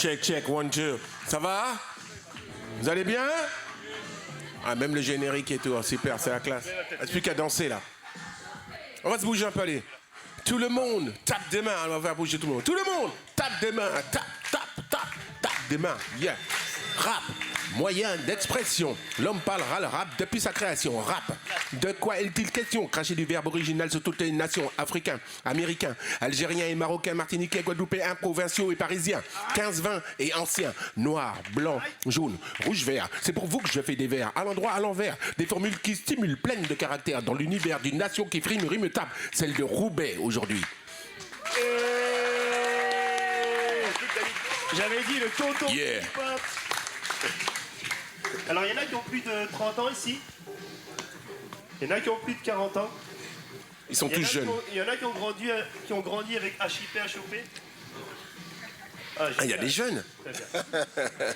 Check, check, 1, 2. Ça va? Vous allez bien? Ah, même le générique et tout, super, c'est la classe. Il reste plus qu'à danser là. On va se bouger un peu, allez. Tout le monde, tape des mains, on va faire bouger tout le monde. Tout le monde, tape des mains, tape des mains, yeah. Rap, moyen d'expression. L'homme parlera le rap depuis sa création. Rap, de quoi est-il question? Cracher du verbe original sur toutes les nations. Africains, américains, algériens et marocains, martiniquais, guadeloupéens, provinciaux et parisiens. 15, 20 et anciens. Noir, blanc, jaune, rouge, vert. C'est pour vous que je fais des vers. À l'endroit, à l'envers. Des formules qui stimulent, pleines de caractère. Dans l'univers d'une nation qui frime, rime, tape. Celle de Roubaix aujourd'hui. J'avais dit le tonton Yeah. hip-hop. Alors, il y en a qui ont plus de 30 ans ici. Il y en a qui ont plus de 40 ans. Ils sont tous jeunes. Il y en a qui ont grandi avec HIP, HOP. Ah, il y a des jeunes. Très bien.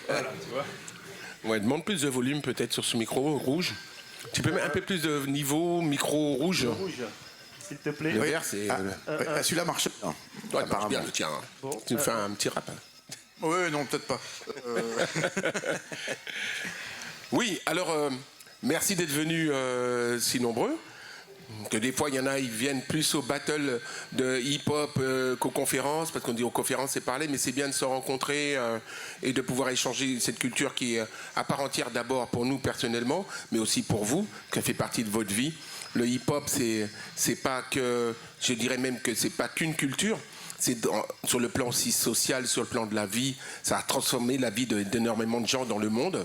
Voilà, tu vois. Ouais, demande plus de volume peut-être sur ce micro rouge. Tu peux mettre un peu plus de niveau micro rouge. Rouge, s'il te plaît. Le vert, c'est... Celui-là marche. Non. Ouais, il marche bien le tien. Hein. Bon, Tu me fais un petit rap. Oui, non, peut-être pas. Oui, alors, merci d'être venus si nombreux. Que des fois, il y en a, ils viennent plus au battle de hip-hop qu'aux conférences, parce qu'on dit aux conférences, c'est parler, mais c'est bien de se rencontrer et de pouvoir échanger cette culture qui est à part entière d'abord pour nous personnellement, mais aussi pour vous, qui fait partie de votre vie. Le hip-hop, c'est pas que, je dirais même que c'est pas qu'une culture. C'est sur le plan aussi social, sur le plan de la vie, ça a transformé la vie d'énormément de gens dans le monde.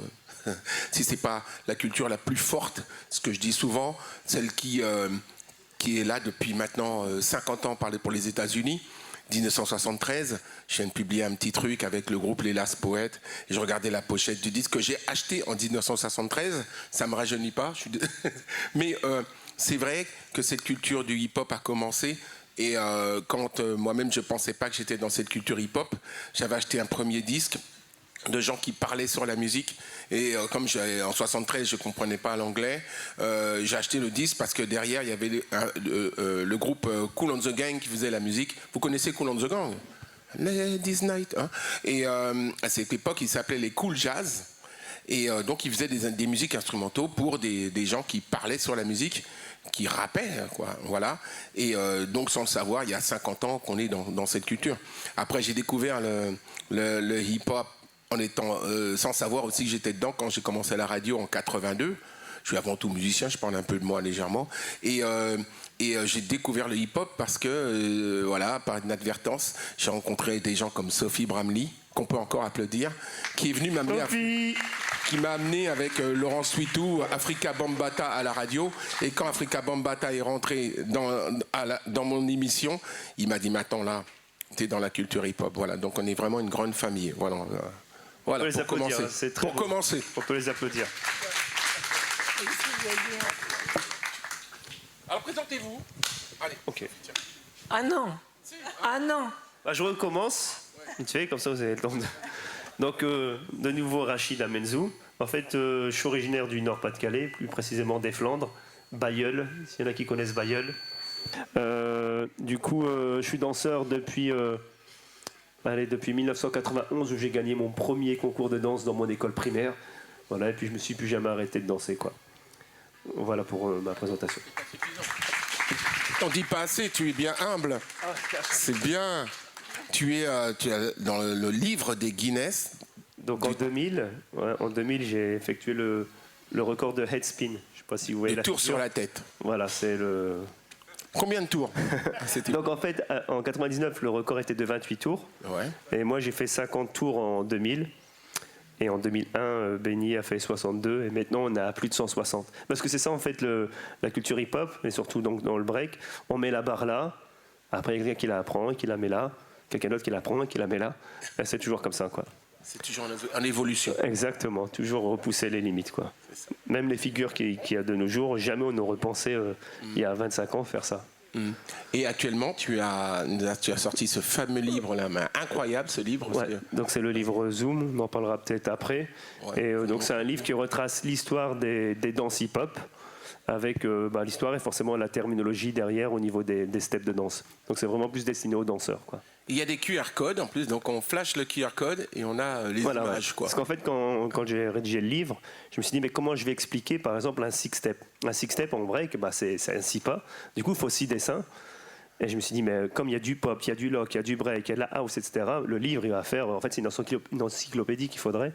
Si c'est pas la culture la plus forte, ce que je dis souvent, celle qui est là depuis maintenant 50 ans pour les États-Unis. 1973, je viens de publier un petit truc avec le groupe Les Last Poets. Et je regardais la pochette du disque que j'ai acheté en 1973. Ça me rajeunit pas. Mais c'est vrai que cette culture du hip-hop a commencé. Et quand moi-même je pensais pas que j'étais dans cette culture hip-hop, j'avais acheté un premier disque de gens qui parlaient sur la musique. Et comme en 73 je comprenais pas l'anglais, j'ai acheté le disque parce que derrière il y avait le groupe Kool and the Gang qui faisait la musique. Vous connaissez Kool and the Gang? Ladies Night, hein. Et à cette époque ils s'appelaient les Cool Jazz. Et donc ils faisaient des musiques instrumentaux pour des gens qui parlaient sur la musique, qui rappaient, quoi, voilà. Et donc sans le savoir, il y a 50 ans qu'on est dans cette culture. Après j'ai découvert le hip-hop en étant sans savoir aussi que j'étais dedans quand j'ai commencé à la radio en 82. Je suis avant tout musicien, je parle un peu de moi légèrement. Et j'ai découvert le hip-hop parce que, voilà, par inadvertance, j'ai rencontré des gens comme Sophie Bramley, qu'on peut encore applaudir, qui est venue m'amener qui m'a amené avec Laurence Switou, Africa Bambaataa à la radio. Et quand Africa Bambaataa est rentré dans mon émission, il m'a dit, maintenant là, t'es dans la culture hip-hop. Voilà, donc on est vraiment une grande famille. Voilà, voilà pour commencer. Hein, pour commencer. On peut les applaudir. Alors présentez-vous. Allez. Ok. Ah non. Ah non. Bah, je recommence. Tu sais, comme ça vous avez le temps de... Donc, de nouveau Rachid Amenzou. En fait, je suis originaire du Nord-Pas-de-Calais, plus précisément des Flandres, Bailleul, s'il y en a qui connaissent Bailleul. Du coup, je suis danseur depuis 1991 où j'ai gagné mon premier concours de danse dans mon école primaire. Voilà, et puis je me suis plus jamais arrêté de danser, quoi. Voilà pour ma présentation. T'en dis pas assez, tu es bien humble. C'est bien. Tu es dans le livre des Guinness. Donc en 2000, j'ai effectué le record de head spin. Je sais pas si vous voyez les tours sur la tête. Voilà, c'est le... Combien de tours? Donc en fait, en 99, le record était de 28 tours. Ouais. Et moi, j'ai fait 50 tours en 2000. Et en 2001, Benny a fait 62. Et maintenant, on a plus de 160. Parce que c'est ça, en fait, la culture hip-hop, et surtout donc, dans le break. On met la barre là. Après, il y a quelqu'un qui la apprend et qui la met là. Quelqu'un d'autre qui la prend et qui la met là. Et c'est toujours comme ça, quoi. C'est toujours en évolution. Exactement, toujours repousser les limites, quoi. Même les figures qu'il y a de nos jours, jamais on n'aurait pensé il y a 25 ans faire ça. Et actuellement, tu as sorti ce fameux livre-là, incroyable ce livre. Ouais, donc c'est le livre Zoom, on en parlera peut-être après. Ouais, et donc c'est un livre qui retrace l'histoire des danses hip-hop, avec l'histoire et forcément la terminologie derrière au niveau des steps de danse. Donc c'est vraiment plus destiné aux danseurs, quoi. Il y a des QR codes en plus, donc on flash le QR code et on a les images. Quoi. Parce qu'en fait, quand j'ai rédigé le livre, je me suis dit, mais comment je vais expliquer, par exemple, un six-step. Un six-step en break, c'est un 6 pas. Du coup, il faut 6 dessins. Et je me suis dit, mais comme il y a du pop, il y a du lock, il y a du break, il y a de la house, etc., le livre, il va faire... En fait, c'est une encyclopédie qu'il faudrait.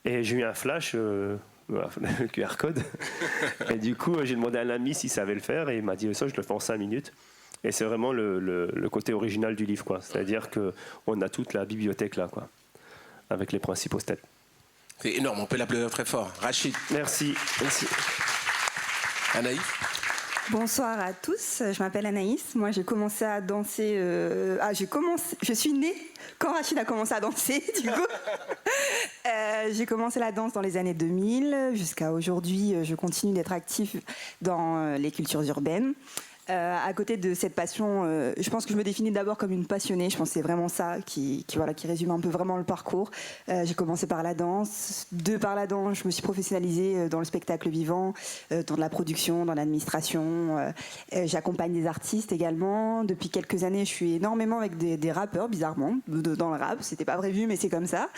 Et j'ai eu un flash... le QR code. Et du coup, j'ai demandé à un ami s'il savait le faire et il m'a dit ça, je le fais en 5 minutes. Et c'est vraiment le côté original du livre, quoi. C'est-à-dire qu'on a toute la bibliothèque là, quoi, avec les principaux steps. C'est énorme, on peut l'applaudir très fort. Rachid. Merci. Anaïs. Bonsoir à tous, je m'appelle Anaïs. Moi, j'ai commencé à danser. Je suis née quand Rachid a commencé à danser, du coup. J'ai commencé la danse dans les années 2000. Jusqu'à aujourd'hui, je continue d'être active dans les cultures urbaines. À côté de cette passion, je pense que je me définis d'abord comme une passionnée. Je pense que c'est vraiment ça qui résume un peu vraiment le parcours. J'ai commencé par la danse. Par la danse, je me suis professionnalisée dans le spectacle vivant, dans la production, dans l'administration. J'accompagne des artistes également. Depuis quelques années, je suis énormément avec des rappeurs, bizarrement, dans le rap. C'était pas prévu, mais c'est comme ça.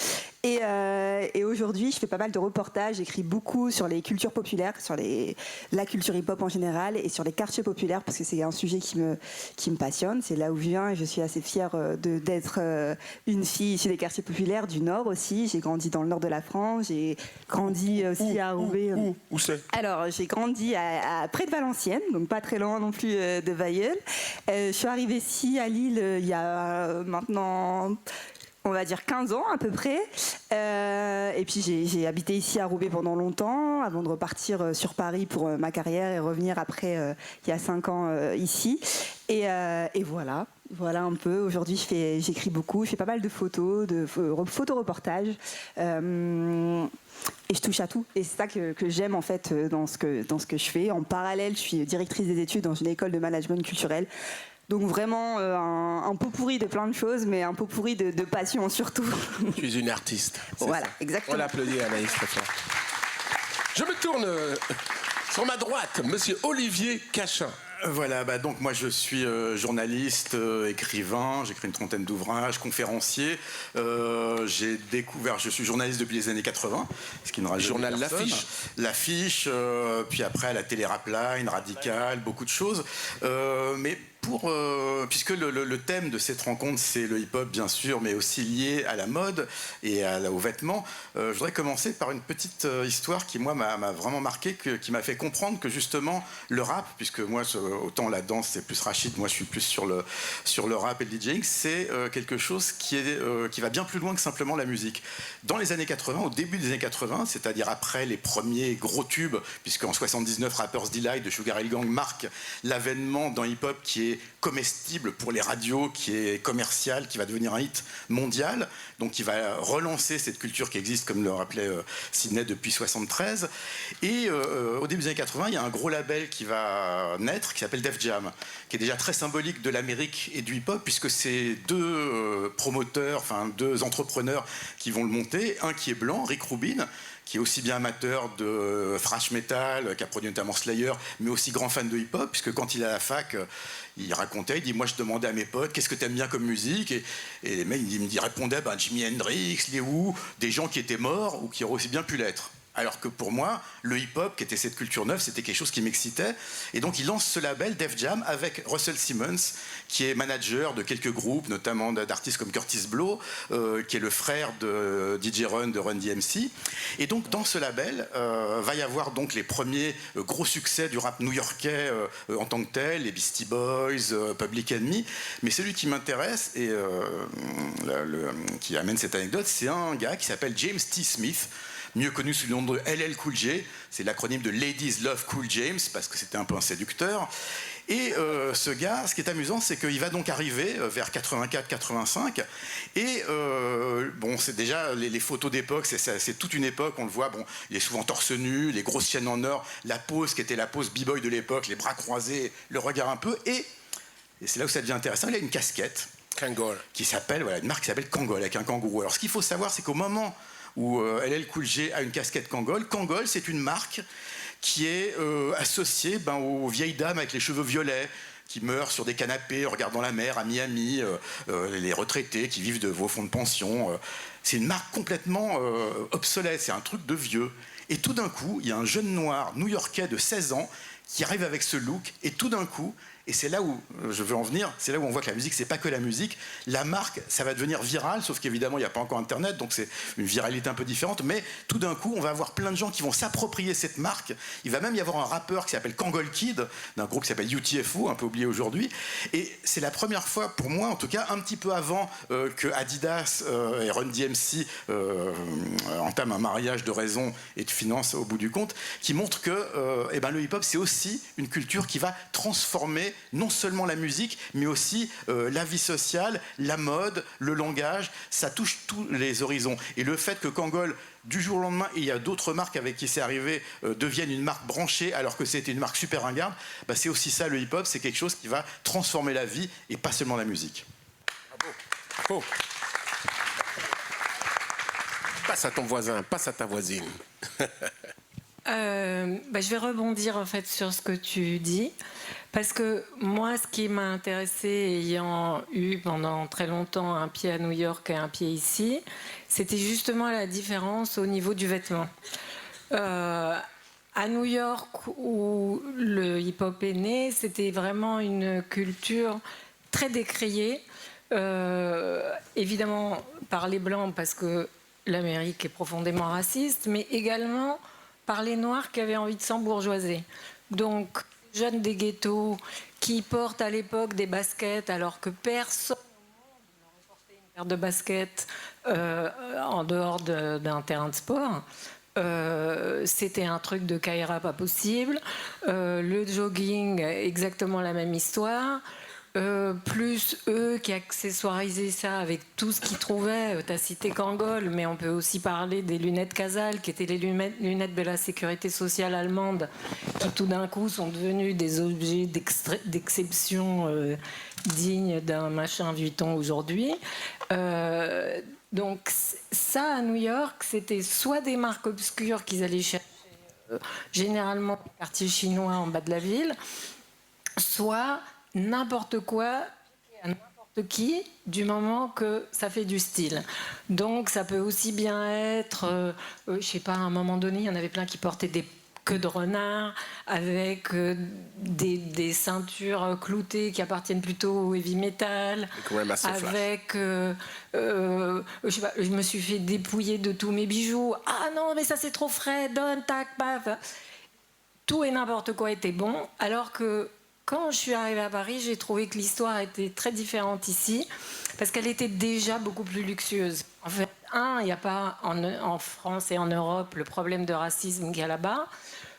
Et aujourd'hui, je fais pas mal de reportages. J'écris beaucoup sur les cultures populaires, sur la culture hip-hop en général et sur les quartiers populaires, parce que c'est un sujet qui me passionne. C'est là où je viens et je suis assez fière d'être une fille issue des quartiers populaires du Nord aussi. J'ai grandi dans le nord de la France. J'ai grandi aussi à Roubaix. Où c'est ? Alors, j'ai grandi près de Valenciennes, donc pas très loin non plus de Bailleul. Je suis arrivée ici à Lille il y a maintenant... on va dire 15 ans à peu près. Et puis j'ai habité ici à Roubaix pendant longtemps, avant de repartir sur Paris pour ma carrière et revenir après, il y a 5 ans ici. Et voilà un peu. Aujourd'hui, j'écris beaucoup, je fais pas mal de photos, de photoreportages. Et je touche à tout. Et c'est ça que j'aime en fait dans ce que je fais. En parallèle, je suis directrice des études dans une école de management culturel. Donc vraiment un pot pourri de plein de choses, mais un pot pourri de passion surtout. Tu es une artiste. Voilà, ça. exactement. On l'applaudit Anaïs très fort. Je me tourne sur ma droite, monsieur Olivier Cachin. Voilà, donc moi je suis journaliste, écrivain, j'écris une trentaine d'ouvrages, conférencier. Je suis journaliste depuis les années 80, ce qui ne rajeunit Journal personne. L'Affiche. Puis après à la télé Rapline, Radical, beaucoup de choses. Mais puisque le thème de cette rencontre c'est le hip-hop bien sûr, mais aussi lié à la mode et aux vêtements, je voudrais commencer par une petite histoire qui moi m'a vraiment marqué, qui m'a fait comprendre que justement le rap, puisque moi autant la danse c'est plus Rachid, moi je suis plus sur le rap et le DJing, c'est quelque chose qui va bien plus loin que simplement la musique. Dans les années 80, au début des années 80, c'est-à-dire après les premiers gros tubes, puisqu'en 79 Rapper's Delight de Sugar Hill Gang marque l'avènement d'un hip-hop qui est comestible pour les radios, qui est commercial, qui va devenir un hit mondial, donc qui va relancer cette culture qui existe, comme le rappelait Sidney, depuis 73. Et au début des années 80, il y a un gros label qui va naître, qui s'appelle Def Jam, qui est déjà très symbolique de l'Amérique et du hip-hop, puisque c'est deux deux entrepreneurs qui vont le monter. Un qui est blanc, Rick Rubin, qui est aussi bien amateur de thrash metal, qui a produit notamment Slayer, mais aussi grand fan de hip-hop, puisque quand il est à la fac, il racontait, il dit, moi je demandais à mes potes, qu'est-ce que t'aimes bien comme musique, et les mecs ils répondaient, Jimi Hendrix, les Who, des gens qui étaient morts ou qui auraient aussi bien pu l'être. Alors que pour moi, le hip-hop, qui était cette culture neuve, c'était quelque chose qui m'excitait. Et donc il lance ce label Def Jam avec Russell Simmons, qui est manager de quelques groupes, notamment d'artistes comme Curtis Blow, qui est le frère de DJ Run, de Run DMC. Et donc dans ce label, va y avoir donc les premiers gros succès du rap new-yorkais en tant que tel, les Beastie Boys, Public Enemy. Mais celui qui m'intéresse et qui amène cette anecdote, c'est un gars qui s'appelle James T. Smith, mieux connu sous le nom de LL Cool J. C'est l'acronyme de Ladies Love Cool James, parce que c'était un peu un séducteur. Et ce gars, ce qui est amusant, c'est qu'il va donc arriver vers 84-85. Et c'est déjà les photos d'époque, c'est toute une époque, on le voit, il est souvent torse nu, les grosses chaînes en or, la pose qui était la pose b-boy de l'époque, les bras croisés, le regard un peu. Et c'est là où ça devient intéressant, il a une casquette Kangol, qui s'appelle, une marque qui s'appelle Kangol, avec un kangourou. Alors ce qu'il faut savoir, c'est qu'au moment où LL Cool J a une casquette Kangol, c'est une marque qui est associé aux vieilles dames avec les cheveux violets, qui meurent sur des canapés en regardant la mer à Miami, les retraités qui vivent de vos fonds de pension. C'est une marque complètement obsolète, c'est un truc de vieux. Et tout d'un coup, il y a un jeune noir new-yorkais de 16 ans qui arrive avec ce look, et tout d'un coup, et c'est là où je veux en venir, c'est là où on voit que la musique, c'est pas que la musique. La marque, ça va devenir viral, sauf qu'évidemment, il n'y a pas encore Internet, donc c'est une viralité un peu différente. Mais tout d'un coup, on va avoir plein de gens qui vont s'approprier cette marque. Il va même y avoir un rappeur qui s'appelle Kangol Kid, d'un groupe qui s'appelle UTFO, un peu oublié aujourd'hui. Et c'est la première fois, pour moi en tout cas, un petit peu avant que Adidas et Run DMC entament un mariage de raison et de finance au bout du compte, qui montre que le hip-hop, c'est aussi une culture qui va transformer non seulement la musique, mais aussi la vie sociale, la mode, le langage. Ça touche tous les horizons. Et le fait que Kangol, du jour au lendemain, et il y a d'autres marques avec qui c'est arrivé, devienne une marque branchée alors que c'était une marque super ringarde, c'est aussi ça le hip-hop, c'est quelque chose qui va transformer la vie et pas seulement la musique. Bravo. Bravo. Passe à ton voisin, passe à ta voisine. Je vais rebondir en fait sur ce que tu dis, parce que moi, ce qui m'a intéressée, ayant eu pendant très longtemps un pied à New York et un pied ici, c'était justement la différence au niveau du vêtement. À New York, où le hip-hop est né, c'était vraiment une culture très décriée, évidemment par les Blancs, parce que l'Amérique est profondément raciste, mais également par les Noirs qui avaient envie de s'embourgeoiser. Donc, jeunes des ghettos qui portent à l'époque des baskets alors que personne n'aurait porté une paire de baskets en dehors d'un terrain de sport. C'était un truc de Kaira pas possible. Le jogging, exactement la même histoire. Plus eux qui accessoirisaient ça avec tout ce qu'ils trouvaient. Tu as cité Kangol, mais on peut aussi parler des lunettes Casal, qui étaient les lunettes de la sécurité sociale allemande, qui tout d'un coup sont devenues des objets d'exception dignes d'un machin Vuitton aujourd'hui. Donc ça, à New York, c'était soit des marques obscures qu'ils allaient chercher, généralement au quartier chinois en bas de la ville, soit n'importe quoi à n'importe qui, du moment que ça fait du style. Donc ça peut aussi bien être, je sais pas, à un moment donné, il y en avait plein qui portaient des queues de renard, avec des ceintures cloutées qui appartiennent plutôt au heavy metal, avec, je sais pas, je me suis fait dépouiller de tous mes bijoux. Ah non, mais ça c'est trop frais, donne, tac, paf. Tout et n'importe quoi était bon, alors que quand je suis arrivée à Paris, j'ai trouvé que l'histoire était très différente ici, parce qu'elle était déjà beaucoup plus luxueuse. En fait, il n'y a pas en France et en Europe le problème de racisme qu'il y a là-bas.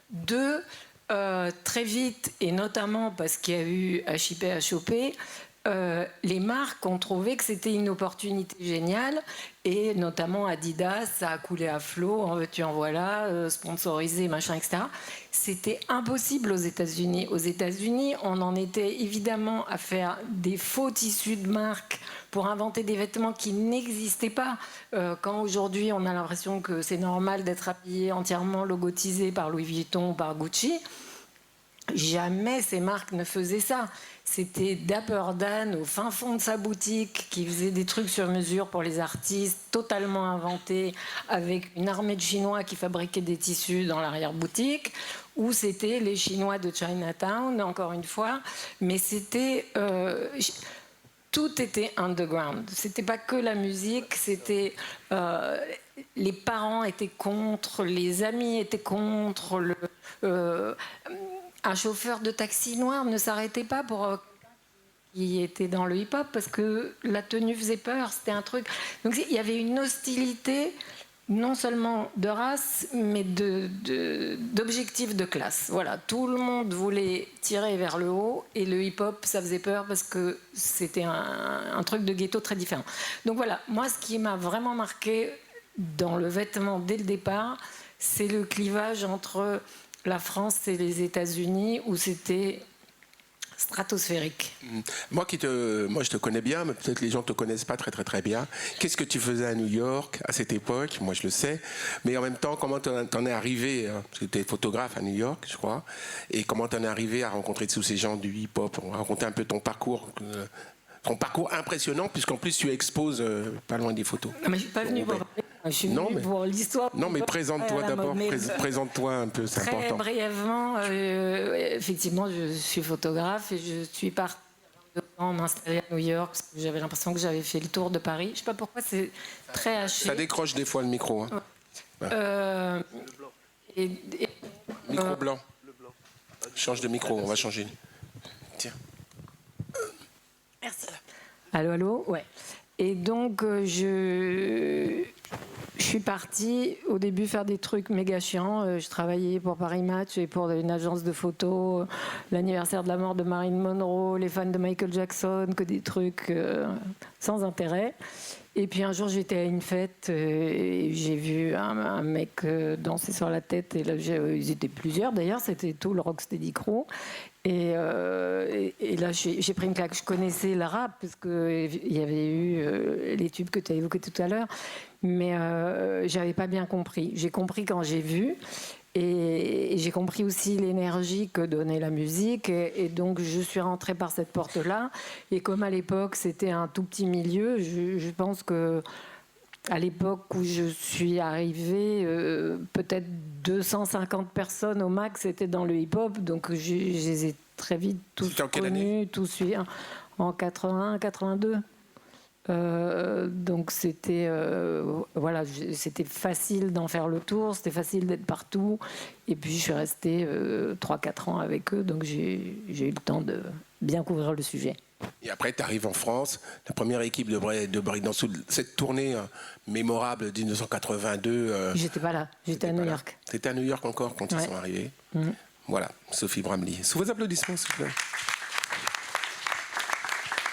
Deux, très vite, et notamment parce qu'il y a eu HIP, HOP, les marques ont trouvé que c'était une opportunité géniale, et notamment Adidas, ça a coulé à flot, en veux-tu en voilà, sponsorisé, machin, etc. C'était impossible aux États-Unis. Aux États-Unis, on en était évidemment à faire des faux tissus de marque pour inventer des vêtements qui n'existaient pas. Quand aujourd'hui, on a l'impression que c'est normal d'être habillé entièrement logotisé par Louis Vuitton ou par Gucci, jamais ces marques ne faisaient ça. C'était Dapper Dan au fin fond de sa boutique qui faisait des trucs sur mesure pour les artistes, totalement inventés, avec une armée de Chinois qui fabriquaient des tissus dans l'arrière-boutique, ou c'était les Chinois de Chinatown, encore une fois. Mais c'était... tout était underground. C'était pas que la musique, c'était... les parents étaient contre, les amis étaient contre, un chauffeur de taxi noir ne s'arrêtait pas pour quelqu'un qui était dans le hip-hop parce que la tenue faisait peur, c'était un truc. Donc il y avait une hostilité non seulement de race, mais d'objectifs de classe. Voilà, tout le monde voulait tirer vers le haut et le hip-hop, ça faisait peur parce que c'était un truc de ghetto très différent. Donc voilà, moi ce qui m'a vraiment marqué dans le vêtement dès le départ, c'est le clivage entre la France et les États-Unis, où c'était stratosphérique. Moi, je te connais bien, mais peut-être les gens ne te connaissent pas très très très bien. Qu'est-ce que tu faisais à New York à cette époque? Moi, je le sais. Mais en même temps, comment t'en es arrivé, parce que tu es photographe à New York, je crois, et comment t'en es arrivé à rencontrer tous ces gens du hip-hop? On va raconter un peu ton parcours impressionnant, puisqu'en plus tu exposes pas loin des photos. Non, mais je ne suis pas venue pour parler. Je suis venue pour l'histoire. Non, mais présente-toi d'abord. Présente-toi un peu, c'est important. Très brièvement, effectivement, je suis photographe et je suis partie m'installer à New York parce que j'avais l'impression que j'avais fait le tour de Paris. Je ne sais pas pourquoi, c'est très haché. Ça décroche des fois le micro. Hein. Ouais. Micro blanc. Change de micro, on va changer. Tiens. Merci. Allô, ouais. Et donc, je suis partie au début faire des trucs méga chiants. Je travaillais pour Paris Match et pour une agence de photos, l'anniversaire de la mort de Marilyn Monroe, les fans de Michael Jackson, que des trucs sans intérêt. Et puis un jour, j'étais à une fête et j'ai vu un mec danser sur la tête. Et là, ils étaient plusieurs d'ailleurs, c'était tout le Rocksteady Crew. Et là, j'ai pris une claque. Je connaissais le rap, parce qu'il y avait eu les tubes que tu as évoqués tout à l'heure, mais je n'avais pas bien compris. J'ai compris quand j'ai vu, et j'ai compris aussi l'énergie que donnait la musique. Et donc, je suis rentrée par cette porte-là. Et comme à l'époque, c'était un tout petit milieu, je pense que... À l'époque où je suis arrivée, peut-être 250 personnes au max étaient dans le hip-hop, donc je les ai très vite tous connus, tous suivis en 81, 82. Donc c'était voilà, c'était facile d'en faire le tour, c'était facile d'être partout. Et puis je suis restée 3-4 ans avec eux, donc j'ai eu le temps de bien couvrir le sujet. Et après, tu arrives en France, la première équipe de breakdance, cette tournée mémorable de 1982. J'étais pas là, j'étais à New York. T'étais à New York encore quand ils sont arrivés. Voilà, Sophie Bramley. Sous vos applaudissements, s'il vous plaît.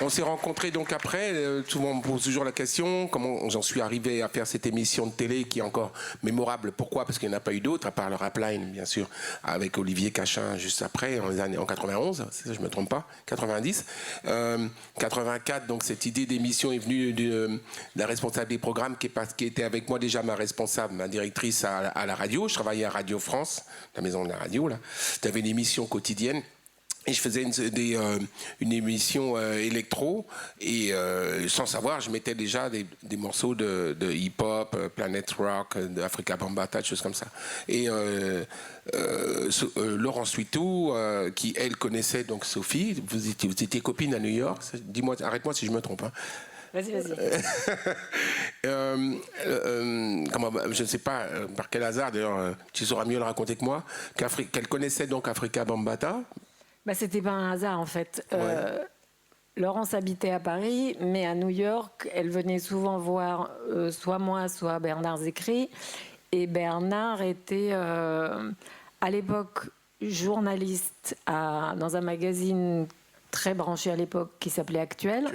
On s'est rencontrés donc après, souvent on me pose toujours la question, comment j'en suis arrivé à faire cette émission de télé qui est encore mémorable. Pourquoi? Parce qu'il n'y en a pas eu d'autres, à part le Rapline, bien sûr, avec Olivier Cachin juste après, en 91, si je ne me trompe pas, 90. 84, donc cette idée d'émission est venue de la responsable des programmes qui était avec moi déjà ma responsable, ma directrice à la radio. Je travaillais à Radio France, la maison de la radio, là. Tu avais une émission quotidienne. Et je faisais une émission électro, et sans savoir, je mettais déjà des morceaux de hip-hop, Planet Rock, d'Africa Bambaataa, des choses comme ça. Et Laurence Suitou, qui elle connaissait donc Sophie, vous étiez copine à New York, dis-moi, arrête-moi si je me trompe. Hein. Vas-y. Je ne sais pas par quel hasard, d'ailleurs, tu sauras mieux le raconter que moi, qu'elle connaissait donc Africa Bambaataa. C'était pas un hasard en fait. Laurence habitait à Paris, mais à New York, elle venait souvent voir soit moi, soit Bernard Zécry. Et Bernard était à l'époque journaliste dans un magazine très branché à l'époque qui s'appelait Actuel.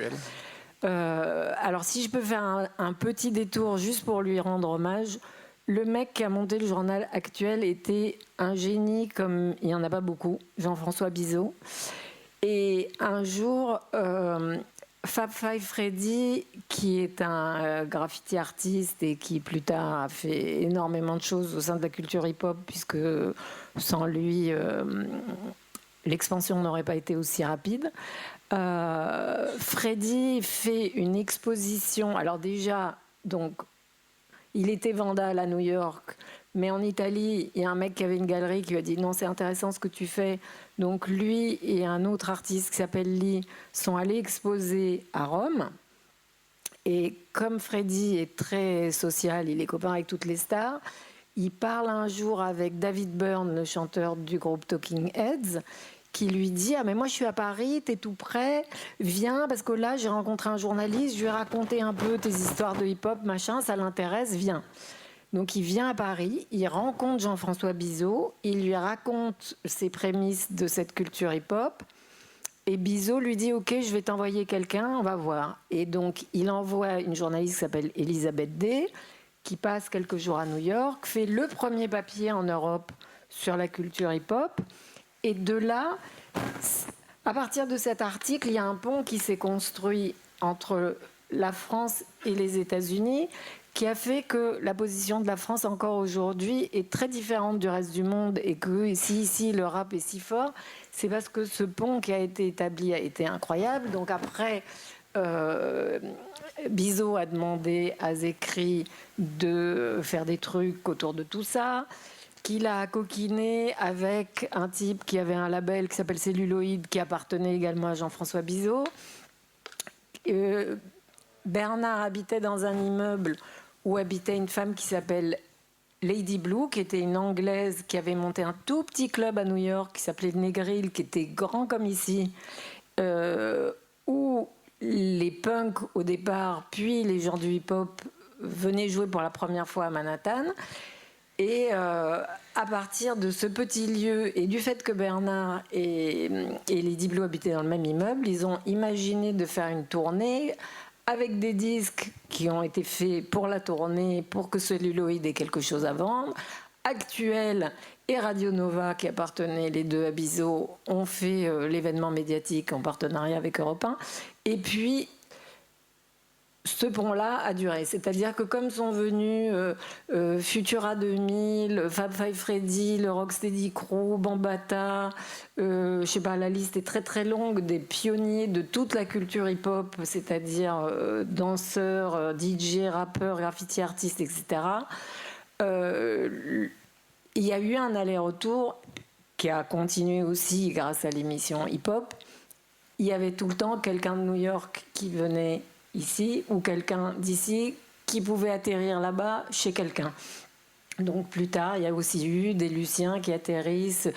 Alors si je peux faire un petit détour juste pour lui rendre hommage. Le mec qui a monté le journal Actuel était un génie comme il n'y en a pas beaucoup, Jean-François Bizot. Et un jour, Fab Five Freddy, qui est un graffiti artiste et qui plus tard a fait énormément de choses au sein de la culture hip-hop, puisque sans lui, l'expansion n'aurait pas été aussi rapide. Freddy fait une exposition. Alors déjà, donc, il était vandale à New York, mais en Italie, il y a un mec qui avait une galerie qui lui a dit « Non, c'est intéressant ce que tu fais ». Donc lui et un autre artiste qui s'appelle Lee sont allés exposer à Rome. Et comme Freddy est très social, il est copain avec toutes les stars, il parle un jour avec David Byrne, le chanteur du groupe Talking Heads, qui lui dit « Ah mais moi je suis à Paris, t'es tout près, viens parce que là j'ai rencontré un journaliste, je lui ai raconté un peu tes histoires de hip-hop, machin, ça l'intéresse, viens ». Donc il vient à Paris, il rencontre Jean-François Bizot, il lui raconte ses prémices de cette culture hip-hop, et Bizot lui dit « Ok, je vais t'envoyer quelqu'un, on va voir ». Et donc il envoie une journaliste qui s'appelle Elisabeth Day, qui passe quelques jours à New York, fait le premier papier en Europe sur la culture hip-hop. Et de là, à partir de cet article, il y a un pont qui s'est construit entre la France et les États-Unis, qui a fait que la position de la France encore aujourd'hui est très différente du reste du monde, et que si ici le rap est si fort, c'est parce que ce pont qui a été établi a été incroyable. Donc après, Bizot a demandé à Zekri de faire des trucs autour de tout ça, qu'il a coquiné avec un type qui avait un label qui s'appelle Celluloïd, qui appartenait également à Jean-François Bizot. Bernard habitait dans un immeuble où habitait une femme qui s'appelle Lady Blue, qui était une Anglaise qui avait monté un tout petit club à New York qui s'appelait Negril, qui était grand comme ici, où les punks au départ, puis les gens du hip-hop venaient jouer pour la première fois à Manhattan. Et à partir de ce petit lieu et du fait que Bernard et Lady Blue habitaient dans le même immeuble, ils ont imaginé de faire une tournée avec des disques qui ont été faits pour la tournée, pour que Celluloïd ait quelque chose à vendre. Actuel et Radio Nova, qui appartenaient les deux à Bizot, ont fait l'événement médiatique en partenariat avec Europe 1. Et puis, ce pont-là a duré. C'est-à-dire que comme sont venus Futura 2000, Fab Five Freddy, le Rocksteady Crew, Bambata, je sais pas, la liste est très très longue des pionniers de toute la culture hip-hop, c'est-à-dire danseurs, DJ, rappeurs, graffiti artistes, etc. Il y a eu un aller-retour qui a continué aussi grâce à l'émission hip-hop. Il y avait tout le temps quelqu'un de New York qui venait ici, ou quelqu'un d'ici qui pouvait atterrir là-bas chez quelqu'un. Donc plus tard, il y a aussi eu des Luciens qui atterrissent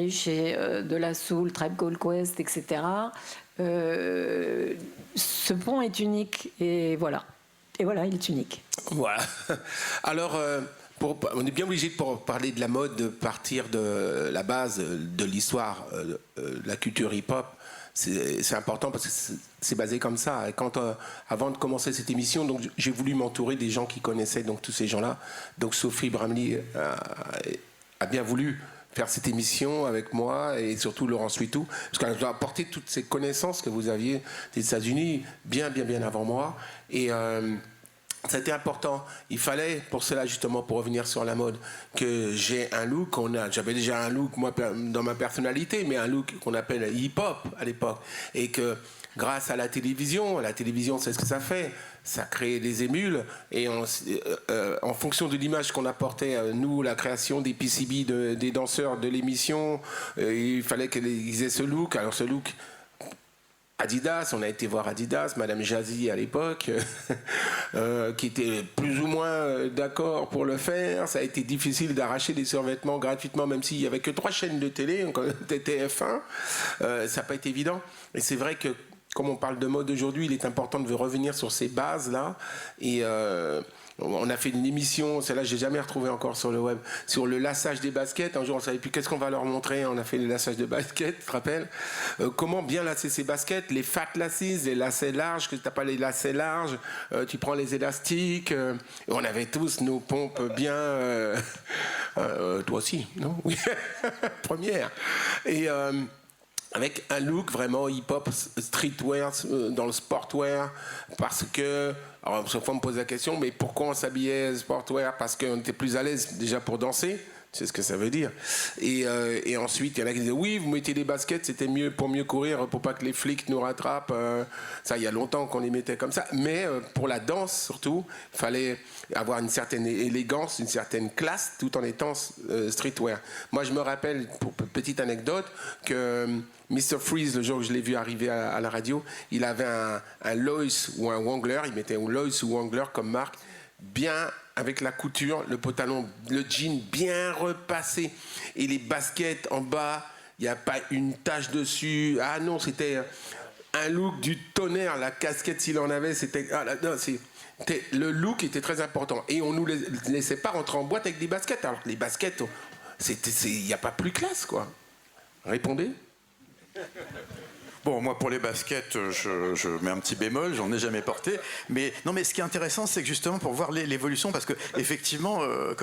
chez De La Soul, Tribe Called Quest, etc. Ce pont est unique, et voilà. Et voilà, il est unique. Voilà. Alors, on est bien obligé pour parler de la mode de partir de la base de l'histoire, de la culture hip-hop. C'est important parce que c'est basé comme ça. Et avant de commencer cette émission, donc j'ai voulu m'entourer des gens qui connaissaient donc tous ces gens-là. Donc Sophie Bramley a bien voulu faire cette émission avec moi, et surtout Laurent Suitou, parce qu'elle a apporté toutes ces connaissances que vous aviez des États-Unis bien avant moi. Et ça a été important. Il fallait, pour cela justement, pour revenir sur la mode, que j'ai un look. J'avais déjà un look, moi, dans ma personnalité, mais un look qu'on appelle hip-hop à l'époque. Et que grâce à la télévision, c'est ce que ça fait. Ça crée des émules. Et en fonction de l'image qu'on apportait, nous, la création des PCB, des danseurs de l'émission, il fallait qu'ils aient ce look. Alors ce look... Adidas, on a été voir Adidas, Madame Jazzy à l'époque, qui était plus ou moins d'accord pour le faire. Ça a été difficile d'arracher des survêtements gratuitement, même s'il n'y avait que 3 chaînes de télé, TF1. Ça n'a pas été évident. Et c'est vrai que, comme on parle de mode aujourd'hui, il est important de revenir sur ces bases-là. Et on a fait une émission, celle-là, j'ai jamais retrouvé encore sur le web, sur le lassage des baskets. Un jour, on ne savait plus qu'est-ce qu'on va leur montrer. On a fait le lassage de baskets, tu te rappelles ? Comment bien lasser ces baskets, les fat lasses, les lacets larges, que tu n'as pas les lacets larges, tu prends les élastiques. On avait tous nos pompes bien... toi aussi, non ? Oui, première. Et... avec un look vraiment hip-hop, streetwear, dans le sportwear, parce que, alors chaque fois on me pose la question, mais pourquoi on s'habillait sportwear ? Parce qu'on était plus à l'aise déjà pour danser, c'est ce que ça veut dire. Et ensuite, il y en a qui disaient, oui, vous mettiez des baskets, c'était mieux pour mieux courir, pour pas que les flics nous rattrapent. Ça, il y a longtemps qu'on les mettait comme ça. Mais pour la danse, surtout, il fallait avoir une certaine élégance, une certaine classe, tout en étant streetwear. Moi, je me rappelle, pour petite anecdote, que Mr. Freeze, le jour où je l'ai vu arriver à la radio, il avait un Lois ou un Wrangler, il mettait un Lois ou Wrangler comme marque, bien avec la couture, le pantalon, le jean bien repassé, et les baskets en bas, il n'y a pas une tache dessus. Ah non, c'était un look du tonnerre, la casquette s'il en avait, c'était... Ah, non, le look était très important, et on ne nous laissait pas rentrer en boîte avec des baskets, alors que les baskets, il n'y a pas plus classe, quoi. Répondez. Bon, moi, pour les baskets, je mets un petit bémol, j'en ai jamais porté. Mais non, mais ce qui est intéressant, c'est que justement, pour voir l'évolution, parce que effectivement,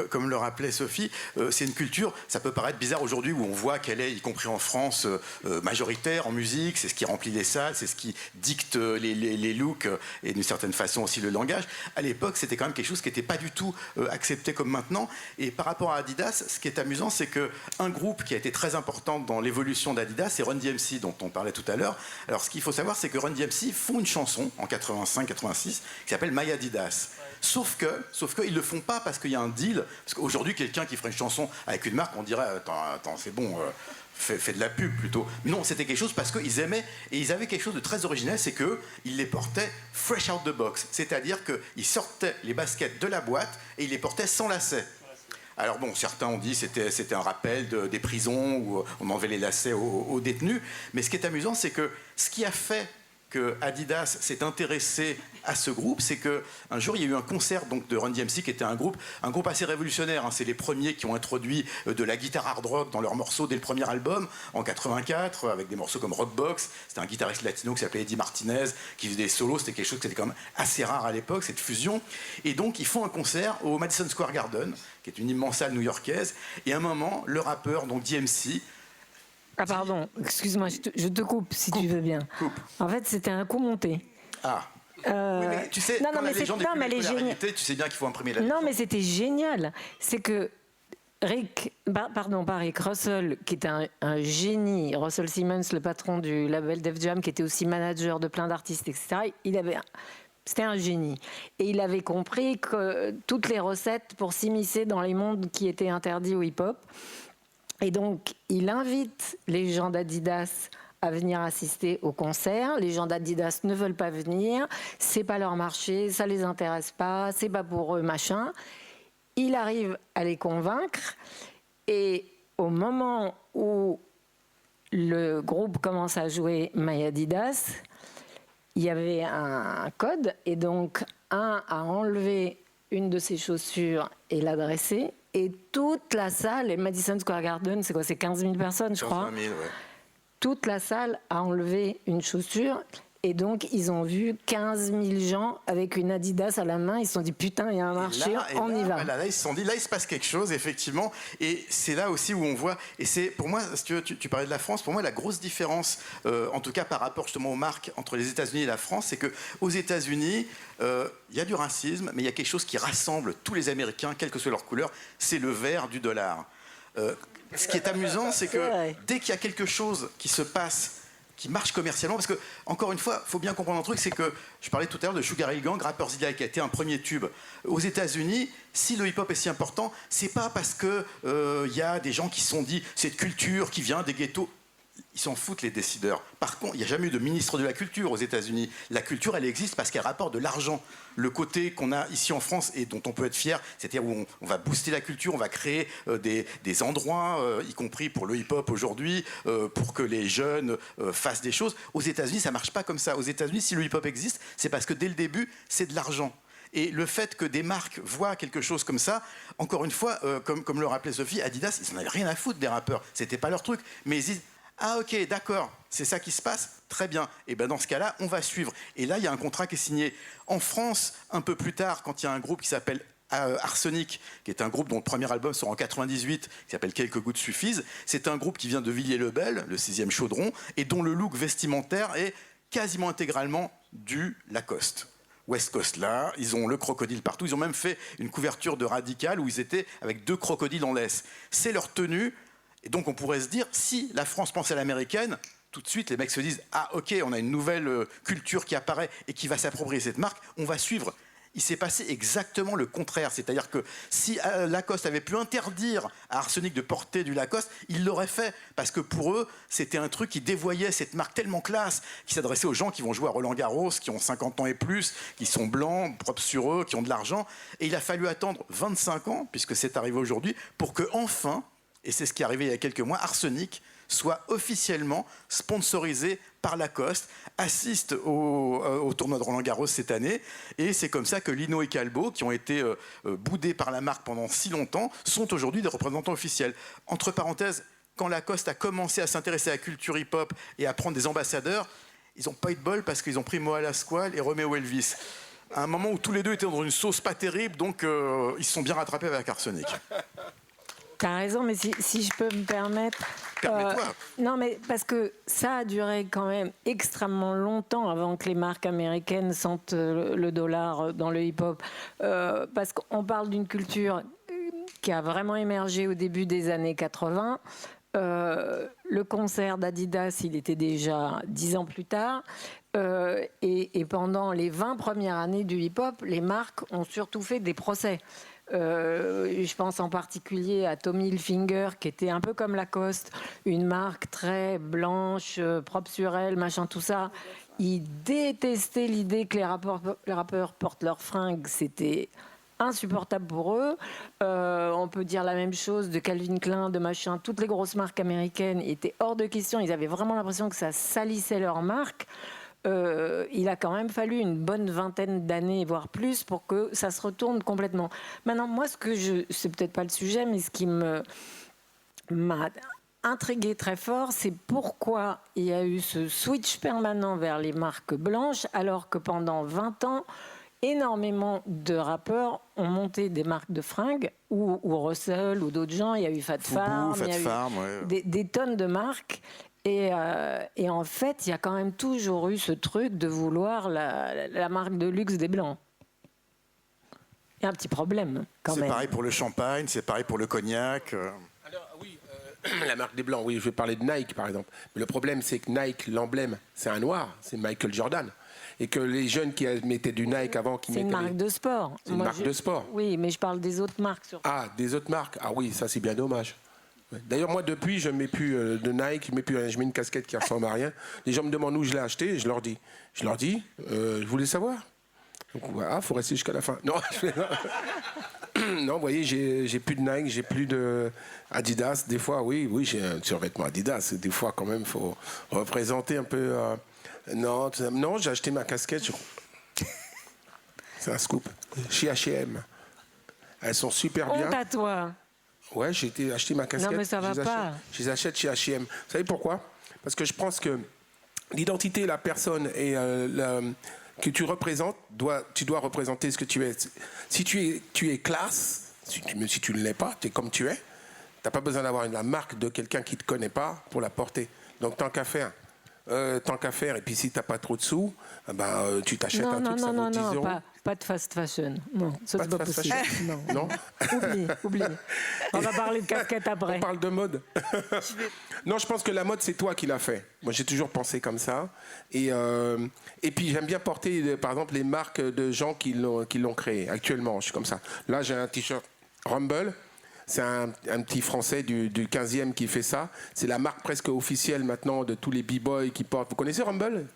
comme le rappelait Sophie, c'est une culture, ça peut paraître bizarre aujourd'hui, où on voit qu'elle est, y compris en France, majoritaire en musique, c'est ce qui remplit les salles, c'est ce qui dicte les looks, et d'une certaine façon aussi le langage. À l'époque, c'était quand même quelque chose qui n'était pas du tout accepté comme maintenant. Et par rapport à Adidas, ce qui est amusant, c'est qu'un groupe qui a été très important dans l'évolution d'Adidas, c'est Run DMC, dont on parlait tout à l'heure. Alors, ce qu'il faut savoir, c'est que Run DMC font une chanson en 85-86 qui s'appelle My Adidas. Sauf que ils le font pas parce qu'il y a un deal. Parce qu'aujourd'hui, quelqu'un qui ferait une chanson avec une marque, on dirait attends, c'est bon. Fait de la pub plutôt. Non, c'était quelque chose parce qu'ils aimaient et ils avaient quelque chose de très original, c'est qu'ils les portaient fresh out the box. C'est-à-dire qu'ils sortaient les baskets de la boîte et ils les portaient sans lacets. Alors bon, certains ont dit que c'était un rappel des prisons où on enlevait les lacets aux détenus. Mais ce qui est amusant, c'est que ce qui a fait que Adidas s'est intéressé à ce groupe, c'est qu'un jour, il y a eu un concert donc, de Run DMC, qui était un groupe assez révolutionnaire. Hein. C'est les premiers qui ont introduit de la guitare hard rock dans leurs morceaux dès le premier album, en 84, avec des morceaux comme Rockbox. C'était un guitariste latino qui s'appelait Eddie Martinez, qui faisait des solos. C'était quelque chose qui était quand même assez rare à l'époque, cette fusion. Et donc, ils font un concert au Madison Square Garden, qui est une immense salle new-yorkaise. Et à un moment, le rappeur, donc DMC, ah pardon, excuse-moi, je te coupe si tu veux bien. Coupe. En fait, c'était un coup monté. Ah. Oui, mais tu sais, quand la légende est plus popularité, tu sais bien qu'il faut imprimer la légende. Non, mais c'était génial. C'est que Russell, qui était un génie, Russell Simmons, le patron du label Def Jam, qui était aussi manager de plein d'artistes, etc., c'était un génie. Et il avait compris que toutes les recettes pour s'immiscer dans les mondes qui étaient interdits au hip-hop. Et donc, il invite les gens d'Adidas à venir assister au concert. Les gens d'Adidas ne veulent pas venir, c'est pas leur marché, ça les intéresse pas, c'est pas pour eux, machin. Il arrive à les convaincre et au moment où le groupe commence à jouer My Adidas, il y avait un code et donc un a enlevé une de ses chaussures et l'a dressée. Et toute la salle, et Madison Square Garden, c'est quoi? C'est 15 000 personnes, je crois. 15 000, ouais. Toute la salle a enlevé une chaussure. Et donc, ils ont vu 15 000 gens avec une Adidas à la main. Ils se sont dit, putain, il y a un marché, on y va. Voilà, là, ils se sont dit, là, il se passe quelque chose, effectivement. Et c'est là aussi où on voit. Et c'est, pour moi, si tu parlais de la France, pour moi, la grosse différence, en tout cas par rapport justement aux marques entre les États-Unis et la France, c'est qu'aux États-Unis, il y a du racisme, mais il y a quelque chose qui rassemble tous les Américains, quelle que soit leur couleur, c'est le vert du dollar. Ce qui est amusant, c'est que dès qu'il y a quelque chose qui se passe, qui marche commercialement, parce que, encore une fois, il faut bien comprendre un truc, c'est que, je parlais tout à l'heure de Sugar Hill Gang, Rapper's Delight, qui a été un premier tube. Aux États-Unis, si le hip-hop est si important, c'est pas parce que y a des gens qui se sont dit, cette culture qui vient des ghettos. Ils s'en foutent, les décideurs. Par contre, il n'y a jamais eu de ministre de la culture aux États-Unis. La culture, elle existe parce qu'elle rapporte de l'argent. Le côté qu'on a ici en France et dont on peut être fier, c'est-à-dire où on va booster la culture, on va créer des endroits, y compris pour le hip-hop aujourd'hui, pour que les jeunes fassent des choses. Aux États-Unis, ça ne marche pas comme ça. Aux États-Unis, si le hip-hop existe, c'est parce que dès le début, c'est de l'argent. Et le fait que des marques voient quelque chose comme ça, encore une fois, comme le rappelait Sophie, Adidas, ils n'en avaient rien à foutre des rappeurs. C'était pas leur truc. Mais ils disent, ah ok, d'accord, c'est ça qui se passe, très bien. Et bien dans ce cas-là, on va suivre. Et là, il y a un contrat qui est signé. En France, un peu plus tard, quand il y a un groupe qui s'appelle Arsenic, qui est un groupe dont le premier album sort en 98, qui s'appelle Quelques gouttes suffisent, c'est un groupe qui vient de Villiers-le-Bel, le 6e chaudron, et dont le look vestimentaire est quasiment intégralement du Lacoste. West Coast là, ils ont le crocodile partout, ils ont même fait une couverture de Radical où ils étaient avec 2 crocodiles en laisse. C'est leur tenue. Et donc on pourrait se dire, si la France pense à l'américaine, tout de suite les mecs se disent, ah ok, on a une nouvelle culture qui apparaît et qui va s'approprier cette marque, on va suivre. Il s'est passé exactement le contraire, c'est-à-dire que si Lacoste avait pu interdire à Arsenic de porter du Lacoste, il l'aurait fait, parce que pour eux, c'était un truc qui dévoyait cette marque tellement classe, qui s'adressait aux gens qui vont jouer à Roland-Garros, qui ont 50 ans et plus, qui sont blancs, propres sur eux, qui ont de l'argent, et il a fallu attendre 25 ans, puisque c'est arrivé aujourd'hui, pour que enfin, et c'est ce qui est arrivé il y a quelques mois, Arsenic soit officiellement sponsorisé par Lacoste, assiste au tournoi de Roland-Garros cette année, et c'est comme ça que Lino et Calbo, qui ont été boudés par la marque pendant si longtemps, sont aujourd'hui des représentants officiels. Entre parenthèses, quand Lacoste a commencé à s'intéresser à la culture hip-hop et à prendre des ambassadeurs, ils n'ont pas eu de bol parce qu'ils ont pris Moa Lasquale et Romeo Elvis. À un moment où tous les deux étaient dans une sauce pas terrible, donc ils se sont bien rattrapés avec Arsenic. T'as raison, mais si je peux me permettre... Permets-toi. Non, mais parce que ça a duré quand même extrêmement longtemps avant que les marques américaines sentent le dollar dans le hip-hop. Parce qu'on parle d'une culture qui a vraiment émergé au début des années 80. Le concert d'Adidas, il était déjà 10 ans plus tard. Et pendant les 20 premières années du hip-hop, les marques ont surtout fait des procès. Je pense en particulier à Tommy Hilfiger, qui était un peu comme Lacoste, une marque très blanche, propre sur elle, machin, tout ça. Ils détestaient l'idée que les rappeurs portent leurs fringues. C'était insupportable pour eux. On peut dire la même chose de Calvin Klein, de machin. Toutes les grosses marques américaines étaient hors de question. Ils avaient vraiment l'impression que ça salissait leur marque. Il a quand même fallu une bonne vingtaine d'années, voire plus, pour que ça se retourne complètement. Maintenant, moi, c'est peut-être pas le sujet, mais ce qui m'a intrigué très fort, c'est pourquoi il y a eu ce switch permanent vers les marques blanches, alors que pendant 20 ans, énormément de rappeurs ont monté des marques de fringues, ou Russell, ou d'autres gens. Il y a eu Fat Farm, il y a eu des tonnes de marques. Et en fait, il y a quand même toujours eu ce truc de vouloir la marque de luxe des Blancs. Il y a un petit problème, quand même. C'est pareil pour le champagne, c'est pareil pour le cognac. Alors, oui, la marque des Blancs, oui, je vais parler de Nike, par exemple. Mais le problème, c'est que Nike, l'emblème, c'est un noir, c'est Michael Jordan. Et que les jeunes qui mettaient du Nike avant... C'est une marque de sport. C'est une marque de sport. Oui, mais je parle des autres marques. Surtout. Ah, des autres marques. Ah oui, ça, c'est bien dommage. D'ailleurs, moi, depuis, je ne mets plus de Nike, je mets une casquette qui ressemble à rien. Les gens me demandent où je l'ai acheté, et je leur dis, je voulais savoir. Donc, voilà, faut rester jusqu'à la fin. Non, non, vous voyez, j'ai plus de Nike, j'ai plus de Adidas. Des fois, oui, j'ai un survêtement Adidas. Des fois, quand même, faut représenter un peu. Non, j'ai acheté ma casquette. C'est un scoop. Chez H&M. Elles sont super bien. Honte à toi. Ouais, j'ai été acheter ma casquette. Non, mais ça va pas. Je les achète chez H&M. Vous savez pourquoi? Parce que je pense que l'identité, la personne et que tu représentes, tu dois représenter ce que tu es. Si tu es classe, si tu ne l'es pas, tu es comme tu es, tu n'as pas besoin d'avoir la marque de quelqu'un qui ne te connaît pas pour la porter. Donc, tant qu'à faire. Et puis si tu n'as pas trop de sous, tu t'achètes un truc, ça vaut 10 euros. Pas de fast fashion. Non, ça c'est pas possible. Non. Oublie. On va parler de casquette après. On parle de mode. Non, je pense que la mode, c'est toi qui l'as fait. Moi, j'ai toujours pensé comme ça. Et puis, j'aime bien porter, par exemple, les marques de gens qui l'ont créé. Actuellement, je suis comme ça. Là, j'ai un t-shirt Rumble. C'est un petit Français du 15e qui fait ça. C'est la marque presque officielle maintenant de tous les b-boys qui portent. Vous connaissez Rumble ?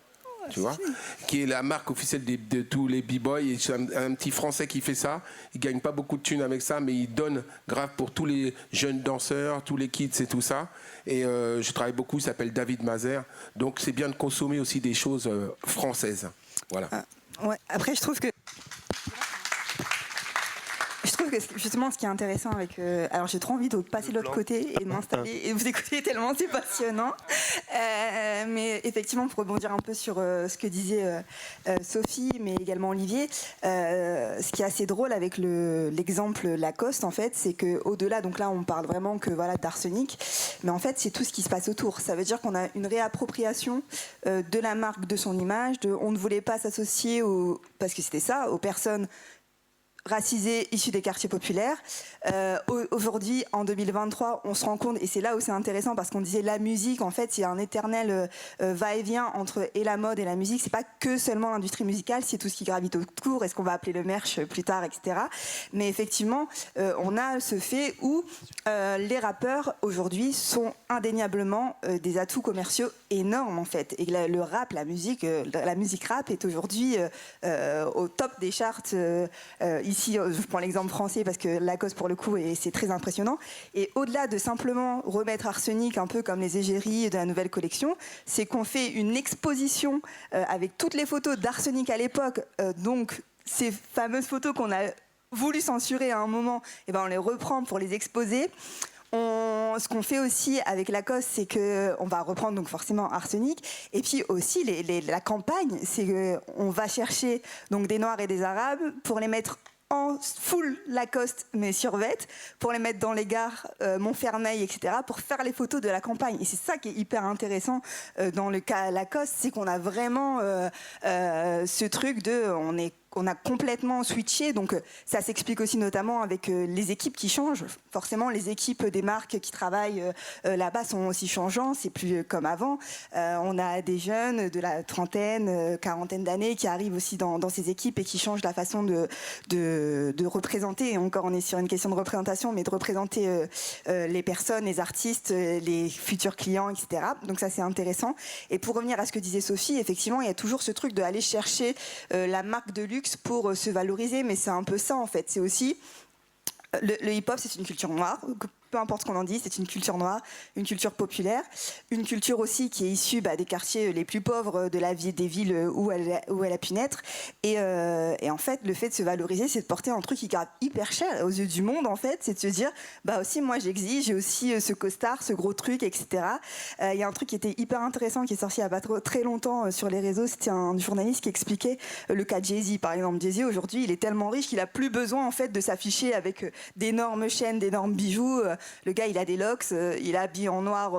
Tu vois, qui est la marque officielle de tous les b-boys. Et c'est un petit Français qui fait ça. Il gagne pas beaucoup de thunes avec ça, mais il donne grave pour tous les jeunes danseurs, tous les kids et tout ça. Et je travaille beaucoup, il s'appelle David Mazer. Donc c'est bien de consommer aussi des choses françaises. Voilà. Ouais. Après, je trouve que justement, ce qui est intéressant avec... alors, j'ai trop envie de passer de l'autre côté et de m'installer et de vous écouter tellement c'est passionnant. Mais effectivement, pour rebondir un peu sur ce que disait Sophie, mais également Olivier, ce qui est assez drôle avec l'exemple Lacoste, en fait, c'est qu'au-delà, donc là, on parle vraiment que voilà, d'Arsenic, mais en fait, c'est tout ce qui se passe autour. Ça veut dire qu'on a une réappropriation de la marque, de son image, on ne voulait pas s'associer, parce que c'était ça, aux personnes racisés issus des quartiers populaires. Aujourd'hui, en 2023, on se rend compte, et c'est là où c'est intéressant, parce qu'on disait la musique, en fait, il y a un éternel va-et-vient entre la mode et la musique. C'est pas que seulement l'industrie musicale, c'est tout ce qui gravite autour, et ce qu'on va appeler le merch plus tard, etc. Mais effectivement, on a ce fait où les rappeurs, aujourd'hui, sont indéniablement des atouts commerciaux énormes, en fait. Et le rap, la musique rap est aujourd'hui au top des charts. Ici, je prends l'exemple français parce que Lacoste, pour le coup, c'est très impressionnant. Et au-delà de simplement remettre Arsenic un peu comme les égéries de la nouvelle collection, c'est qu'on fait une exposition avec toutes les photos d'Arsenic à l'époque. Donc, ces fameuses photos qu'on a voulu censurer à un moment, on les reprend pour les exposer. ce qu'on fait aussi avec Lacoste, c'est qu'on va reprendre donc forcément Arsenic, et puis aussi la campagne, c'est qu'on va chercher donc des Noirs et des Arabes pour les mettre en full Lacoste, mais survêt, pour les mettre dans les gares Montfermeil, etc., pour faire les photos de la campagne. Et c'est ça qui est hyper intéressant dans le cas Lacoste, c'est qu'on a vraiment ce truc de... On a complètement switché, donc ça s'explique aussi notamment avec les équipes qui changent. Forcément, les équipes des marques qui travaillent là-bas sont aussi changeantes, c'est plus comme avant. On a des jeunes de la trentaine, quarantaine d'années qui arrivent aussi dans ces équipes et qui changent la façon de représenter. Et encore, on est sur une question de représentation, mais de représenter les personnes, les artistes, les futurs clients, etc. Donc ça, c'est intéressant. Et pour revenir à ce que disait Sophie, effectivement, il y a toujours ce truc d'aller chercher la marque de luxe pour se valoriser, mais c'est un peu ça en fait. C'est aussi le hip-hop, c'est une culture noire. Peu importe ce qu'on en dit, c'est une culture noire, une culture populaire, une culture aussi qui est issue des quartiers les plus pauvres de la vie, des villes où elle a pu naître. Et en fait, le fait de se valoriser, c'est de porter un truc qui coûte hyper cher aux yeux du monde. En fait, c'est de se dire, aussi moi j'exige, j'ai aussi ce costard, ce gros truc, etc. Il y a un truc qui était hyper intéressant qui est sorti il n'y a pas très longtemps sur les réseaux. C'était un journaliste qui expliquait le cas de Jay-Z, par exemple. Jay-Z aujourd'hui, il est tellement riche qu'il a plus besoin en fait de s'afficher avec d'énormes chaînes, d'énormes bijoux. Le gars, il a des locks, il est habillé en noir,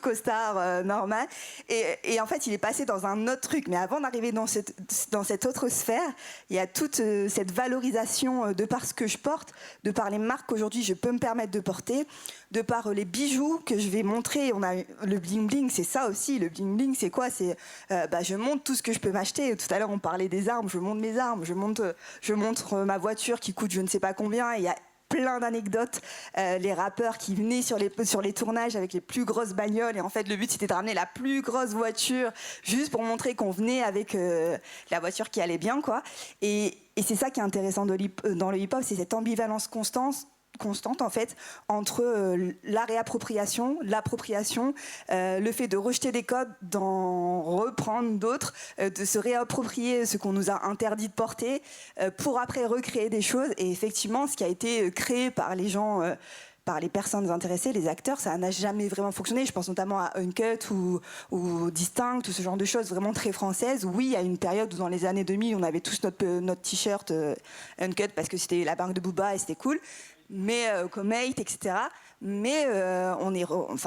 costard, normal. Et en fait, il est passé dans un autre truc. Mais avant d'arriver dans cette autre sphère, il y a toute cette valorisation de par ce que je porte, de par les marques qu'aujourd'hui je peux me permettre de porter, de par les bijoux que je vais montrer. On a le bling bling, c'est ça aussi. Le bling bling, c'est quoi? C'est je montre tout ce que je peux m'acheter. Tout à l'heure, on parlait des armes. Je montre mes armes. Je montre ma voiture qui coûte je ne sais pas combien. Il y a plein d'anecdotes, les rappeurs qui venaient sur les tournages avec les plus grosses bagnoles, et en fait le but c'était de ramener la plus grosse voiture juste pour montrer qu'on venait avec la voiture qui allait bien, quoi. Et c'est ça qui est intéressant dans le hip-hop, c'est cette ambivalence constante en fait entre la réappropriation, l'appropriation, le fait de rejeter des codes, d'en reprendre d'autres, de se réapproprier ce qu'on nous a interdit de porter pour après recréer des choses. Et effectivement, ce qui a été créé par les gens, par les personnes intéressées, les acteurs, ça n'a jamais vraiment fonctionné. Je pense notamment à Uncut ou Distinct, ou ce genre de choses vraiment très françaises. Oui, il y a une période où dans les années 2000, on avait tous notre t-shirt Uncut parce que c'était la marque de Booba et c'était cool. Mais Comate, etc. Mais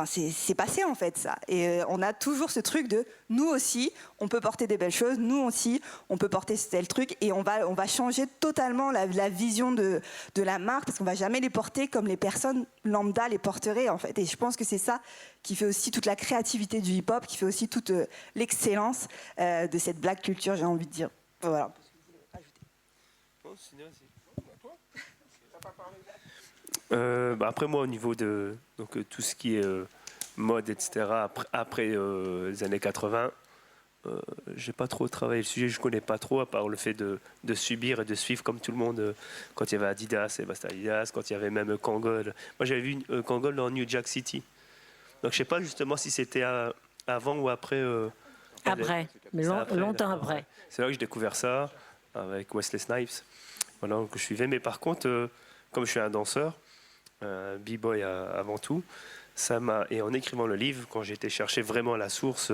c'est passé en fait ça. Et on a toujours ce truc de nous aussi, on peut porter des belles choses, nous aussi, on peut porter tel truc, et on va changer totalement la vision de la marque, parce qu'on va jamais les porter comme les personnes lambda les porteraient en fait. Et je pense que c'est ça qui fait aussi toute la créativité du hip-hop, qui fait aussi toute l'excellence de cette black culture, j'ai envie de dire. Voilà. Après moi, au niveau de tout ce qui est mode, etc., après les années 80, j'ai pas trop travaillé le sujet, je connais pas trop, à part le fait de subir et de suivre comme tout le monde. Quand il y avait Adidas, et basta Adidas, quand il y avait même Kangol. Moi j'avais vu Kangol dans New Jack City. Donc je sais pas justement si c'était avant ou après. Après, mais longtemps après. C'est là que j'ai découvert ça, avec Wesley Snipes, voilà, que je suivais. Mais par contre, comme je suis un danseur, b-boy avant tout, et en écrivant le livre, quand j'ai été chercher vraiment la source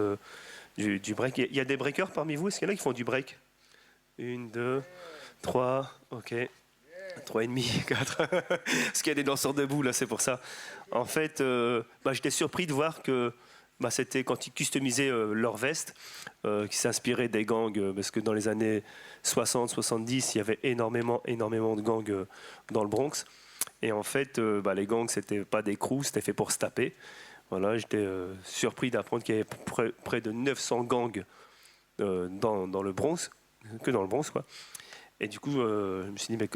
du break, il y a des breakers parmi vous? Est-ce qu'il y en a qui font du break? 1, 2, 3, ok, 3,5, 4. Parce qu'il y a des danseurs debout là, c'est pour ça. En fait, j'étais surpris de voir que c'était quand ils customisaient leur veste, qui s'inspiraient des gangs, parce que dans les années 60-70, il y avait énormément de gangs dans le Bronx. Et en fait, les gangs, c'était pas des crews, c'était fait pour se taper. Voilà, j'étais surpris d'apprendre qu'il y avait près de 900 gangs dans le Bronx, que dans le Bronx, quoi. Et du coup, je me suis dit, mais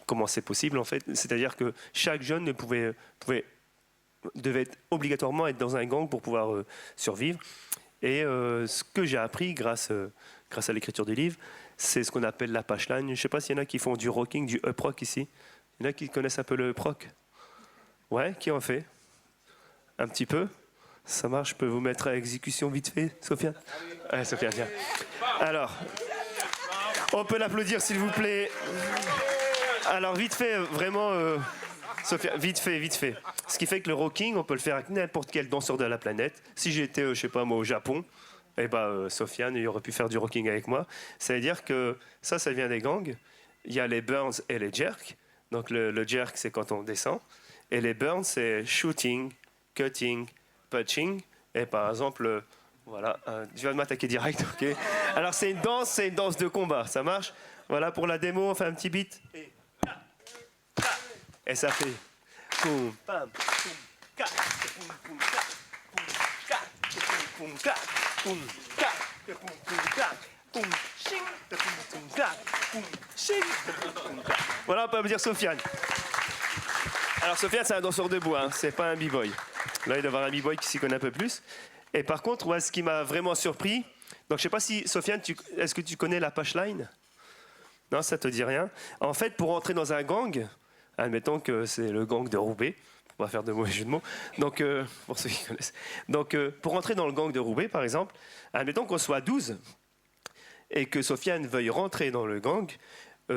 comment c'est possible, en fait? C'est-à-dire que chaque jeune devait obligatoirement être dans un gang pour pouvoir survivre. Et ce que j'ai appris grâce à l'écriture du livre, c'est ce qu'on appelle la punchline. Je ne sais pas s'il y en a qui font du rocking, du up rock ici. Il y en a qui connaissent un peu le up rock? Ouais, qui en fait? Un petit peu? Ça marche, je peux vous mettre à exécution vite fait, Sofiane? Ouais, Sofiane, viens. Alors, on peut l'applaudir s'il vous plaît. Alors vite fait, vraiment, Sophia, vite fait, vite fait. Ce qui fait que le rocking, on peut le faire avec n'importe quel danseur de la planète. Si j'étais, je sais pas moi, au Japon, eh ben, Sofiane, il aurait pu faire du rocking avec moi. C'est-à-dire que ça vient des gangs. Il y a les burns et les jerks. Donc le jerk, c'est quand on descend. Et les burns, c'est shooting, cutting, punching. Et par exemple, voilà, tu vas m'attaquer direct, ok. Alors c'est une danse de combat, ça marche. Voilà, pour la démo, on fait un petit beat. Et ça fait... Poum, pam, poum, ka, poum, poum, ka, poum, ka, poum, poum, ka, poum, ka, poum, poum, ka, poum, ching, poum, poum, ka, poum, ching, poum, poum, ka. Voilà, on peut me dire Sofiane. Alors Sofiane, c'est un danseur debout, hein, c'est pas un b-boy. Là, il doit y avoir un b-boy qui s'y connaît un peu plus. Et par contre, ouais, ce qui m'a vraiment surpris, donc je sais pas si, Sofiane, est-ce que tu connais la punchline? Non, ça te dit rien. En fait, pour entrer dans un gang, admettons que c'est le gang de Roubaix, pour pas faire de mauvais jeu de mots, donc, pour ceux qui connaissent. Donc, pour entrer dans le gang de Roubaix, par exemple, admettons qu'on soit 12 et que Sofiane veuille rentrer dans le gang,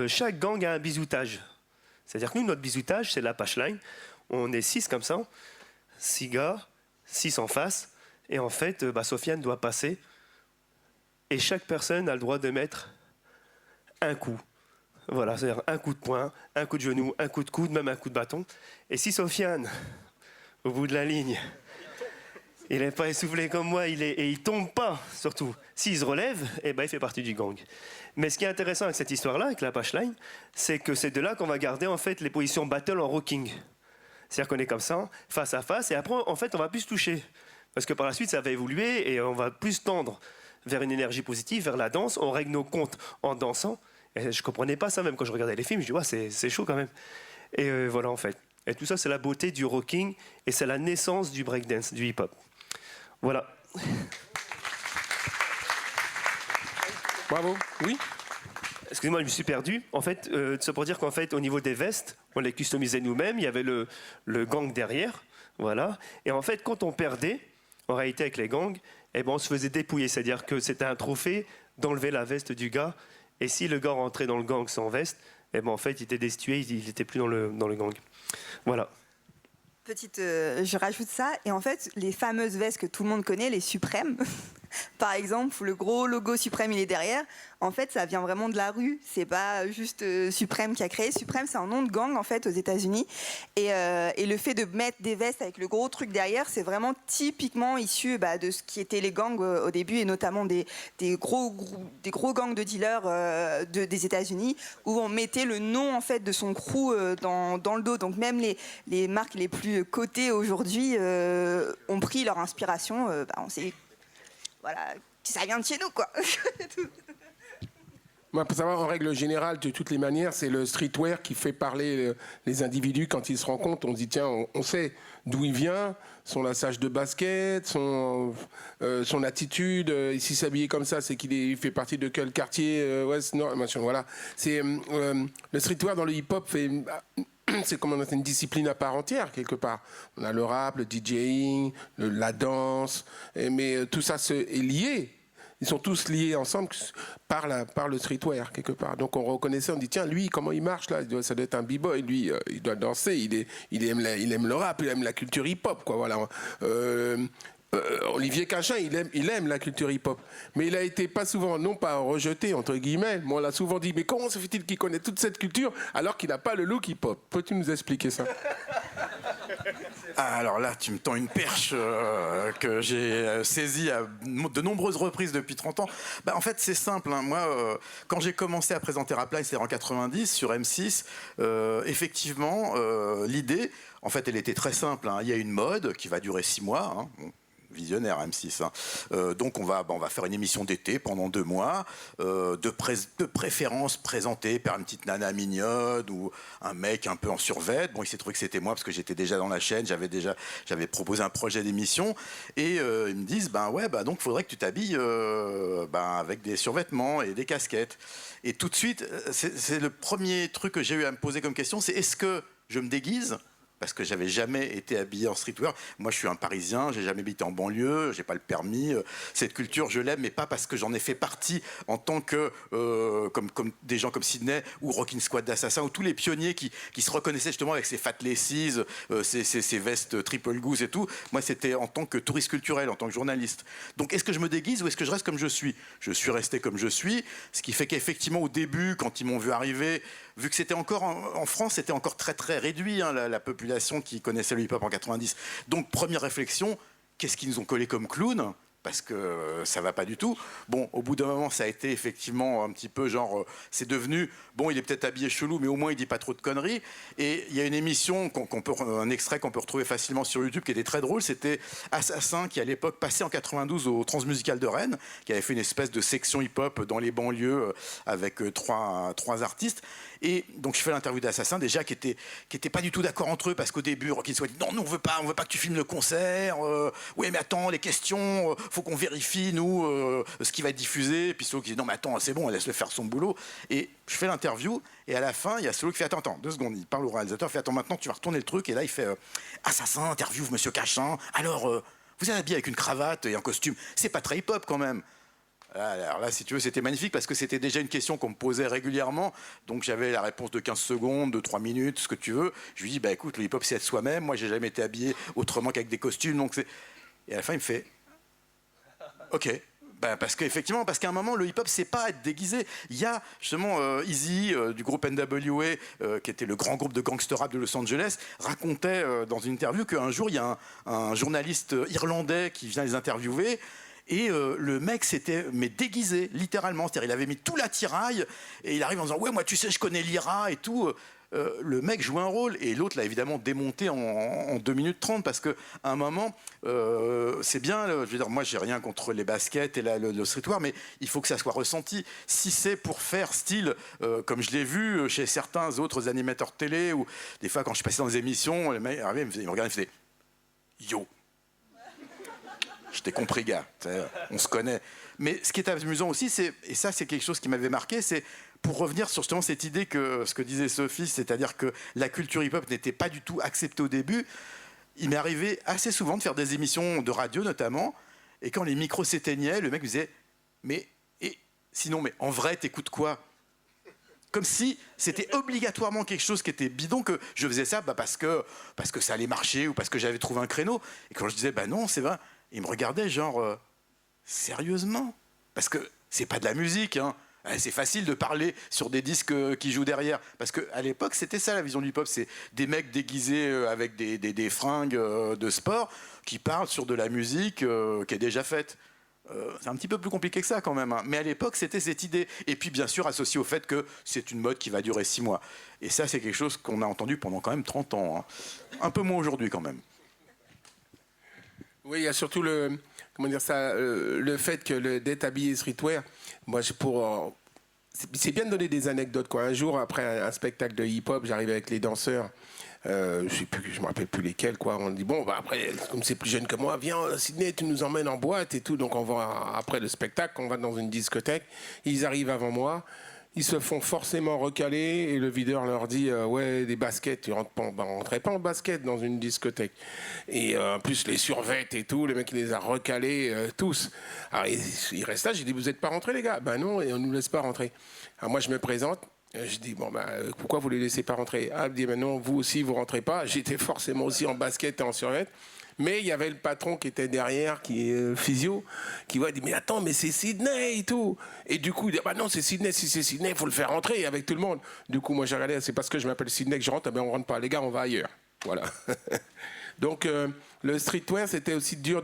chaque gang a un bisoutage. C'est-à-dire que nous, notre bisoutage, c'est la punchline. On est 6 comme ça, 6 gars, 6 en face, et en fait, Sofiane doit passer, et chaque personne a le droit de mettre un coup. Voilà, c'est-à-dire un coup de poing, un coup de genou, un coup de coude, même un coup de bâton. Et si Sofiane, au bout de la ligne, il n'est pas essoufflé comme moi, et il tombe pas, surtout. S'il se relève, il fait partie du gang. Mais ce qui est intéressant avec cette histoire-là, avec la punchline, c'est que c'est de là qu'on va garder en fait les positions battle en rocking. C'est-à-dire qu'on est comme ça, face à face, et après, en fait, on va plus se toucher. Parce que par la suite, ça va évoluer, et on va plus tendre vers une énergie positive, vers la danse. On règle nos comptes en dansant. Et je comprenais pas ça, même quand je regardais les films, je dis, ouais, c'est chaud quand même. Et voilà, en fait. Et tout ça, c'est la beauté du rocking, et c'est la naissance du breakdance, du hip-hop. Voilà. Bravo. Oui. Excusez-moi, je me suis perdu. En fait, c'est pour dire qu'en fait, au niveau des vestes, on les customisait nous-mêmes. Il y avait le gang derrière, voilà. Et en fait, quand on perdait, en réalité avec les gangs, on se faisait dépouiller. C'est-à-dire que c'était un trophée d'enlever la veste du gars. Et si le gars rentrait dans le gang sans veste, en fait, il était destitué, il n'était plus dans le gang. Voilà. Je rajoute ça, et en fait, les fameuses vestes que tout le monde connaît, les Suprêmes, par exemple, où le gros logo Suprême il est derrière, en fait, ça vient vraiment de la rue. C'est pas juste Suprême qui a créé. Suprême, c'est un nom de gang en fait aux États-Unis, et le fait de mettre des vestes avec le gros truc derrière, c'est vraiment typiquement issu de ce qui étaient les gangs au début, et notamment des gros gangs de dealers des États-Unis, où on mettait le nom en fait de son crew dans le dos. Donc même les marques les plus cotées aujourd'hui ont pris leur inspiration. On sait, voilà, ça vient de chez nous, quoi. Moi, pour savoir, en règle générale, de toutes les manières, c'est le streetwear qui fait parler les individus quand ils se rencontrent. On se dit, tiens, on sait d'où il vient, son lassage de basket, son attitude. Ici, s'habiller comme ça, c'est qu'il fait partie de quel quartier ouest, nord, machin, voilà. C'est le streetwear dans le hip-hop c'est comme une discipline à part entière, quelque part. On a le rap, le DJing, la danse, mais tout ça est lié. Ils sont tous liés ensemble par le streetwear, quelque part. Donc on reconnaissait, on dit, tiens, lui, comment il marche là? Ça doit être un b-boy, lui, il doit danser, il aime le rap, il aime la culture hip-hop, quoi, voilà. Olivier Cachin, il aime la culture hip-hop. Mais il a été pas souvent, non pas rejeté, entre guillemets, mais on l'a souvent dit, mais comment se fait-il qu'il connaît toute cette culture alors qu'il n'a pas le look hip-hop? Peux-tu nous expliquer ça? Alors là, tu me tends une perche que j'ai saisie à de nombreuses reprises depuis 30 ans. En fait, c'est simple. Hein. Moi, quand j'ai commencé à présenter Rapline, c'était en 90 sur M6. Effectivement, l'idée, en fait, elle était très simple. Hein. Il y a une mode qui va durer 6 mois. Hein. Visionnaire M6. Hein. Donc on va faire une émission d'été pendant 2 mois, de préférence présentée par une petite nana mignonne ou un mec un peu en survêt. Bon, il s'est trouvé que c'était moi parce que j'étais déjà dans la chaîne, j'avais proposé un projet d'émission, et ils me disent donc il faudrait que tu t'habilles avec des survêtements et des casquettes. Et tout de suite, c'est le premier truc que j'ai eu à me poser comme question, c'est est-ce que je me déguise parce que j'avais jamais été habillé en streetwear. Moi, je suis un Parisien, j'ai jamais habité en banlieue, j'ai pas le permis. Cette culture, je l'aime, mais pas parce que j'en ai fait partie en tant que comme des gens comme Sydney ou Rockin' Squad d'Assassin ou tous les pionniers qui se reconnaissaient justement avec ces fat laces, ces vestes triple goose et tout. Moi, c'était en tant que touriste culturel, en tant que journaliste. Donc, est-ce que je me déguise ou est-ce que je reste comme je suis ? Je suis resté comme je suis, ce qui fait qu'effectivement, au début, quand ils m'ont vu arriver, vu que c'était encore en France, c'était encore très très réduit, hein, la population qui connaissait le hip-hop en 90. Donc, première réflexion, qu'est-ce qu'ils nous ont collé comme clown ? Parce que ça va pas du tout. Bon, au bout d'un moment, ça a été effectivement un petit peu genre, c'est devenu, bon, il est peut-être habillé chelou, mais au moins il dit pas trop de conneries. Et il y a une émission, un extrait qu'on peut retrouver facilement sur YouTube qui était très drôle, c'était Assassin qui à l'époque passait en 92 au Transmusical de Rennes, qui avait fait une espèce de section hip-hop dans les banlieues avec trois artistes. Et donc je fais l'interview d'Assassin déjà qui était pas du tout d'accord entre eux parce qu'au début Rockin' Squad dit non, on veut pas que tu filmes le concert. Oui mais attends, les questions, faut qu'on vérifie nous ce qui va être diffusé. Et puis Solo qui dit non mais attends, c'est bon, laisse-le faire son boulot. Et je fais l'interview et à la fin il y a Solo qui fait attends 2 secondes, il parle au réalisateur, il fait attends maintenant tu vas retourner le truc et là il fait Assassin interview Monsieur Cachin. Alors vous êtes habillé avec une cravate et un costume, c'est pas très hip-hop quand même. Alors là, si tu veux, c'était magnifique parce que c'était déjà une question qu'on me posait régulièrement. Donc j'avais la réponse de 15 secondes, de 3 minutes, ce que tu veux. Je lui dis, bah écoute, le hip-hop, c'est être soi-même. Moi, j'ai jamais été habillé autrement qu'avec des costumes. Donc et à la fin, il me fait, ok. Ben parce qu'à un moment, le hip-hop, c'est pas être déguisé. Il y a justement Eazy du groupe NWA, qui était le grand groupe de gangster rap de Los Angeles, racontait dans une interview qu'un jour, il y a un journaliste irlandais qui vient les interviewer. Et le mec s'était déguisé, littéralement. C'est-à-dire, il avait mis tout l'attirail et il arrive en disant « Ouais, moi, tu sais, je connais l'IRA et tout. » Le mec joue un rôle et l'autre l'a évidemment démonté en 2 minutes 30 parce qu'à un moment, c'est bien, je veux dire, moi, j'ai rien contre les baskets et le streetwear, mais il faut que ça soit ressenti. Si c'est pour faire style, comme je l'ai vu chez certains autres animateurs de télé, ou des fois, quand je passais dans des émissions, le mec arrivait, il me regardait, il faisait « Yo !» Je t'ai compris, gars. On se connaît. Mais ce qui est amusant aussi, et ça, c'est quelque chose qui m'avait marqué, c'est pour revenir sur justement cette idée que ce que disait Sophie, c'est-à-dire que la culture hip-hop n'était pas du tout acceptée au début. Il m'est arrivé assez souvent de faire des émissions de radio, notamment, et quand les micros s'éteignaient, le mec me disait « Mais en vrai, t'écoutes quoi ?» Comme si c'était obligatoirement quelque chose qui était bidon, que je faisais ça parce que ça allait marcher ou parce que j'avais trouvé un créneau. Et quand je disais « Bah non, c'est vrai », il me regardait genre sérieusement, parce que c'est pas de la musique, hein. C'est facile de parler sur des disques qui jouent derrière, parce que à l'époque c'était ça la vision du hip-hop, c'est des mecs déguisés avec des fringues de sport qui parlent sur de la musique qui est déjà faite. C'est un petit peu plus compliqué que ça quand même, hein. Mais à l'époque c'était cette idée, et puis bien sûr associé au fait que c'est une mode qui va durer 6 mois, et ça c'est quelque chose qu'on a entendu pendant quand même 30 ans, hein. Un peu moins aujourd'hui quand même. Oui, il y a surtout le fait que d'être habillé streetwear, moi, c'est bien de donner des anecdotes, quoi. Un jour, après un spectacle de hip-hop, j'arrive avec les danseurs, je me rappelle plus lesquels, quoi. On dit, bon, bah, après, comme c'est plus jeune que moi, viens, Sydney, tu nous emmènes en boîte et tout. Donc, on va, après le spectacle, on va dans une discothèque. Ils arrivent avant moi. Ils se font forcément recaler et le videur leur dit ouais, des baskets, tu rentres pas, on rentrait pas en basket dans une discothèque. Et en plus les survêtes et tout, le mec il les a recalés tous. Alors il reste là, j'ai dit vous êtes pas rentrés les gars? Ben non, et on nous laisse pas rentrer. Alors moi je me présente. Je dis, bon, pourquoi vous les laissez pas rentrer? Ah, il me dit, non, vous aussi, vous rentrez pas. J'étais forcément aussi en basket et en survêt. Mais il y avait le patron qui était derrière, qui est physio, qui dit, mais attends, mais c'est Sydney et tout. Et du coup, il dit, bah non, c'est Sydney, si c'est Sydney, il faut le faire rentrer avec tout le monde. Du coup, moi, j'ai regardé, c'est parce que je m'appelle Sydney que je rentre, on rentre pas, les gars, on va ailleurs. Voilà. Donc, le streetwear, c'était aussi dur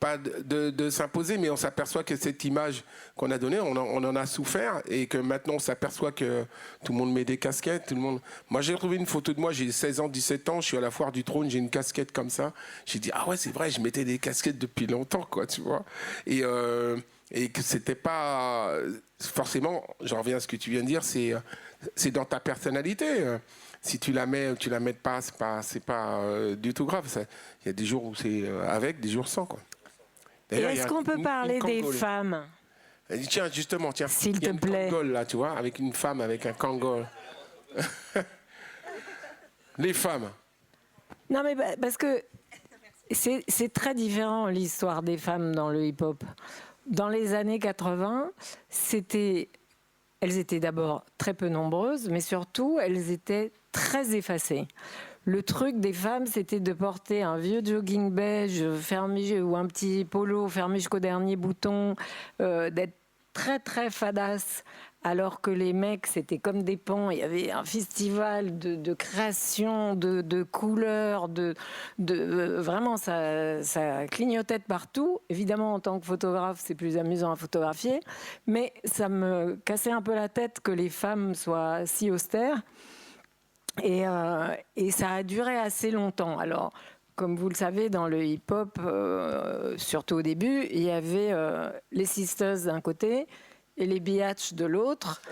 pas de s'imposer, mais on s'aperçoit que cette image qu'on a donnée, on en a souffert, et que maintenant on s'aperçoit que tout le monde met des casquettes, tout le monde... Moi j'ai retrouvé une photo de moi, j'ai 16 ans, 17 ans, je suis à la foire du trône, j'ai une casquette comme ça, j'ai dit ah ouais c'est vrai, je mettais des casquettes depuis longtemps, quoi, tu vois, et que c'était pas... Forcément, j'en reviens à ce que tu viens de dire, c'est dans ta personnalité. Si tu la mets ou tu la mets pas, c'est pas du tout grave. Il y a des jours où c'est avec, des jours sans, quoi. Est-ce qu'on peut parler des femmes? Tiens, justement, s'il te plaît. Kangol, là, tu vois, avec une femme avec un kangol. Les femmes. Non, mais parce que c'est très différent l'histoire des femmes dans le hip-hop. Dans les années 80, elles étaient d'abord très peu nombreuses, mais surtout, elles étaient très effacées. Le truc des femmes, c'était de porter un vieux jogging beige fermé ou un petit polo fermé jusqu'au dernier bouton, d'être très très fadasse, alors que les mecs, c'était comme des pans. Il y avait un festival de création, de couleurs, vraiment, ça clignotait de partout. Évidemment, en tant que photographe, c'est plus amusant à photographier, mais ça me cassait un peu la tête que les femmes soient si austères. Et ça a duré assez longtemps. Alors, comme vous le savez, dans le hip-hop, surtout au début, il y avait les Sisters d'un côté et les Biatch de l'autre.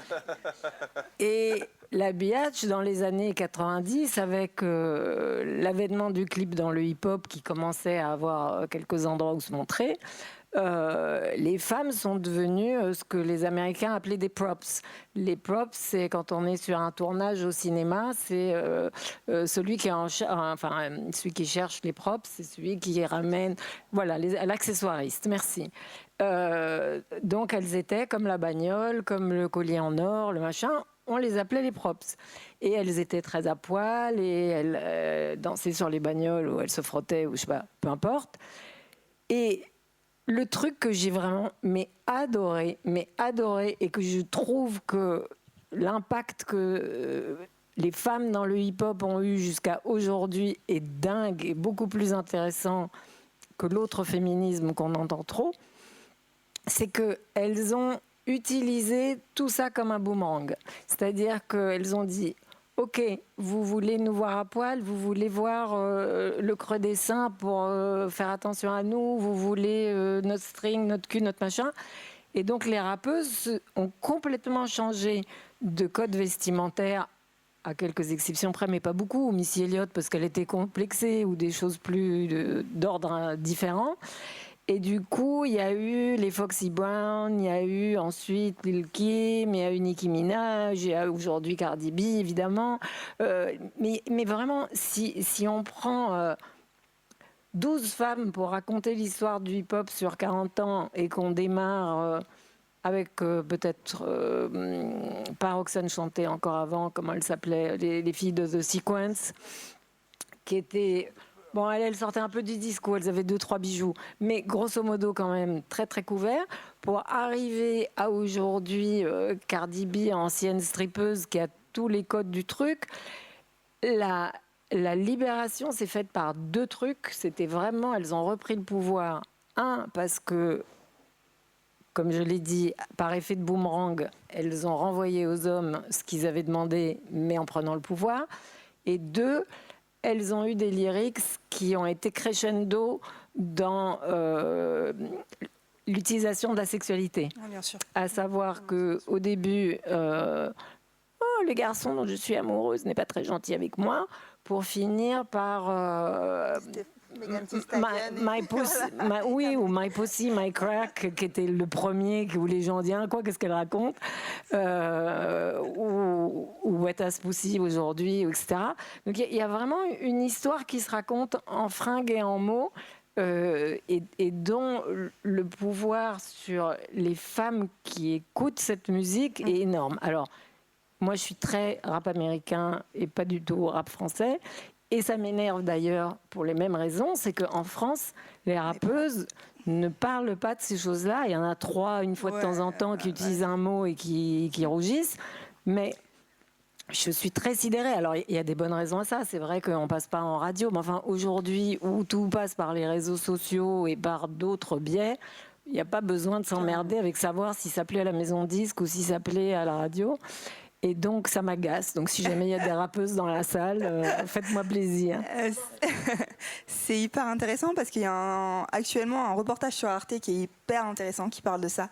Et la Biatch, dans les années 90, avec l'avènement du clip dans le hip-hop qui commençait à avoir quelques endroits où se montrer, les femmes sont devenues ce que les Américains appelaient des props. Les props, c'est quand on est sur un tournage au cinéma, c'est celui qui cherche les props, c'est celui qui ramène, voilà, l'accessoiriste. Merci. Donc elles étaient comme la bagnole, comme le collier en or, le machin. On les appelait les props. Et elles étaient très à poil et elles dansaient sur les bagnoles ou elles se frottaient ou je sais pas, peu importe. Et le truc que j'ai vraiment adoré, et que je trouve que l'impact que les femmes dans le hip-hop ont eu jusqu'à aujourd'hui est dingue et beaucoup plus intéressant que l'autre féminisme qu'on entend trop, c'est qu'elles ont utilisé tout ça comme un boomerang. C'est-à-dire qu'elles ont dit « Ok, vous voulez nous voir à poil, vous voulez voir le creux des seins pour faire attention à nous, vous voulez notre string, notre cul, notre machin ». Et donc les rappeuses ont complètement changé de code vestimentaire, à quelques exceptions près, mais pas beaucoup, ou Missy Elliott parce qu'elle était complexée, ou des choses plus d'ordre différent. Et du coup, il y a eu les Foxy Brown, il y a eu ensuite Lil Kim, il y a eu Nicki Minaj, il y a aujourd'hui Cardi B, évidemment. Mais vraiment, si on prend 12 femmes pour raconter l'histoire du hip-hop sur 40 ans et qu'on démarre avec peut-être pas Roxane chantait encore avant, comment elle s'appelait, les filles de The Sequence, qui étaient... Bon, elles sortaient un peu du disco, elles avaient 2-3 bijoux, mais grosso modo quand même très très couverts, pour arriver à aujourd'hui Cardi B, ancienne strippeuse qui a tous les codes du truc. La libération s'est faite par 2 trucs, c'était vraiment, elles ont repris le pouvoir. Un, parce que, comme je l'ai dit, par effet de boomerang, elles ont renvoyé aux hommes ce qu'ils avaient demandé, mais en prenant le pouvoir. Et 2, elles ont eu des lyrics qui ont été crescendo dans l'utilisation de la sexualité. Oui, bien sûr. À savoir qu'au début, oh, le garçon dont je suis amoureuse n'est pas très gentil avec moi, pour finir par My Pussy, My Crack, qui était le premier où les gens disent quoi, qu'est-ce qu'elle raconte, ou Wet Ass Pussy aujourd'hui, etc. Donc il y a vraiment une histoire qui se raconte en fringues et en mots, et dont le pouvoir sur les femmes qui écoutent cette musique est énorme. Alors, moi je suis très rap américain et pas du tout rap français. Et ça m'énerve d'ailleurs pour les mêmes raisons, c'est qu'en France, les rappeuses ne parlent pas de ces choses-là. Il y en a 3, une fois de temps en temps, qui utilisent un mot et qui rougissent. Mais je suis très sidérée. Alors, il y a des bonnes raisons à ça. C'est vrai qu'on ne passe pas en radio. Mais enfin, aujourd'hui, où tout passe par les réseaux sociaux et par d'autres biais, il n'y a pas besoin de s'emmerder avec savoir si ça plaît à la maison de disque ou si ça plaît à la radio. Et donc, ça m'agace. Donc, si jamais il y a des rappeuses dans la salle, faites-moi plaisir. C'est hyper intéressant parce qu'il y a actuellement un reportage sur Arte qui est hyper intéressant, qui parle de ça.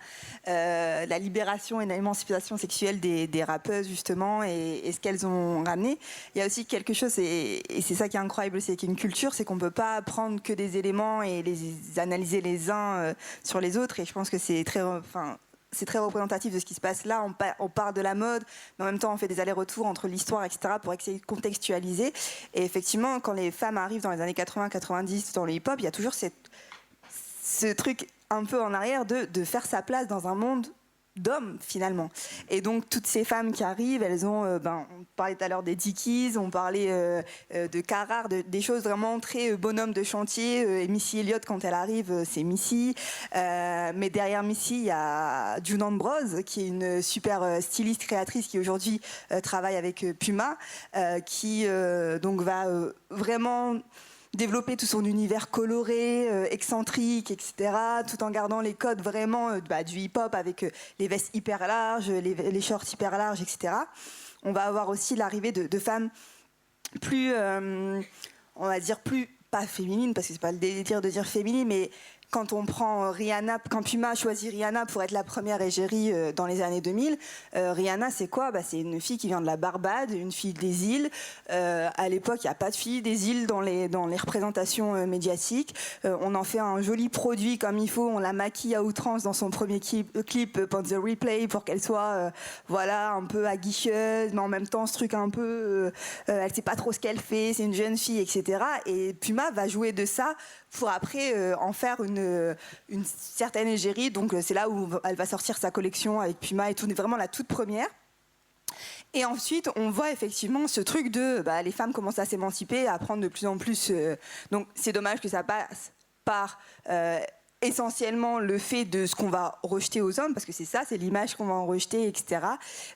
La libération et l'émancipation sexuelle des rappeuses, justement, et ce qu'elles ont ramené. Il y a aussi quelque chose, et c'est ça qui est incroyable, c'est qu'il y a une culture, c'est qu'on ne peut pas prendre que des éléments et les analyser les uns sur les autres. Et je pense que c'est très... c'est très représentatif de ce qui se passe là. On parle de la mode, mais en même temps, on fait des allers-retours entre l'histoire, etc., pour essayer de contextualiser. Et effectivement, quand les femmes arrivent dans les années 80-90 dans le hip-hop, il y a toujours ce truc un peu en arrière de faire sa place dans un monde d'hommes, finalement. Et donc, toutes ces femmes qui arrivent, elles ont, on parlait tout à l'heure des Dickies, on parlait de Carrard, des choses vraiment très bonhomme de chantier. Et Missy Elliott, quand elle arrive, c'est Missy. Mais derrière Missy, il y a June Ambrose, qui est une super styliste créatrice qui aujourd'hui travaille avec Puma, qui donc va vraiment développer tout son univers coloré, excentrique, etc., tout en gardant les codes vraiment du hip-hop avec les vestes hyper larges, les shorts hyper larges, etc. On va avoir aussi l'arrivée de femmes plus, on va dire plus, pas féminines, parce que c'est pas le délire de dire féminine, mais quand on prend Rihanna, quand Puma a choisi Rihanna pour être la première égérie dans les années 2000, Rihanna, c'est quoi ? C'est une fille qui vient de la Barbade, une fille des îles. À l'époque, il n'y a pas de filles des îles dans les représentations médiatiques. On en fait un joli produit comme il faut. On la maquille à outrance dans son premier clip Pon the Replay pour qu'elle soit un peu aguicheuse, mais en même temps, ce truc un peu... elle ne sait pas trop ce qu'elle fait, c'est une jeune fille, etc. Et Puma va jouer de ça pour après en faire une certaine égérie. Donc c'est là où elle va sortir sa collection avec Puma et tout, vraiment la toute première. Et ensuite, on voit effectivement ce truc de les femmes commencent à s'émanciper, à prendre de plus en plus... donc c'est dommage que ça passe par essentiellement le fait de ce qu'on va rejeter aux hommes, parce que c'est ça, c'est l'image qu'on va en rejeter, etc.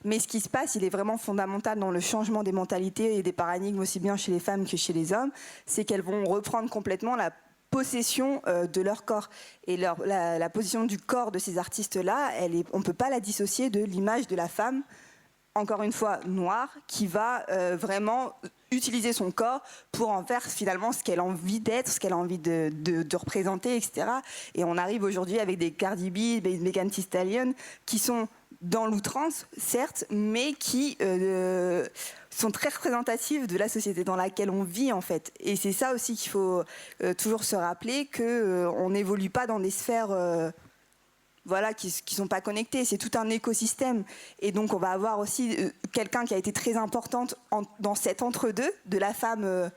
Mais ce qui se passe, il est vraiment fondamental dans le changement des mentalités et des paradigmes, aussi bien chez les femmes que chez les hommes, c'est qu'elles vont reprendre complètement la possession de leur corps. Et la position du corps de ces artistes-là, on ne peut pas la dissocier de l'image de la femme, encore une fois noire, qui va vraiment utiliser son corps pour en faire finalement ce qu'elle a envie d'être, ce qu'elle a envie de représenter, etc. Et on arrive aujourd'hui avec des Cardi B, des Megan Thee Stallion, qui sont dans l'outrance, certes, mais qui sont très représentatives de la société dans laquelle on vit, en fait. Et c'est ça aussi qu'il faut toujours se rappeler, qu'on n'évolue pas dans des sphères qui sont pas connectées. C'est tout un écosystème. Et donc, on va avoir aussi quelqu'un qui a été très importante dans cet entre-deux de la femme...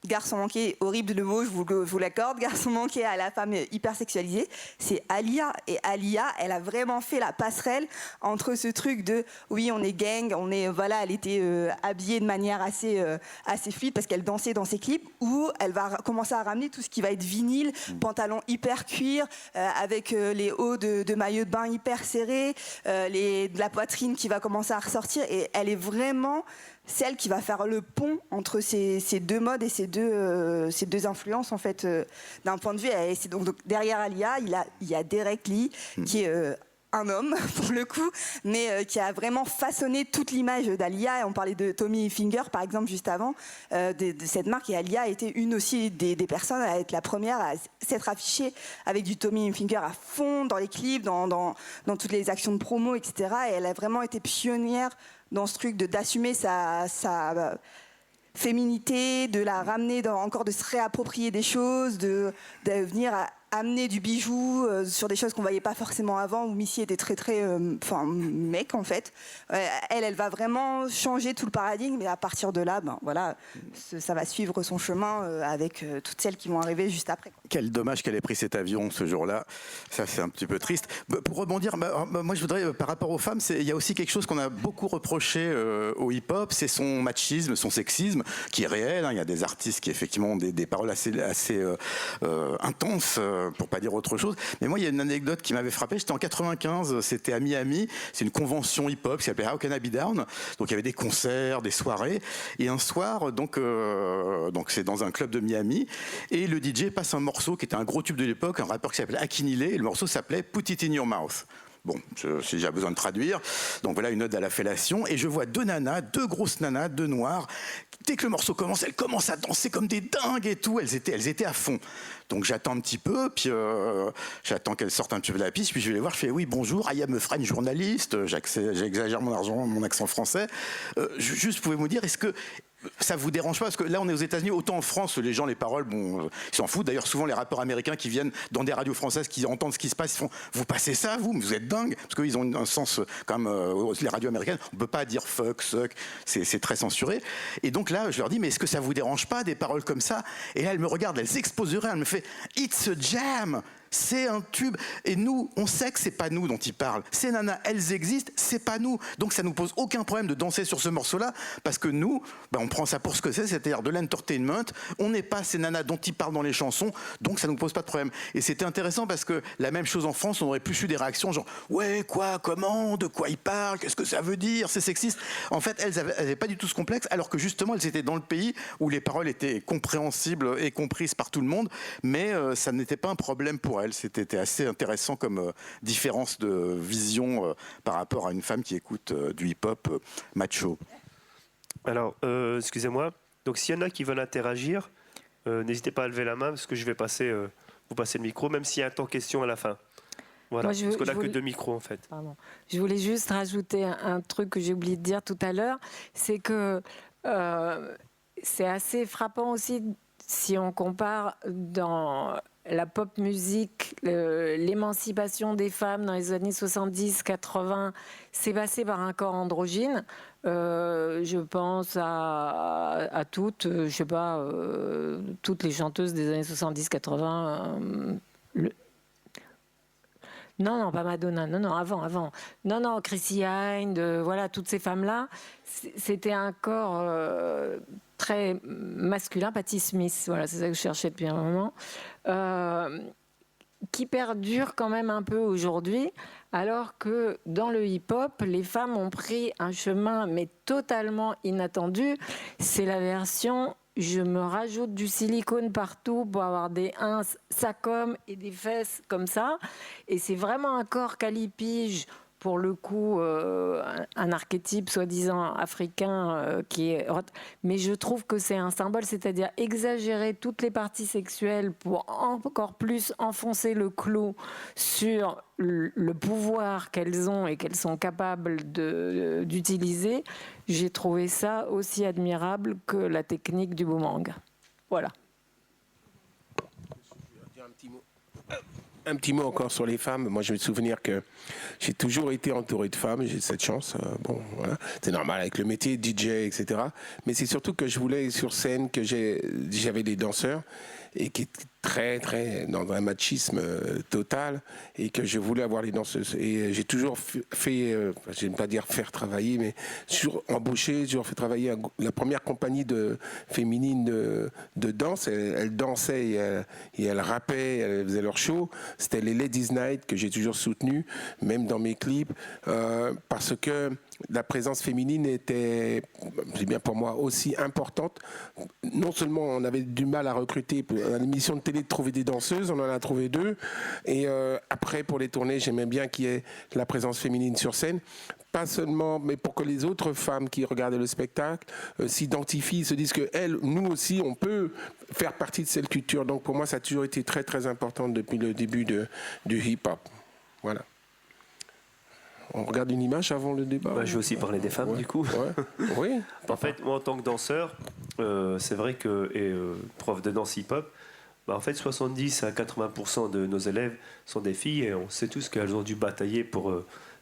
garçon manqué, horrible le mot, je vous l'accorde, garçon manqué à la femme hyper sexualisée, c'est Aaliyah. Et Aaliyah, elle a vraiment fait la passerelle entre ce truc de, oui, on est gang, elle était habillée de manière assez fluide parce qu'elle dansait dans ses clips, où elle va commencer à ramener tout ce qui va être vinyle, pantalon hyper cuir, avec les hauts de maillot de bain hyper serrés, de la poitrine qui va commencer à ressortir, et elle est vraiment... celle qui va faire le pont entre ces deux modes et ces deux influences, en fait, d'un point de vue. Et c'est donc derrière Aaliyah, il y a Derek Lee, qui est un homme, pour le coup, mais qui a vraiment façonné toute l'image d'Aaliyah. On parlait de Tommy Hilfiger, par exemple, juste avant, de cette marque. Et Aaliyah a été une aussi des personnes à être la première à s'être affichée avec du Tommy Hilfiger à fond, dans les clips, dans toutes les actions de promo, etc. Et elle a vraiment été pionnière dans ce truc d'assumer sa féminité, de la ramener encore de se réapproprier des choses, de venir amener du bijou sur des choses qu'on voyait pas forcément avant, où Missy était très mec, en fait. Elle va vraiment changer tout le paradigme, et à partir de là, ça va suivre son chemin avec toutes celles qui vont arriver juste après. Quel dommage qu'elle ait pris cet avion ce jour-là. Ça, c'est un petit peu triste. Pour rebondir, moi, je voudrais, par rapport aux femmes, il y a aussi quelque chose qu'on a beaucoup reproché au hip-hop, c'est son machisme, son sexisme, qui est réel. Il y a des artistes qui, effectivement, ont des paroles assez intenses, pour pas dire autre chose. Mais moi, il y a une anecdote qui m'avait frappé. J'étais en 95, c'était à Miami. C'est une convention hip-hop qui s'appelait How Can I Be Down. Donc, il y avait des concerts, des soirées. Et un soir, donc c'est dans un club de Miami. Et le DJ passe un morceau qui était un gros tube de l'époque, un rappeur qui s'appelait Akinile. Et le morceau s'appelait Put It In Your Mouth. Bon, si j'ai besoin de traduire. Donc voilà, une ode à la fellation. Et je vois deux grosses nanas, deux noires. Dès que le morceau commence, elles commencent à danser comme des dingues et tout. Elles étaient à fond. Donc j'attends un petit peu, puis j'attends qu'elles sortent un petit peu de la piste, puis je vais les voir, je fais oui, bonjour, I am a French journaliste, j'exagère mon accent français. Juste, pouvez-vous me dire, est-ce que ça vous dérange pas? Parce que là, on est aux États-Unis, autant en France, les gens, les paroles, bon, ils s'en foutent. D'ailleurs, souvent, les rappeurs américains qui viennent dans des radios françaises, qui entendent ce qui se passe, ils font, vous passez ça, vous êtes dingue? Parce qu'ils ont un sens, quand même, les radios américaines, on peut pas dire fuck, suck, c'est très censuré. Et donc là, je leur dis, mais est-ce que ça vous dérange pas, des paroles comme ça? Et là, elle me regarde, elle s'exposerait, elle me fait, it's a jam! C'est un tube. Et nous, on sait que c'est pas nous dont ils parlent. Ces nanas, elles existent, c'est pas nous. Donc ça nous pose aucun problème de danser sur ce morceau-là, parce que nous, on prend ça pour ce que c'est, c'est-à-dire de l'entertainment. On n'est pas ces nanas dont ils parlent dans les chansons, donc ça nous pose pas de problème. Et c'était intéressant parce que la même chose en France, on aurait plus eu des réactions genre ouais, quoi, comment, de quoi ils parlent, qu'est-ce que ça veut dire, c'est sexiste. En fait, elles avaient pas du tout ce complexe, alors que justement, elles étaient dans le pays où les paroles étaient compréhensibles et comprises par tout le monde, mais ça n'était pas un problème pour elles. C'était assez intéressant comme différence de vision par rapport à une femme qui écoute du hip-hop macho. Alors, excusez-moi. Donc, s'il y en a qui veulent interagir, n'hésitez pas à lever la main parce que je vais vous passer le micro, même s'il y a un temps question à la fin. Voilà, Moi, parce qu'on n'a que 2 micros en fait. Pardon. Je voulais juste rajouter un truc que j'ai oublié de dire tout à l'heure, c'est que c'est assez frappant aussi si on compare dans la pop musique, l'émancipation des femmes dans les années 70-80, c'est passé par un corps androgyne. Je pense à toutes, je sais pas, toutes les chanteuses des années 70-80. Non, pas Madonna, non, avant. Non, Chrissy Hynde, voilà, toutes ces femmes-là, c'était un corps très masculin, Patti Smith, voilà, c'est ça que je cherchais depuis un moment, qui perdure quand même un peu aujourd'hui, alors que dans le hip-hop, les femmes ont pris un chemin, mais totalement inattendu. C'est la version... Je me rajoute du silicone partout pour avoir des ins sacom et des fesses comme ça. Et c'est vraiment un corps calipige, pour le coup, un archétype soi-disant africain qui est... Mais je trouve que c'est un symbole, c'est-à-dire exagérer toutes les parties sexuelles pour encore plus enfoncer le clou sur le pouvoir qu'elles ont et qu'elles sont capables d'utiliser. J'ai trouvé ça aussi admirable que la technique du boomerang. Voilà. Un petit mot encore sur les femmes. Moi, je me souvenir que j'ai toujours été entouré de femmes. J'ai cette chance. Bon, voilà. C'est normal avec le métier, DJ, etc. Mais c'est surtout que je voulais sur scène que j'avais des danseurs et qui étaient très dans un machisme total et que je voulais avoir les danseuses. Et j'ai toujours fait, j'aime pas dire faire travailler, mais toujours embauché, toujours fait travailler la première compagnie féminine de danse. Elles dansaient et elles rappaient, elles faisaient leur show. C'était les Ladies Night que j'ai toujours soutenu, même dans mes clips, parce que la présence féminine était, c'est bien pour moi, aussi importante. Non seulement on avait du mal à recruter à l'émission de télé de trouver des danseuses, on en a trouvé 2. Et après, pour les tournées, j'aimais bien qu'il y ait la présence féminine sur scène. Pas seulement, mais pour que les autres femmes qui regardaient le spectacle s'identifient, se disent que elles, nous aussi, on peut faire partie de cette culture. Donc pour moi, ça a toujours été très important depuis le début du hip-hop. Voilà. On regarde une image avant le débat. Je vais aussi parler des femmes, du coup. Ouais. Oui. En fait, moi, en tant que danseur, c'est vrai que, et prof de danse hip-hop, en fait, 70 à 80% de nos élèves sont des filles et on sait tous qu'elles ont dû batailler pour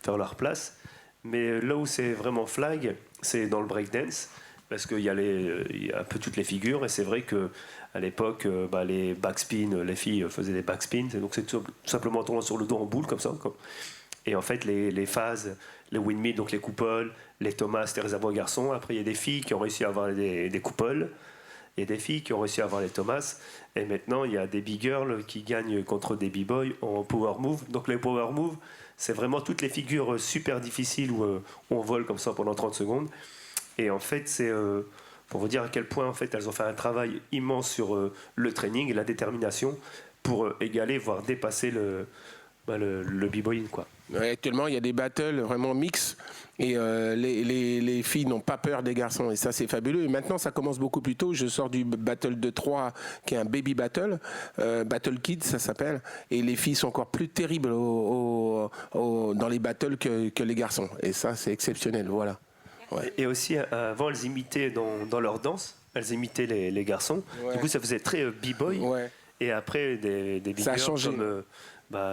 faire leur place. Mais là où c'est vraiment flag, c'est dans le breakdance, parce qu'il y a un peu toutes les figures, et c'est vrai qu'à l'époque, les backspins, les filles faisaient des backspins, et donc c'est tout simplement tournant sur le dos en boule, comme ça. Et en fait, les phases, les windmills, donc les coupoles, les Thomas, c'était réservé aux garçons. Après, il y a des filles qui ont réussi à avoir des coupoles, il y a des filles qui ont réussi à avoir les Thomas, et maintenant, il y a des big girls qui gagnent contre des b-boys en power move. Donc les power move, c'est vraiment toutes les figures super difficiles où on vole comme ça pendant 30 secondes. Et en fait, c'est pour vous dire à quel point en fait, elles ont fait un travail immense sur le training et la détermination pour égaler, voire dépasser le b-boying, quoi. Ouais, actuellement, il y a des battles vraiment mix et les filles n'ont pas peur des garçons et ça, c'est fabuleux. Et maintenant, ça commence beaucoup plus tôt. Je sors du battle de 3 qui est un baby battle, Battle Kids, ça s'appelle. Et les filles sont encore plus terribles dans les battles que les garçons. Et ça, c'est exceptionnel, voilà. Ouais. Et aussi, avant, elles imitaient dans leur danse, elles imitaient les garçons. Ouais. Du coup, ça faisait très b-boy. Ouais. Et après, des big Ça a girls changé. comme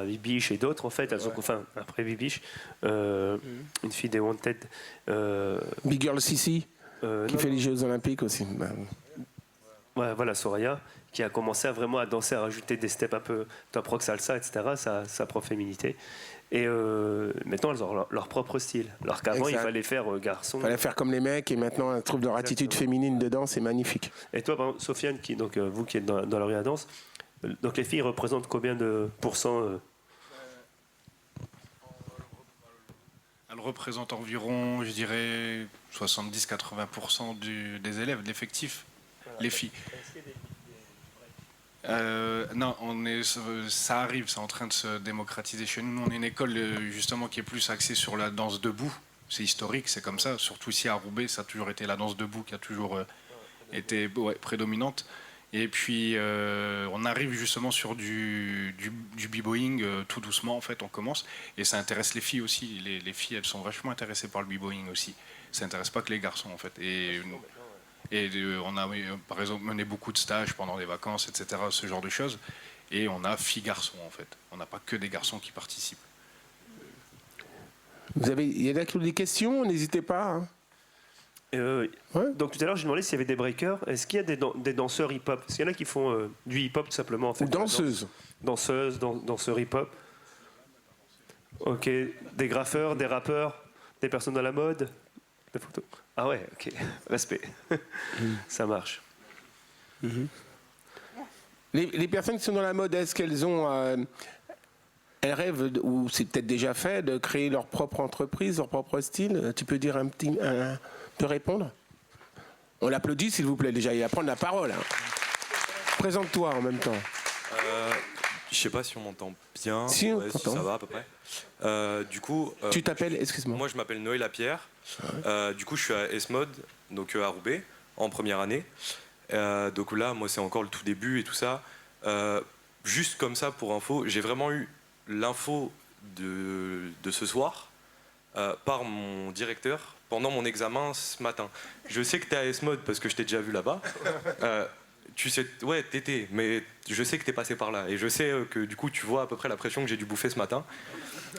Bibiche et d'autres, en fait, elles ont, enfin, après Bibiche, une fille des Wanted. Big Girl Sissi, qui fait les Jeux Olympiques aussi. Bah, Ouais, voilà, Soraya, qui a commencé à danser, à rajouter des steps un peu top rock, salsa, etc., sa propre féminité. Et maintenant, elles ont leur propre style. Alors qu'avant, il Exact. fallait faire garçon. fallait faire comme les mecs et maintenant elles trouvent leur attitude Exactement. féminine dedans, c'est magnifique. Et toi, par exemple, Sofiane, vous qui êtes dans l'arena danse, donc les filles représentent combien de pourcents Elle représente environ, je dirais, 70-80% des élèves, de l'effectif, les filles. Non, ça arrive, c'est en train de se démocratiser chez nous. Nous, on est une école justement qui est plus axée sur la danse debout. C'est historique, c'est comme ça. Surtout ici à Roubaix, ça a toujours été la danse debout qui a toujours été prédominante. Et puis, on arrive justement sur du b-boying tout doucement, en fait, on commence. Et ça intéresse les filles aussi. Les filles, elles sont vachement intéressées par le b-boying aussi. Ça n'intéresse pas que les garçons, en fait. Et on a, par exemple, mené beaucoup de stages pendant les vacances, etc., ce genre de choses. Et on a filles-garçons, en fait. On n'a pas que des garçons qui participent. Il y en a qui ont des questions, n'hésitez pas. Hein. Ouais. Donc tout à l'heure, j'ai demandé s'il y avait des breakers. Est-ce qu'il y a des danseurs hip-hop? Est-ce qu'il y en a qui font du hip-hop tout simplement en fait, Ou danseuses. Danseuses, danseurs hip-hop. Ok. Des graffeurs, des rappeurs, des personnes dans la mode, des photos. Ah ouais, ok. Respect. Ça marche. Les personnes qui sont dans la mode, est-ce qu'elles ont... elles rêvent, ou c'est peut-être déjà fait, de créer leur propre entreprise, leur propre style? Tu peux dire te répondre? On l'applaudit s'il vous plaît déjà, il va prendre la parole. Hein. Présente-toi en même temps. Je sais pas si on m'entend bien. Si, on Ouais, t'entend. ça va à peu près. Du coup, Tu t'appelles, excuse-moi. moi je m'appelle Noël Lapierre. Du coup, je suis à S-Mode, donc à Roubaix, en première année. Donc là, moi, c'est encore le tout début et tout ça. Juste comme ça, pour info, j'ai vraiment eu l'info de ce soir par mon directeur pendant mon examen ce matin. Je sais que tu es à S-Mode parce que je t'ai déjà vu là-bas. Tu sais, ouais, t'étais, mais je sais que t'es passé par là. Et je sais que du coup, tu vois à peu près la pression que j'ai dû bouffer ce matin.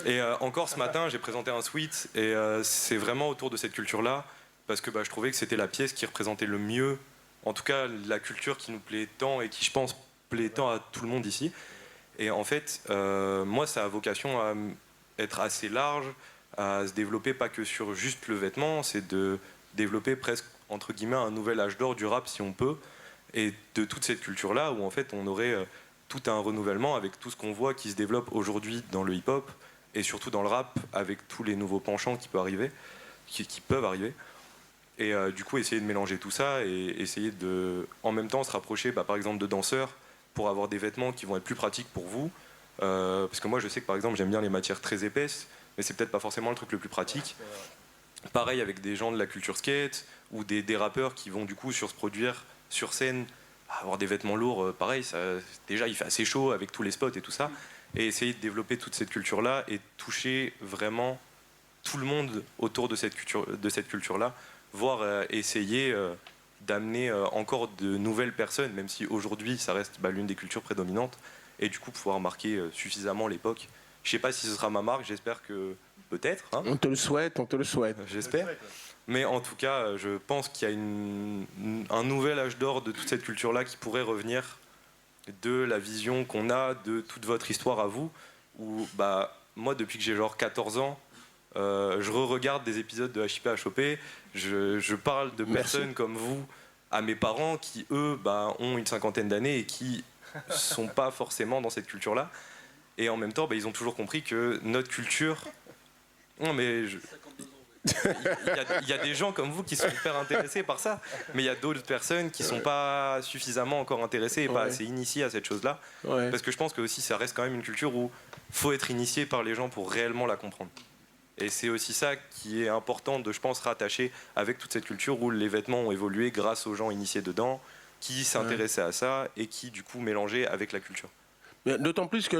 Et encore ce matin, j'ai présenté un suite. Et c'est vraiment autour de cette culture-là. Parce que je trouvais que c'était la pièce qui représentait le mieux, en tout cas, la culture qui nous plaît tant et qui, je pense, plaît tant à tout le monde ici. Et en fait, moi, ça a vocation à être assez large, à se développer pas que sur juste le vêtement, c'est de développer presque, entre guillemets, un nouvel âge d'or du rap, si on peut. Et de toute cette culture-là, où en fait on aurait tout un renouvellement avec tout ce qu'on voit qui se développe aujourd'hui dans le hip-hop et surtout dans le rap, avec tous les nouveaux penchants qui peuvent arriver. Et du coup, essayer de mélanger tout ça et essayer de, en même temps, se rapprocher, par exemple, de danseurs pour avoir des vêtements qui vont être plus pratiques pour vous. Parce que moi, je sais que par exemple, j'aime bien les matières très épaisses, mais c'est peut-être pas forcément le truc le plus pratique. Pareil avec des gens de la culture skate ou des rappeurs qui vont du coup se produire sur scène, avoir des vêtements lourds, pareil, déjà il fait assez chaud avec tous les spots et tout ça, et essayer de développer toute cette culture-là et toucher vraiment tout le monde autour de cette culture-là, voire essayer d'amener encore de nouvelles personnes, même si aujourd'hui ça reste l'une des cultures prédominantes, et du coup pouvoir marquer suffisamment l'époque. Je sais pas si ce sera ma marque, j'espère que peut-être. Hein. On te le souhaite, on te le souhaite. J'espère. Mais en tout cas, je pense qu'il y a un nouvel âge d'or de toute cette culture-là qui pourrait revenir de la vision qu'on a de toute votre histoire à vous. Où, moi, depuis que j'ai genre 14 ans, je re-regarde des épisodes de HIP HOP. Je parle de personnes comme vous à mes parents qui, eux, ont une cinquantaine d'années et qui sont pas forcément dans cette culture-là. Et en même temps, ils ont toujours compris que notre culture... Non, mais... Il y a des gens comme vous qui sont hyper intéressés par ça, mais il y a d'autres personnes qui sont pas suffisamment encore intéressées et pas assez initiées à cette chose-là. Ouais. Parce que je pense que aussi ça reste quand même une culture où faut être initié par les gens pour réellement la comprendre. Et c'est aussi ça qui est important de, je pense, rattacher avec toute cette culture où les vêtements ont évolué grâce aux gens initiés dedans, qui s'intéressaient à ça et qui du coup mélangeaient avec la culture. Mais d'autant plus que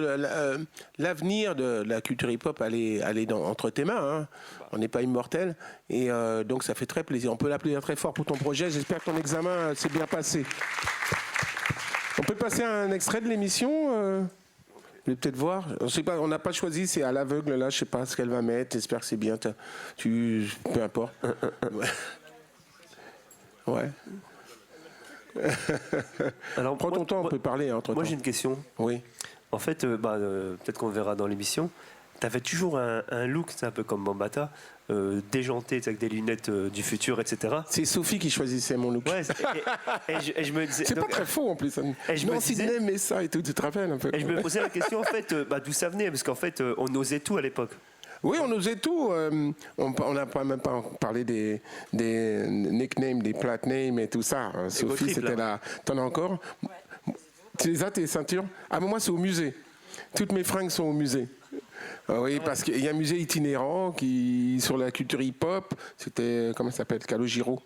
l'avenir de la culture hip-hop, elle est entre tes mains. Hein. On n'est pas immortel. Et donc, ça fait très plaisir. On peut l'applaudir très fort pour ton projet. J'espère que ton examen s'est bien passé. On peut passer un extrait de l'émission je vais peut-être voir. Je sais pas, on n'a pas choisi, c'est à l'aveugle, là. Je sais pas ce qu'elle va mettre. J'espère que c'est bien. Peu importe. Ouais. Alors, prends ton temps, on peut parler entre temps. Moi, j'ai une question. Oui. En fait, peut-être qu'on le verra dans l'émission. Tu avais toujours un look, c'est un peu comme Bambata, déjanté, avec des lunettes du futur, etc. C'est Sophie qui choisissait mon look. Ouais, et je me disais. C'est pas très faux en plus. Et je me disais, Sidney mais ça et tout, tu te rappelles un peu. Et je me posais la question en fait, d'où ça venait, parce qu'en fait, on osait tout à l'époque. Oui, on osait tout. On n'a même pas parlé des nicknames, des platnames et tout ça. Sophie, c'était là. T'en as encore? Ouais. Tu les as, tes ceintures? Ah, mais moi, c'est au musée. Toutes mes fringues sont au musée. Oui, parce qu'il y a un musée itinérant sur la culture hip-hop. C'était, comment ça s'appelle, Calogero,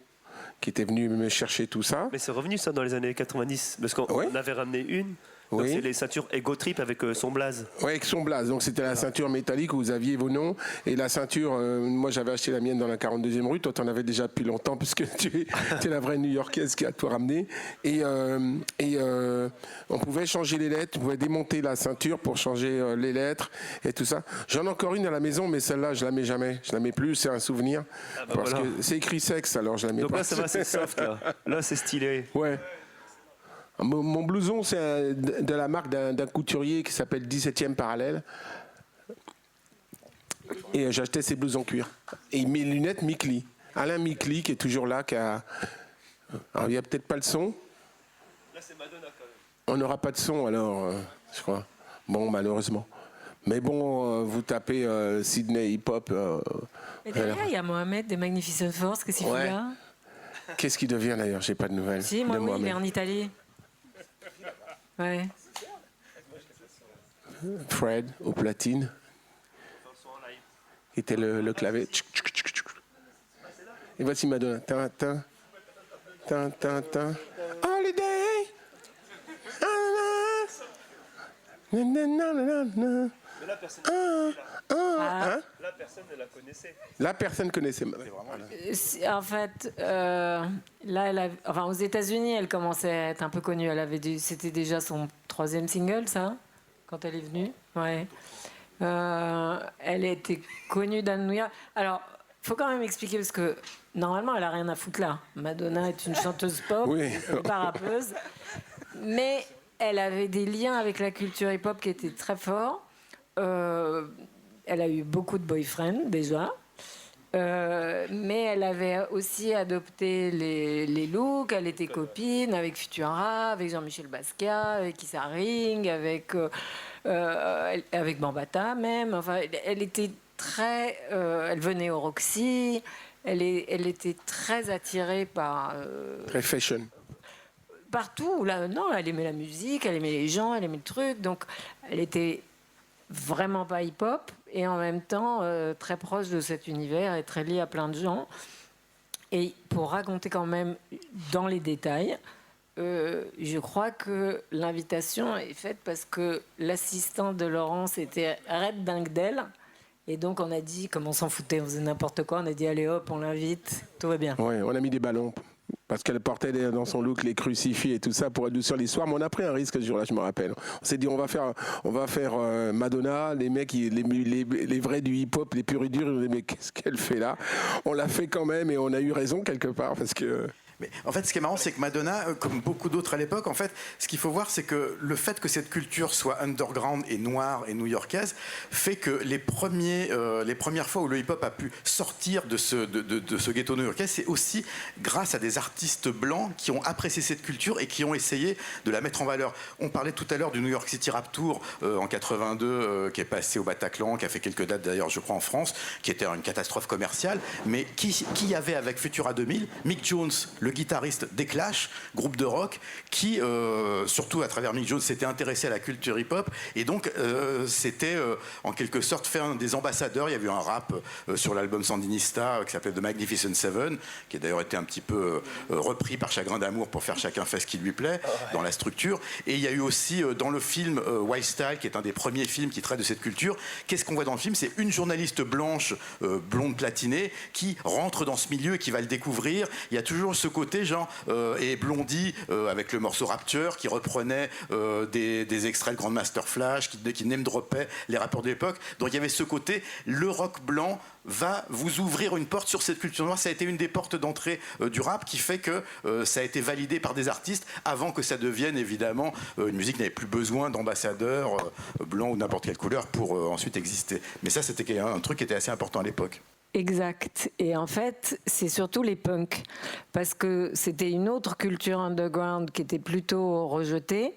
qui était venu me chercher tout ça. Mais c'est revenu ça dans les années 90, parce qu'on avait ramené une. Donc c'est les ceintures Ego Trip avec son blaze. Oui, avec son blaze. Donc c'était la ceinture métallique où vous aviez vos noms. Et la ceinture, moi j'avais acheté la mienne dans la 42e rue. Toi t'en avais déjà depuis longtemps puisque tu es la vraie New-Yorkaise qui a tout ramené. Et on pouvait changer les lettres. On pouvait démonter la ceinture pour changer les lettres et tout ça. J'en ai encore une à la maison, mais celle-là je la mets jamais. Je la mets plus, c'est un souvenir. Parce que c'est écrit sexe, alors je la mets pas. Donc là ça va, c'est soft. Là c'est stylé. Ouais. Mon blouson, c'est de la marque d'un couturier qui s'appelle 17e Parallèle. Et j'achetais ses blousons cuir. Et mes lunettes Mikli. Alain Mikli, qui est toujours là, Alors, il n'y a peut-être pas le son. Là, c'est Madonna, quand même. On n'aura pas de son, alors, je crois. Bon, malheureusement. Mais bon, vous tapez Sydney Hip Hop. Mais derrière, il y a Mohamed des Magnificent Force. Qu'est-ce qu'il fout là? Qu'est-ce qu'il devient d'ailleurs? J'ai pas de nouvelles. Si, moi, oui, il est en Italie. Ouais. Fred au platine. Qui était le clavier. Et voici Madonna. Tin. Holiday. Mais la personne, la personne ne la connaissait. La personne connaissait. En fait, là, aux États-Unis, elle commençait à être un peu connue. C'était déjà son 3e single, ça, quand elle est venue. Ouais. Elle était connue dans New York. Alors, il faut quand même expliquer parce que normalement, elle a rien à foutre là. Madonna est une chanteuse pop, pas rappeuse, mais elle avait des liens avec la culture hip-hop qui étaient très forts. Elle a eu beaucoup de boyfriends déjà, mais elle avait aussi adopté les looks. Elle était copine avec Futura, avec Jean-Michel Basquiat, avec Issa Ring, avec Bambata même. Enfin, elle était très. Elle venait au Roxy. Elle était très attirée par. Très fashion. Partout. Là, non, elle aimait la musique, elle aimait les gens, elle aimait le truc. Donc, elle était vraiment pas hip-hop et en même temps très proche de cet univers et très liée à plein de gens. Et pour raconter quand même dans les détails, je crois que l'invitation est faite parce que l'assistante de Laurence était raide dingue d'elle. Et donc on a dit, comme on s'en foutait, on faisait n'importe quoi, on a dit allez hop, on l'invite, tout va bien. Oui, on a mis des ballons. Parce qu'elle portait dans son look les crucifix et tout ça pour adoucir l'histoire. Mais on a pris un risque ce jour-là, je me rappelle. On s'est dit, on va faire Madonna, les mecs, les vrais du hip-hop, les purs et durs. Ils ont dit, mais qu'est-ce qu'elle fait là? On l'a fait quand même et on a eu raison quelque part parce que. Mais en fait, ce qui est marrant, c'est que Madonna, comme beaucoup d'autres à l'époque, en fait, ce qu'il faut voir, c'est que le fait que cette culture soit underground et noire et new-yorkaise fait que les premières fois où le hip-hop a pu sortir de ce ghetto new-yorkais, c'est aussi grâce à des artistes blancs qui ont apprécié cette culture et qui ont essayé de la mettre en valeur. On parlait tout à l'heure du New York City Rap Tour en 82, qui est passé au Bataclan, qui a fait quelques dates d'ailleurs, je crois, en France, qui était une catastrophe commerciale. Mais qui y avait avec Futura 2000? Mick Jones, le guitariste des Clash, groupe de rock, qui, surtout à travers Mick Jones, s'était intéressé à la culture hip-hop, et donc c'était en quelque sorte faire des ambassadeurs. Il y a eu un rap sur l'album Sandinista qui s'appelait The Magnificent Seven, qui a d'ailleurs été un petit peu repris par Chagrin d'amour pour faire chacun fait ce qui lui plaît dans la structure. Et il y a eu aussi dans le film Wild Style, qui est un des premiers films qui traite de cette culture, qu'est-ce qu'on voit dans le film? C'est une journaliste blanche, blonde platinée, qui rentre dans ce milieu et qui va le découvrir. Il y a toujours ce côté genre et Blondie avec le morceau Rapture qui reprenait des extraits de Grandmaster Flash, qui name dropait les rappeurs de l'époque. Donc il y avait ce côté, le rock blanc va vous ouvrir une porte sur cette culture noire. Ça a été une des portes d'entrée du rap qui fait que ça a été validé par des artistes avant que ça devienne évidemment une musique qui n'avait plus besoin d'ambassadeurs blancs ou n'importe quelle couleur pour ensuite exister. Mais ça, c'était un truc qui était assez important à l'époque. Exact. Et en fait, c'est surtout les punks, parce que c'était une autre culture underground qui était plutôt rejetée.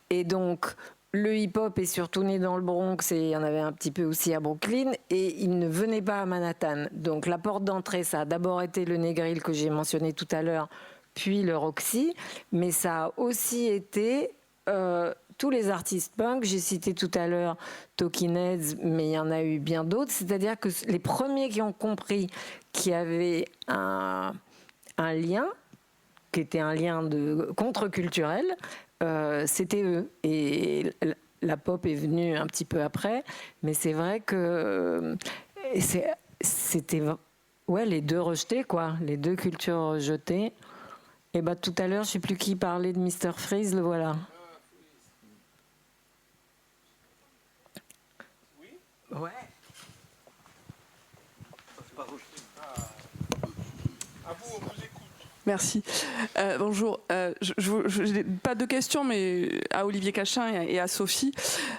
Et donc, le hip-hop est surtout né dans le Bronx, et il y en avait un petit peu aussi à Brooklyn, et il ne venait pas à Manhattan. Donc la porte d'entrée, ça a d'abord été le Negril que j'ai mentionné tout à l'heure, puis le Roxy, mais ça a aussi été tous les artistes punk. J'ai cité tout à l'heure Talking Heads, mais il y en a eu bien d'autres. C'est-à-dire que les premiers qui ont compris qu'il y avait un lien, qui était un lien contre-culturel, c'était eux. Et la pop est venue un petit peu après, mais c'est vrai que c'était les deux rejetés, quoi, les deux cultures rejetées. Et tout à l'heure, je ne sais plus qui parlait de Mr. Freeze, le voilà. Ouais. Merci. Bonjour. Je n'ai pas de questions, mais à Olivier Cachin et à Sophie.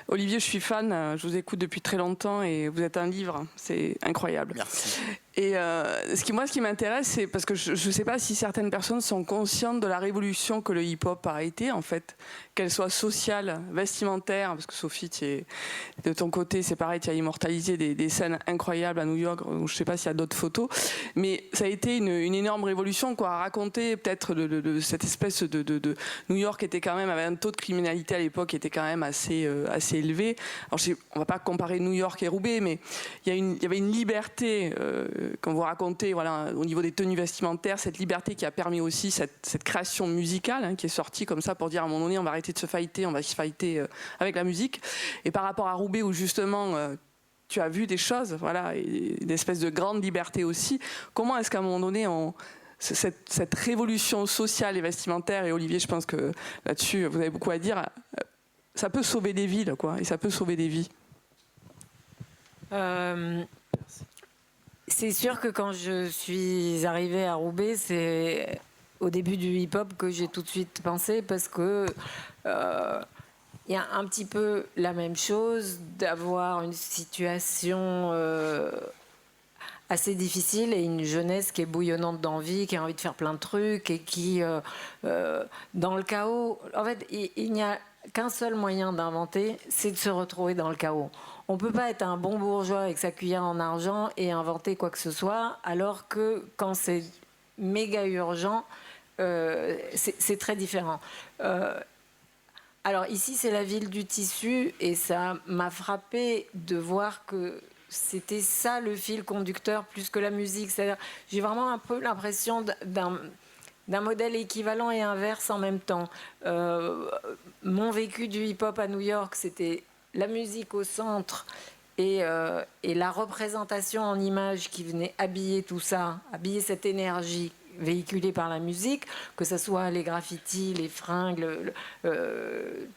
Olivier, je suis fan, je vous écoute depuis très longtemps et vous êtes un livre, c'est incroyable. Merci. Et ce qui m'intéresse, c'est parce que je ne sais pas si certaines personnes sont conscientes de la révolution que le hip-hop a été, en fait, qu'elle soit sociale, vestimentaire, parce que Sophie, de ton côté, c'est pareil, tu as immortalisé des scènes incroyables à New York, je ne sais pas s'il y a d'autres photos, mais ça a été une énorme révolution, quoi, à raconter peut-être de cette espèce de New York était quand même, avait un taux de criminalité à l'époque qui était quand même assez élevé. Alors, on ne va pas comparer New York et Roubaix, mais il y avait une liberté quand vous racontez, voilà, au niveau des tenues vestimentaires, cette liberté qui a permis aussi cette création musicale qui est sortie comme ça pour dire à un moment donné on va arrêter de se fighter, on va se fighter avec la musique. Et par rapport à Roubaix où justement tu as vu des choses, voilà, et une espèce de grande liberté aussi, comment est-ce qu'à un moment donné cette révolution sociale et vestimentaire, et Olivier je pense que là-dessus vous avez beaucoup à dire, ça peut sauver des villes, quoi, et ça peut sauver des vies. C'est sûr que quand je suis arrivée à Roubaix, c'est au début du hip-hop que j'ai tout de suite pensé, parce que il y a un petit peu la même chose d'avoir une situation assez difficile et une jeunesse qui est bouillonnante d'envie, qui a envie de faire plein de trucs et qui, dans le chaos, en fait, il n'y a qu'un seul moyen d'inventer, c'est de se retrouver dans le chaos. On ne peut pas être un bon bourgeois avec sa cuillère en argent et inventer quoi que ce soit, alors que quand c'est méga urgent, c'est très différent. Alors ici, c'est la ville du tissu, et ça m'a frappé de voir que c'était ça le fil conducteur plus que la musique. C'est-à-dire, j'ai vraiment un peu l'impression d'un modèle équivalent et inverse en même temps. Mon vécu du hip-hop à New York, c'était la musique au centre et la représentation en images qui venait habiller tout ça, habiller cette énergie véhiculée par la musique, que ce soit les graffitis, les fringues,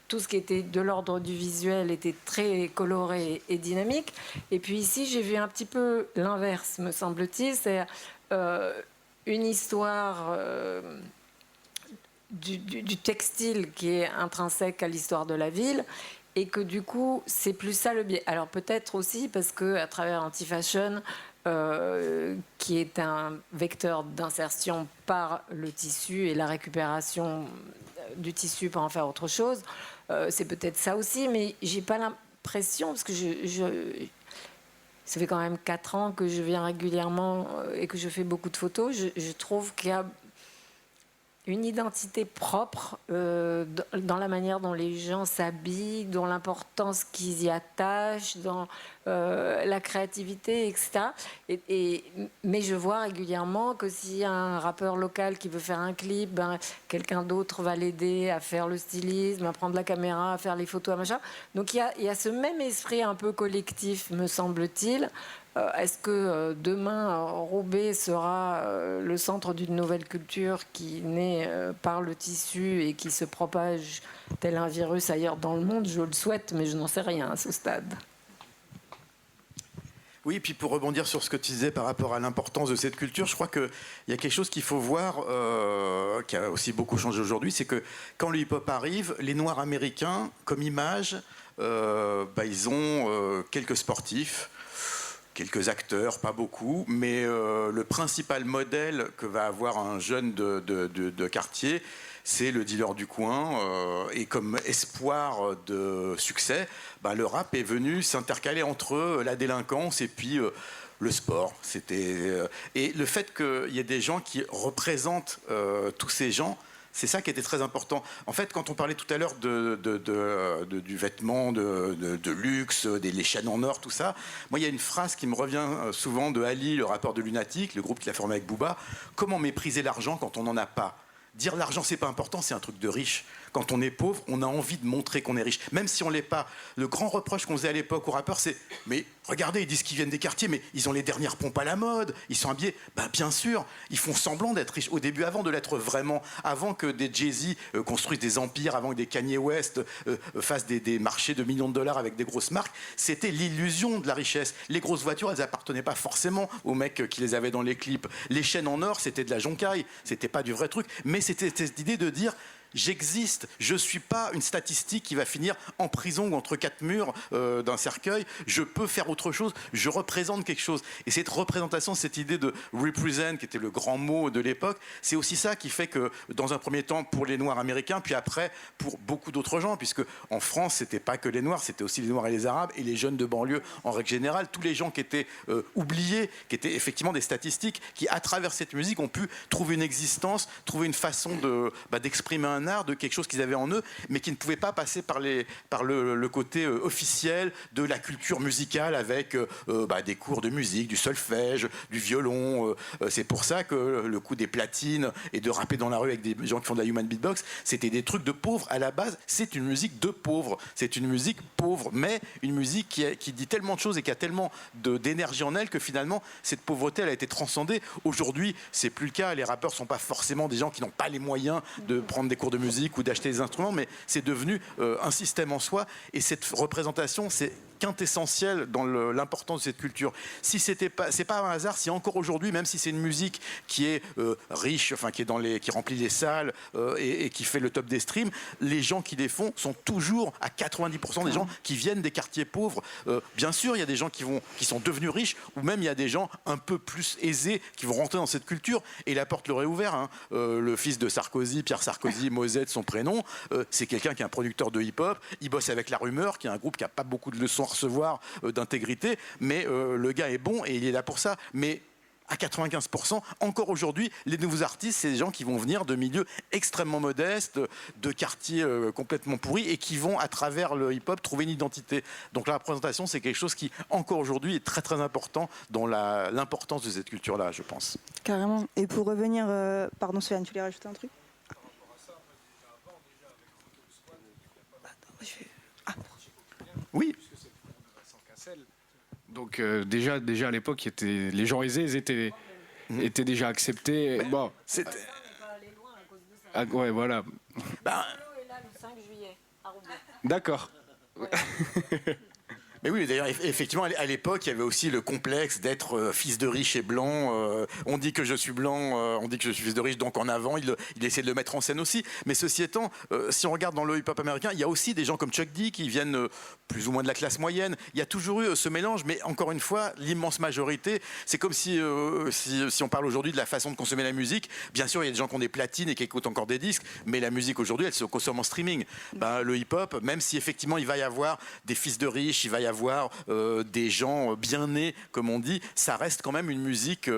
tout ce qui était de l'ordre du visuel était très coloré et dynamique. Et puis ici, j'ai vu un petit peu l'inverse, me semble-t-il, c'est une histoire du textile qui est intrinsèque à l'histoire de la ville, et que du coup, c'est plus ça le biais. Alors peut-être aussi parce qu'à travers Anti-Fashion, qui est un vecteur d'insertion par le tissu et la récupération du tissu pour en faire autre chose, c'est peut-être ça aussi, mais j'ai pas l'impression, parce que ça fait quand même 4 ans que je viens régulièrement et que je fais beaucoup de photos, je trouve qu'il y a une identité propre dans la manière dont les gens s'habillent, dans l'importance qu'ils y attachent, dans la créativité, etc. Mais je vois régulièrement que s'il y a un rappeur local qui veut faire un clip, ben, quelqu'un d'autre va l'aider à faire le stylisme, à prendre la caméra, à faire les photos, à machin. Donc il y a ce même esprit un peu collectif, me semble-t-il. Est-ce que demain, Roubaix sera le centre d'une nouvelle culture qui naît par le tissu et qui se propage tel un virus ailleurs dans le monde? Je le souhaite, mais je n'en sais rien à ce stade. Oui, et puis pour rebondir sur ce que tu disais par rapport à l'importance de cette culture, je crois qu'il y a quelque chose qu'il faut voir, qui a aussi beaucoup changé aujourd'hui, c'est que quand le hip-hop arrive, les Noirs américains, comme image, ils ont quelques sportifs, quelques acteurs, pas beaucoup, mais le principal modèle que va avoir un jeune de quartier, c'est le dealer du coin. Et comme espoir de succès, le rap est venu s'intercaler entre la délinquance et puis le sport. Et le fait qu'il y ait des gens qui représentent tous ces gens, c'est ça qui était très important. En fait, quand on parlait tout à l'heure du vêtement de luxe, les chaînes en or, tout ça, moi, il y a une phrase qui me revient souvent de Ali, le rappeur de Lunatic, le groupe qu'il a formé avec Booba. Comment mépriser l'argent quand on n'en a pas? Dire l'argent, c'est pas important, c'est un truc de riche. Quand on est pauvre, on a envie de montrer qu'on est riche, même si on l'est pas. Le grand reproche qu'on faisait à l'époque aux rappeurs, c'est « Mais regardez, ils disent qu'ils viennent des quartiers, mais ils ont les dernières pompes à la mode, ils sont habillés. » Bien sûr, ils font semblant d'être riches. Au début, avant de l'être vraiment, avant que des Jay-Z construisent des empires, avant que des Kanye West fassent des marchés de millions de dollars avec des grosses marques, c'était l'illusion de la richesse. Les grosses voitures, elles appartenaient pas forcément aux mecs qui les avaient dans les clips. Les chaînes en or, c'était de la joncaille, c'était pas du vrai truc, mais c'était cette idée de dire j'existe, je ne suis pas une statistique qui va finir en prison ou entre quatre murs d'un cercueil, je peux faire autre chose, je représente quelque chose. Et cette représentation, cette idée de represent, qui était le grand mot de l'époque, c'est aussi ça qui fait que, dans un premier temps, pour les Noirs américains, puis après, pour beaucoup d'autres gens, puisque en France, c'était pas que les Noirs, c'était aussi les Noirs et les Arabes, et les jeunes de banlieue en règle générale, tous les gens qui étaient oubliés, qui étaient effectivement des statistiques, qui, à travers cette musique, ont pu trouver une existence, trouver une façon d'exprimer un art, de quelque chose qu'ils avaient en eux, mais qui ne pouvaient pas passer par le côté officiel de la culture musicale avec des cours de musique, du solfège, du violon. C'est pour ça que le coup des platines et de rapper dans la rue avec des gens qui font de la human beatbox, c'était des trucs de pauvres. À la base, c'est une musique de pauvres. C'est une musique pauvre, mais une musique qui dit tellement de choses et qui a tellement d'énergie en elle que finalement, cette pauvreté, elle a été transcendée. Aujourd'hui, c'est plus le cas. Les rappeurs sont pas forcément des gens qui n'ont pas les moyens de prendre des cours de musique ou d'acheter des instruments, mais c'est devenu un système en soi. Et cette représentation, c'est quintessentiel dans l'importance de cette culture. Si c'est pas un hasard, si encore aujourd'hui, même si c'est une musique qui est riche, enfin qui remplit les salles et qui fait le top des streams, les gens qui les font sont toujours à 90% des gens qui viennent des quartiers pauvres. Bien sûr, il y a des gens qui sont devenus riches, ou même il y a des gens un peu plus aisés qui vont rentrer dans cette culture, et la porte leur est ouverte. Hein. Le fils de Sarkozy, Pierre Sarkozy, Mosette, son prénom, c'est quelqu'un qui est un producteur de hip-hop. Il bosse avec La Rumeur, qui est un groupe qui n'a pas beaucoup de leçons à recevoir d'intégrité, mais le gars est bon et il est là pour ça. Mais à 95%, encore aujourd'hui, les nouveaux artistes, c'est des gens qui vont venir de milieux extrêmement modestes, de quartiers complètement pourris, et qui vont, à travers le hip-hop, trouver une identité. Donc la représentation, c'est quelque chose qui, encore aujourd'hui, est très très important dans l'importance de cette culture-là, je pense. Carrément. Et pour revenir... Pardon, Stéphane, tu voulais rajouter un truc? Oui. Donc déjà à l'époque, les gens aisés étaient déjà acceptés. Mais bon, c'était... Ah, ouais, voilà. D'accord. Ouais. Mais oui, d'ailleurs, effectivement, à l'époque, il y avait aussi le complexe d'être fils de riche et blanc. On dit que je suis blanc, on dit que je suis fils de riche, donc en avant, il essaie de le mettre en scène aussi. Mais ceci étant, si on regarde dans le hip-hop américain, il y a aussi des gens comme Chuck D qui viennent plus ou moins de la classe moyenne. Il y a toujours eu ce mélange, mais encore une fois, l'immense majorité, c'est comme si on parle aujourd'hui de la façon de consommer la musique. Bien sûr, il y a des gens qui ont des platines et qui écoutent encore des disques, mais la musique aujourd'hui, elle se consomme en streaming. Le hip-hop, même si effectivement il va y avoir des fils de riches, il va y avoir avoir des gens bien nés, comme on dit, ça reste quand même une musique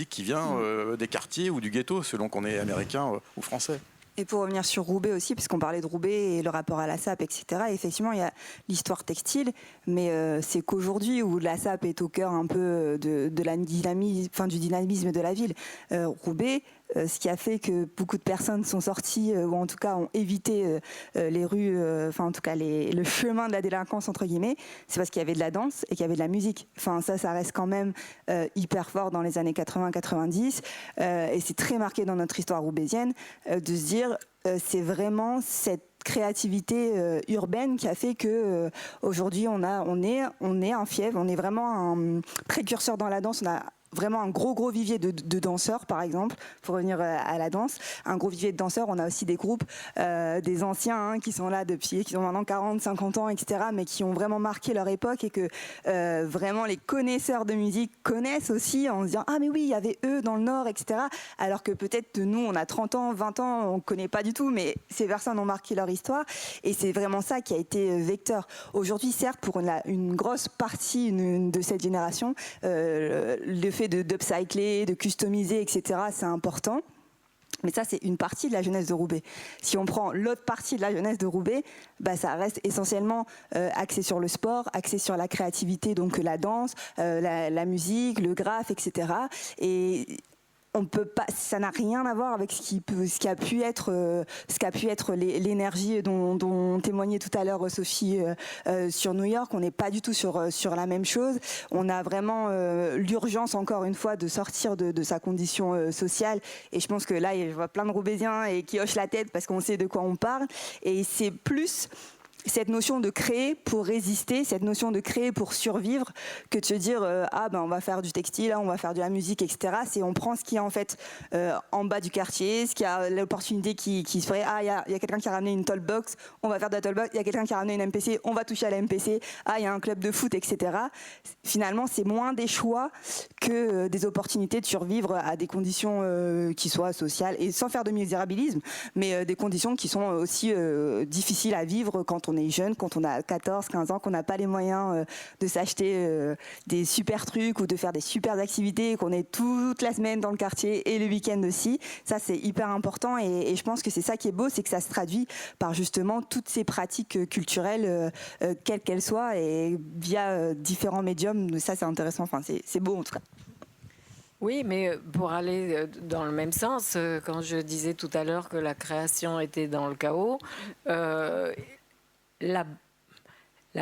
qui vient des quartiers ou du ghetto, selon qu'on est américain ou français. Et pour revenir sur Roubaix aussi, puisqu'on parlait de Roubaix et le rapport à la SAP, etc., effectivement, il y a l'histoire textile, mais c'est qu'aujourd'hui, où la SAP est au cœur un peu du dynamisme de la ville, Roubaix, ce qui a fait que beaucoup de personnes sont sorties, ou en tout cas ont évité les rues, en tout cas le chemin de la délinquance, entre guillemets, c'est parce qu'il y avait de la danse et qu'il y avait de la musique. Enfin, ça reste quand même hyper fort dans les années 80-90, et c'est très marqué dans notre histoire roubaisienne, de se dire, c'est vraiment cette créativité urbaine qui a fait que aujourd'hui on est un fief, on est vraiment un précurseur dans la danse. On a vraiment un gros vivier de danseurs, par exemple, pour revenir à la danse, un gros vivier de danseurs. On a aussi des groupes, des anciens qui sont là depuis, qui ont maintenant 40, 50 ans, etc., mais qui ont vraiment marqué leur époque et que vraiment les connaisseurs de musique connaissent aussi en se disant « Ah mais oui, il y avait eux dans le Nord, etc. » Alors que peut-être nous, on a 30 ans, 20 ans, on ne connaît pas du tout, mais ces personnes ont marqué leur histoire et c'est vraiment ça qui a été vecteur. Aujourd'hui, certes, pour une grosse partie de cette génération, le fait d'upcycler, de customiser, etc., c'est important. Mais ça, c'est une partie de la jeunesse de Roubaix. Si on prend l'autre partie de la jeunesse de Roubaix, ça reste essentiellement axé sur le sport, axé sur la créativité, donc la danse, la musique, le graphe, etc. Et on peut pas, ça n'a rien à voir avec ce qui a pu être l'énergie dont témoignait tout à l'heure Sophie sur New York. On n'est pas du tout sur la même chose. On a vraiment l'urgence, encore une fois, de sortir de sa condition sociale. Et je pense que là, je vois plein de Roubaisiens et qui hochent la tête parce qu'on sait de quoi on parle. Et c'est plus cette notion de créer pour résister, cette notion de créer pour survivre, que de se dire on va faire du textile, on va faire de la musique, etc. C'est on prend ce qui est en fait en bas du quartier, ce qui a l'opportunité qui se ferait. Il y a quelqu'un qui a ramené une tollbox, on va faire de la tollbox. Il y a quelqu'un qui a ramené une MPC, on va toucher à la MPC. Il y a un club de foot, etc. Finalement, c'est moins des choix que des opportunités de survivre à des conditions qui soient sociales et sans faire de misérabilisme, mais des conditions qui sont aussi difficiles à vivre quand on est jeune, quand on a 14, 15 ans, qu'on n'a pas les moyens de s'acheter des super trucs ou de faire des super activités, qu'on est toute la semaine dans le quartier et le week-end aussi. Ça, c'est hyper important et je pense que c'est ça qui est beau, c'est que ça se traduit par justement toutes ces pratiques culturelles, quelles qu'elles soient, et via différents médiums. Ça, c'est intéressant. Enfin, c'est beau en tout cas. Oui, mais pour aller dans le même sens, quand je disais tout à l'heure que la création était dans le chaos, la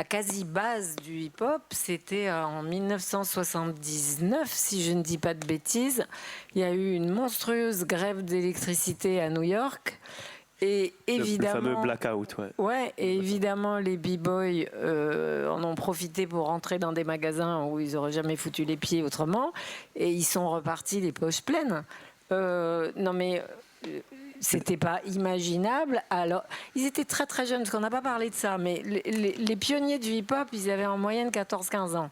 quasi-base du hip-hop, c'était en 1979, si je ne dis pas de bêtises. Il y a eu une monstrueuse grève d'électricité à New York. Et évidemment, le fameux blackout, ouais. Ouais, et évidemment, les b-boys en ont profité pour rentrer dans des magasins où ils n'auraient jamais foutu les pieds autrement. Et ils sont repartis les poches pleines. Non mais... c'était pas imaginable. Alors, ils étaient très très jeunes, parce qu'on n'a pas parlé de ça, mais les pionniers du hip-hop, ils avaient en moyenne 14-15 ans.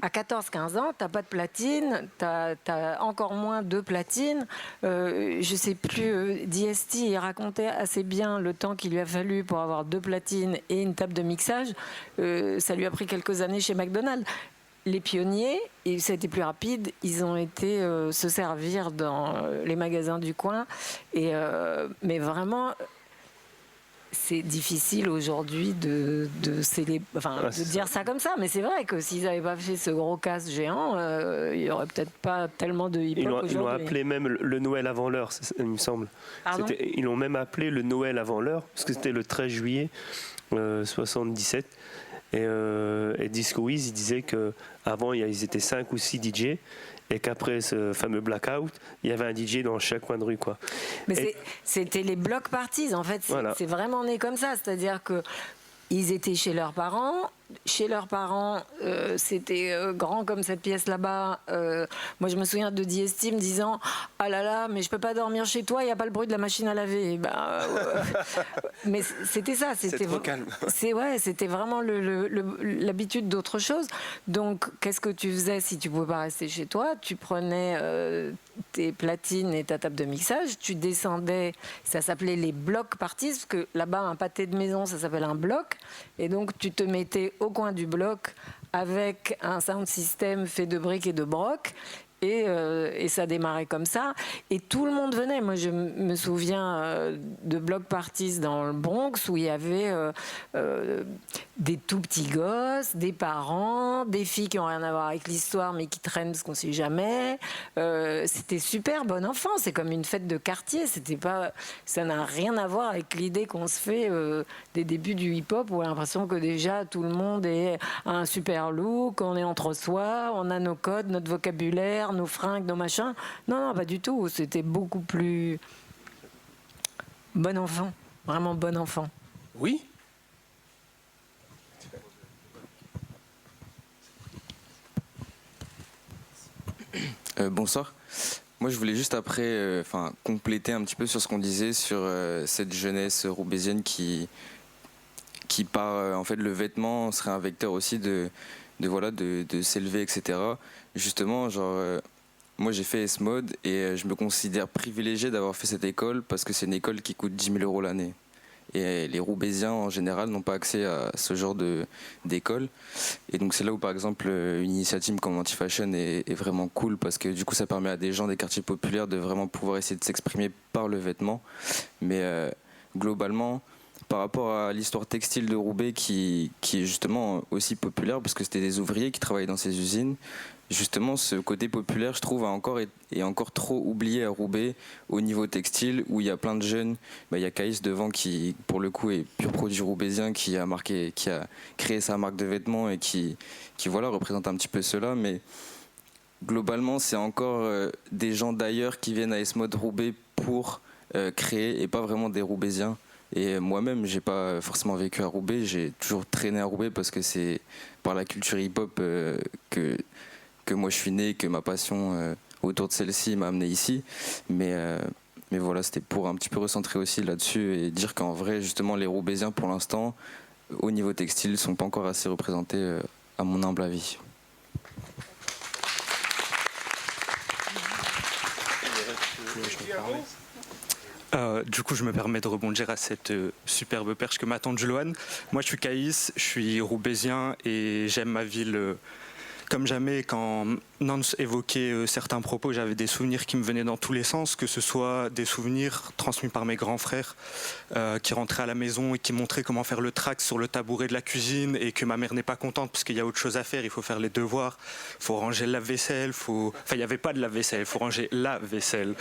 À 14-15 ans, t'as pas de platine, t'as encore moins de platine. Je sais plus, DST, il racontait assez bien le temps qu'il lui a fallu pour avoir 2 platines et une table de mixage. Ça lui a pris quelques années chez McDonald's. Les pionniers, et ça a été plus rapide, ils ont été se servir dans les magasins du coin. Mais vraiment, c'est difficile aujourd'hui de dire ça comme ça. Mais c'est vrai que s'ils n'avaient pas fait ce gros casse géant, il n'y aurait peut-être pas tellement de hip-hop aujourd'hui. Ils l'ont appelé même le Noël avant l'heure, il me semble. Ils l'ont même appelé le Noël avant l'heure, parce que c'était le 13 juillet 77. Et Disco Wiz, il disait qu'avant, ils étaient 5 ou 6 DJ et qu'après ce fameux blackout, il y avait un DJ dans chaque coin de rue, quoi. Mais c'était les block parties, en fait. C'est vraiment né comme ça. C'est-à-dire qu'ils étaient chez leurs parents. Chez leurs parents, c'était grand comme cette pièce là-bas. Moi, je me souviens de DST me disant « Ah là là, mais je peux pas dormir chez toi, il n'y a pas le bruit de la machine à laver. » Mais c'était ça. C'est trop calme. C'était vraiment l'habitude d'autre chose. Donc, qu'est-ce que tu faisais si tu pouvais pas rester chez toi? Tu prenais tes platines et ta table de mixage, tu descendais, ça s'appelait les block parties, parce que là-bas, un pâté de maison, ça s'appelle un bloc. Et donc, tu te mettais au coin du bloc avec un sound system fait de briques et de broc. Et ça démarrait comme ça. Et tout le monde venait. Moi, je me souviens de block parties dans le Bronx où il y avait des tout petits gosses, des parents, des filles qui n'ont rien à voir avec l'histoire mais qui traînent parce qu'on ne sait jamais. C'était super bon enfant. C'est comme une fête de quartier. Ça n'a rien à voir avec l'idée qu'on se fait des débuts du hip-hop où on a l'impression que déjà tout le monde a un super look, on est entre soi, on a nos codes, notre vocabulaire, nos fringues, nos machins. Non, pas du tout. C'était beaucoup plus bon enfant. Vraiment bon enfant. Oui. Bonsoir. Moi, je voulais juste après compléter un petit peu sur ce qu'on disait sur cette jeunesse roubaisienne qui par en fait le vêtement serait un vecteur aussi de s'élever, etc. Justement, moi j'ai fait S-Mode et je me considère privilégié d'avoir fait cette école parce que c'est une école qui coûte 10 000 € l'année. Et les Roubaisiens en général n'ont pas accès à ce genre d'école. Et donc c'est là où par exemple une initiative comme Anti-Fashion est vraiment cool parce que du coup ça permet à des gens des quartiers populaires de vraiment pouvoir essayer de s'exprimer par le vêtement. Mais globalement, par rapport à l'histoire textile de Roubaix qui est justement aussi populaire parce que c'était des ouvriers qui travaillaient dans ces usines, justement ce côté populaire je trouve est encore trop oublié à Roubaix au niveau textile où il y a plein de jeunes. Il y a Caïs devant qui pour le coup est pur produit roubaisien qui a créé sa marque de vêtements et qui représente un petit peu cela, mais globalement c'est encore des gens d'ailleurs qui viennent à S-Mode Roubaix pour créer et pas vraiment des Roubaisiens. Et moi-même, j'ai pas forcément vécu à Roubaix, j'ai toujours traîné à Roubaix parce que c'est par la culture hip-hop que moi je suis né, que ma passion autour de celle-ci m'a amené ici. Mais voilà, c'était pour un petit peu recentrer aussi là-dessus et dire qu'en vrai, justement, les Roubaisiens, pour l'instant, au niveau textile, ne sont pas encore assez représentés, à mon humble avis. Du coup, je me permets de rebondir à cette superbe perche que m'attend Juloane. Moi, je suis Caïs, je suis roubaisien et j'aime ma ville comme jamais. Quand Nance évoquait certains propos, j'avais des souvenirs qui me venaient dans tous les sens, que ce soit des souvenirs transmis par mes grands frères qui rentraient à la maison et qui montraient comment faire le tract sur le tabouret de la cuisine et que ma mère n'est pas contente parce qu'il y a autre chose à faire, il faut faire les devoirs, il faut ranger le lave-vaisselle, il n'y avait pas de lave-vaisselle, il faut ranger la vaisselle.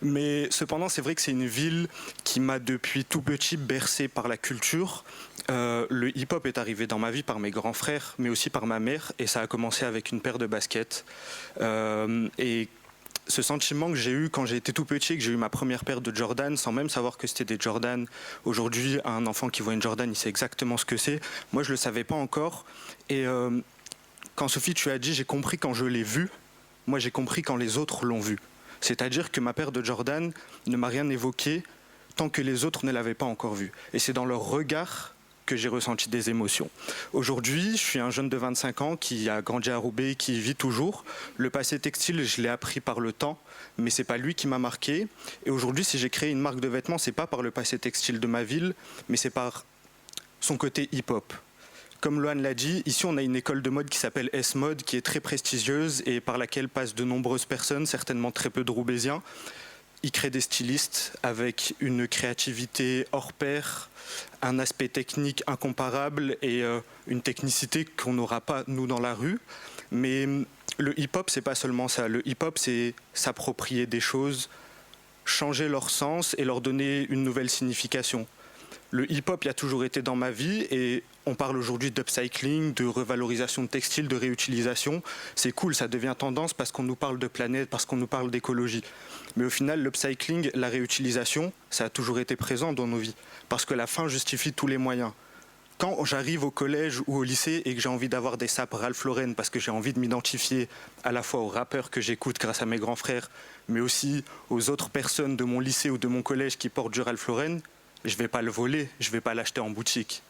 Mais cependant, c'est vrai que c'est une ville qui m'a depuis tout petit bercé par la culture. Le hip-hop est arrivé dans ma vie par mes grands frères, mais aussi par ma mère, et ça a commencé avec une paire de baskets. Et ce sentiment que j'ai eu quand j'ai été tout petit, que j'ai eu ma première paire de Jordan, sans même savoir que c'était des Jordan. Aujourd'hui, un enfant qui voit une Jordan, il sait exactement ce que c'est. Moi, je ne le savais pas encore. Et quand Sophie, tu as dit, j'ai compris quand je l'ai vu, moi j'ai compris quand les autres l'ont vu. C'est-à-dire que ma paire de Jordan ne m'a rien évoqué tant que les autres ne l'avaient pas encore vue. Et c'est dans leur regard que j'ai ressenti des émotions. Aujourd'hui, je suis un jeune de 25 ans qui a grandi à Roubaix, qui y vit toujours. Le passé textile, je l'ai appris par le temps, mais c'est pas lui qui m'a marqué. Et aujourd'hui, si j'ai créé une marque de vêtements, c'est pas par le passé textile de ma ville, mais c'est par son côté hip-hop. Comme Loane l'a dit, ici on a une école de mode qui s'appelle S-Mode, qui est très prestigieuse et par laquelle passent de nombreuses personnes, certainement très peu de Roubaisiens. Ils créent des stylistes avec une créativité hors pair, un aspect technique incomparable et une technicité qu'on n'aura pas, nous, dans la rue. Mais le hip-hop, c'est pas seulement ça. Le hip-hop, c'est s'approprier des choses, changer leur sens et leur donner une nouvelle signification. Le hip-hop, il a toujours été dans ma vie et on parle aujourd'hui d'upcycling, de revalorisation de textiles, de réutilisation. C'est cool, ça devient tendance parce qu'on nous parle de planète, parce qu'on nous parle d'écologie. Mais au final, l'upcycling, la réutilisation, ça a toujours été présent dans nos vies parce que la fin justifie tous les moyens. Quand j'arrive au collège ou au lycée et que j'ai envie d'avoir des sapes Ralph Lauren parce que j'ai envie de m'identifier à la fois aux rappeurs que j'écoute grâce à mes grands frères, mais aussi aux autres personnes de mon lycée ou de mon collège qui portent du Ralph Lauren, je ne vais pas le voler, je ne vais pas l'acheter en boutique.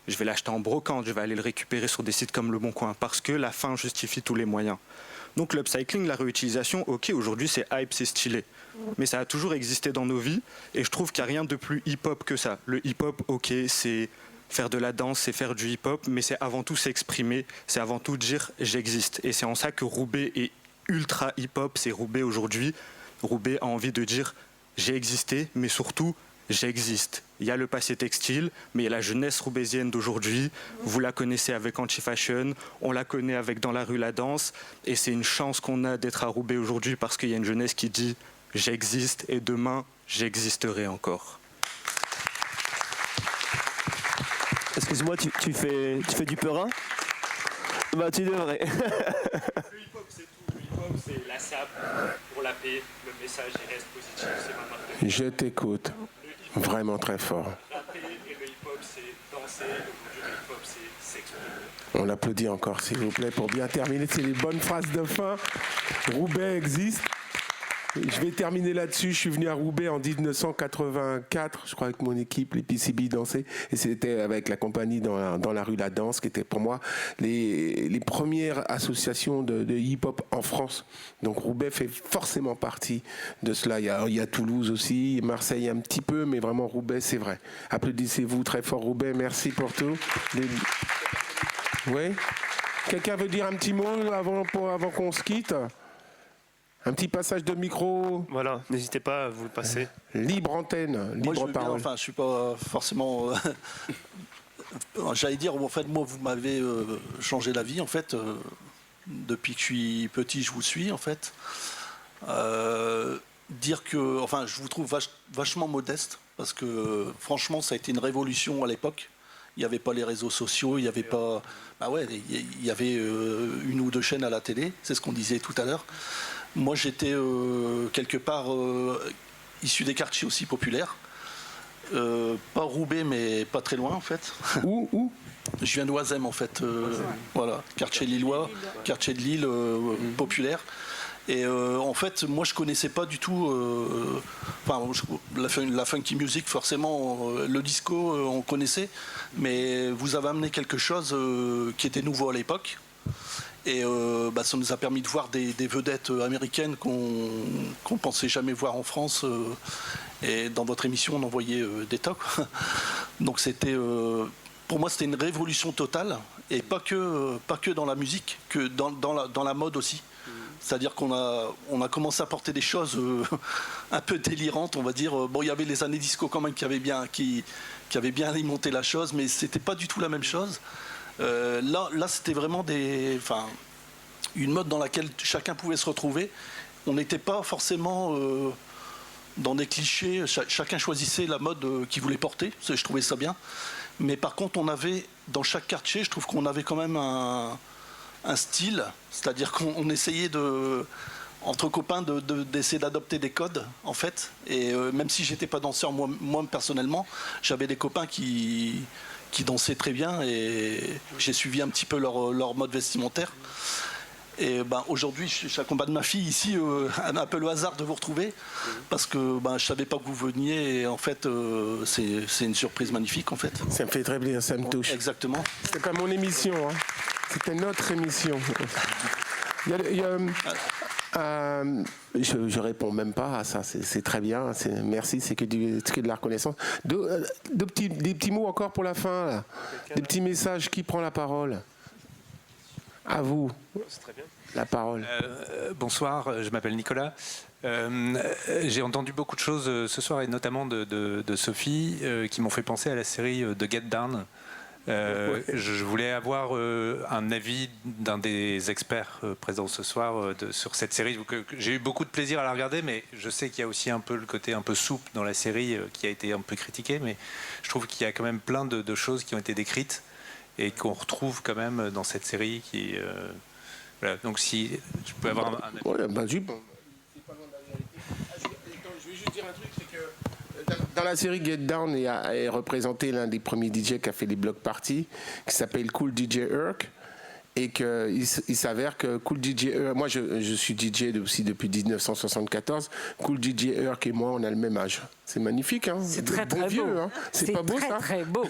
Je vais l'acheter en brocante, je vais aller le récupérer sur des sites comme Le Bon Coin, parce que la fin justifie tous les moyens. Donc l'upcycling, la réutilisation, ok, aujourd'hui c'est hype, c'est stylé. Mais ça a toujours existé dans nos vies, et je trouve qu'il n'y a rien de plus hip-hop que ça. Le hip-hop, ok, c'est Faire de la danse, c'est faire du hip-hop, mais c'est avant tout s'exprimer, c'est avant tout dire j'existe. Et c'est en ça que Roubaix est ultra hip-hop, c'est Roubaix aujourd'hui. Roubaix a envie de dire j'ai existé, mais surtout j'existe. Il y a le passé textile, mais il y a la jeunesse roubaisienne d'aujourd'hui. Vous la connaissez avec Anti-Fashion, on la connaît avec Dans la rue la danse. Et c'est une chance qu'on a d'être à Roubaix aujourd'hui parce qu'il y a une jeunesse qui dit j'existe et demain j'existerai encore. Excuse-moi, tu fais du peurin? Bah tu devrais. Le hip-hop c'est tout, le hip-hop c'est la sape pour la paix, le message il reste positif, c'est ma marque. Je t'écoute. Vraiment très fort. La paix et le hip-hop c'est danser, le hip-hop c'est s'exprimer. On l'applaudit encore, s'il vous plaît, pour bien terminer. C'est les bonnes phrases de fin. Roubaix existe. Je vais terminer là-dessus. Je suis venu à Roubaix en 1984, je crois, avec mon équipe, les PCB danser. Et c'était avec la compagnie dans la rue La Danse, qui était pour moi les premières associations de hip-hop en France. Donc Roubaix fait forcément partie de cela. Il y a Toulouse aussi, Marseille un petit peu, mais vraiment Roubaix, c'est vrai. Applaudissez-vous très fort, Roubaix. Merci pour tout. Oui. Quelqu'un veut dire un petit mot avant qu'on se quitte? Un petit passage de micro. Voilà, n'hésitez pas à vous le passer. Libre antenne, libre moi, je veux parole. bien, enfin, je suis pas forcément. J'allais dire, en fait, moi, vous m'avez changé la vie, en fait. Depuis que je suis petit, je vous suis, en fait. Dire que, enfin, je vous trouve vachement modeste, parce que, franchement, ça a été une révolution à l'époque. Il n'y avait pas les réseaux sociaux, il n'y avait pas. Bah ouais, il y avait une ou deux chaînes à la télé, c'est ce qu'on disait tout à l'heure. Moi, j'étais quelque part issu des quartiers aussi populaires. Pas Roubaix, mais pas très loin, en fait. Où Je viens d'Oisem, en fait. Voilà, quartier lillois, quartier de Lille, populaire. Et en fait, moi, je connaissais pas du tout. La funky music, forcément, le disco, on connaissait. Mais vous avez amené quelque chose qui était nouveau à l'époque. Et ça nous a permis de voir des vedettes américaines qu'on pensait jamais voir en France. Et dans votre émission, on en voyait des tas. Donc c'était, pour moi, c'était une révolution totale. Et pas que dans la musique, que dans la mode aussi. C'est-à-dire qu'on a commencé à porter des choses un peu délirantes, on va dire. Bon, il y avait les années disco quand même qui avaient bien alimenté la chose, mais c'était pas du tout la même chose. Là, c'était vraiment une mode dans laquelle chacun pouvait se retrouver. On n'était pas forcément dans des clichés. Chacun choisissait la mode qu'il voulait porter. Je trouvais ça bien. Mais par contre, on avait, dans chaque quartier, je trouve qu'on avait quand même un style. C'est-à-dire qu'on essayait entre copains d'essayer d'adopter des codes, en fait. Et même si j'étais pas danseur, moi personnellement, j'avais des copains qui dansaient très bien et j'ai suivi un petit peu leur mode vestimentaire. Et aujourd'hui, j'accompagne ma fille ici, un peu le hasard de vous retrouver, parce que je savais pas que vous veniez et en fait, c'est une surprise magnifique en fait. Ça me fait très plaisir, ça me touche. Exactement. C'était pas mon émission, hein. C'était notre émission. Je réponds même pas à ça, c'est très bien, merci, c'est que de la reconnaissance. Des petits mots encore pour la fin, là. Des petits messages, qui prend la parole? À vous. C'est très bien. La parole. Bonsoir, je m'appelle Nicolas. J'ai entendu beaucoup de choses ce soir et notamment de Sophie qui m'ont fait penser à la série de Get Down. Je voulais avoir un avis d'un des experts présents ce soir sur cette série. J'ai eu beaucoup de plaisir à la regarder, mais je sais qu'il y a aussi un peu le côté un peu souple dans la série qui a été un peu critiqué, mais je trouve qu'il y a quand même plein de choses qui ont été décrites et qu'on retrouve quand même dans cette série qui... voilà. Donc si je peux avoir un avis. Ouais, c'est pas loin de la vérité. Je vais juste dire un truc, c'est que dans la série Get Down est représenté l'un des premiers DJ qui a fait les block parties, qui s'appelle Cool DJ Herc, et qu'il s'avère que Cool DJ Herc, moi je suis DJ aussi depuis 1974, Cool DJ Herc et moi on a le même âge. C'est magnifique, hein. C'est très très beau. Hein. C'est pas beau, très, ça très beau.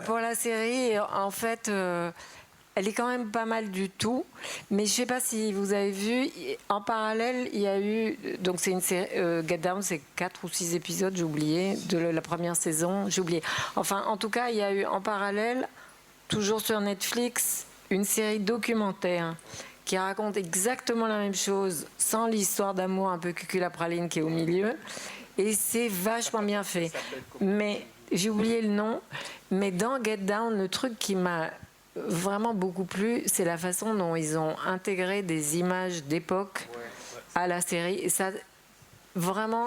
Pour la série, en fait, elle est quand même pas mal du tout. Mais je sais pas si vous avez vu, en parallèle, il y a eu, donc c'est une série, Get Down, c'est 4 ou 6 épisodes, j'ai oublié, de la première saison, j'ai oublié. Enfin, en tout cas, il y a eu en parallèle, toujours sur Netflix, une série documentaire qui raconte exactement la même chose, sans l'histoire d'amour un peu cuculapraline qui est au milieu. Et c'est vachement bien fait. Mais j'ai oublié le nom. Mais dans Get Down, le truc qui m'a vraiment beaucoup plu, c'est la façon dont ils ont intégré des images d'époque à la série. Et ça, vraiment,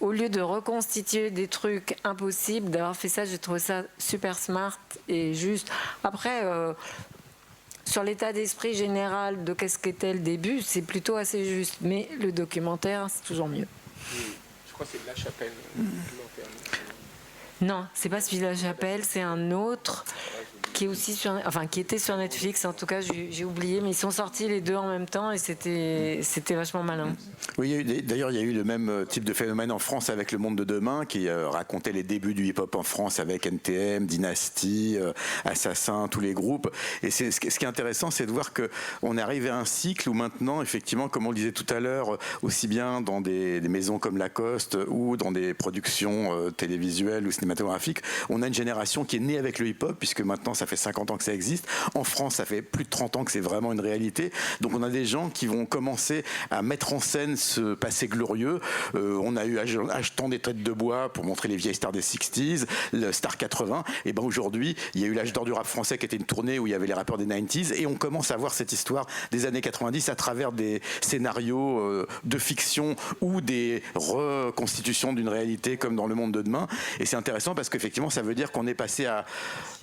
au lieu de reconstituer des trucs impossibles, d'avoir fait ça, j'ai trouvé ça super smart et juste. Après, sur l'état d'esprit général de qu'est-ce qu'était le début, c'est plutôt assez juste. Mais le documentaire, c'est toujours mieux. Je crois que c'est de La Chapelle. Non, c'est pas celui de La Chapelle, c'est un autre qui est aussi qui était sur Netflix. En tout cas, j'ai oublié, mais ils sont sortis les deux en même temps et c'était vachement malin. Oui, d'ailleurs, il y a eu le même type de phénomène en France avec Le Monde de Demain, qui racontait les débuts du hip-hop en France avec NTM, Dynasty, Assassin, tous les groupes. Et ce qui est intéressant, c'est de voir qu'on est arrivé à un cycle où maintenant, effectivement, comme on le disait tout à l'heure, aussi bien dans des maisons comme Lacoste ou dans des productions télévisuelles ou cinématographiques, on a une génération qui est née avec le hip-hop, puisque maintenant, ça fait 50 ans que ça existe. En France, ça fait plus de 30 ans que c'est vraiment une réalité. Donc on a des gens qui vont commencer à mettre en scène ce passé glorieux. On a eu Achetant des têtes de bois pour montrer les vieilles stars des 60s, le Star 80. Et ben aujourd'hui, il y a eu l'âge d'or du rap français qui était une tournée où il y avait les rappeurs des 90s. Et on commence à voir cette histoire des années 90 à travers des scénarios de fiction ou des reconstitutions d'une réalité comme dans Le Monde de Demain. Et c'est intéressant parce qu'effectivement, ça veut dire qu'on est passé à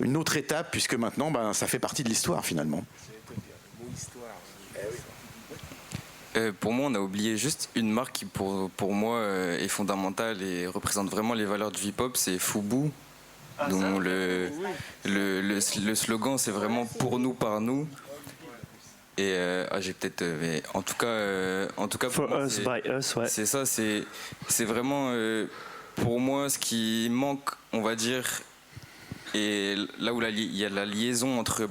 une autre étape, puisque maintenant, ça fait partie de l'histoire finalement. Pour moi, on a oublié juste une marque qui, pour moi, est fondamentale et représente vraiment les valeurs du hip-hop, c'est Fubu, dont le slogan, c'est vraiment « pour nous, par nous ». Et j'ai peut-être, mais en tout cas, For moi, us, by us, ouais. C'est ça, c'est vraiment pour moi ce qui manque, on va dire, et là où il y a la liaison entre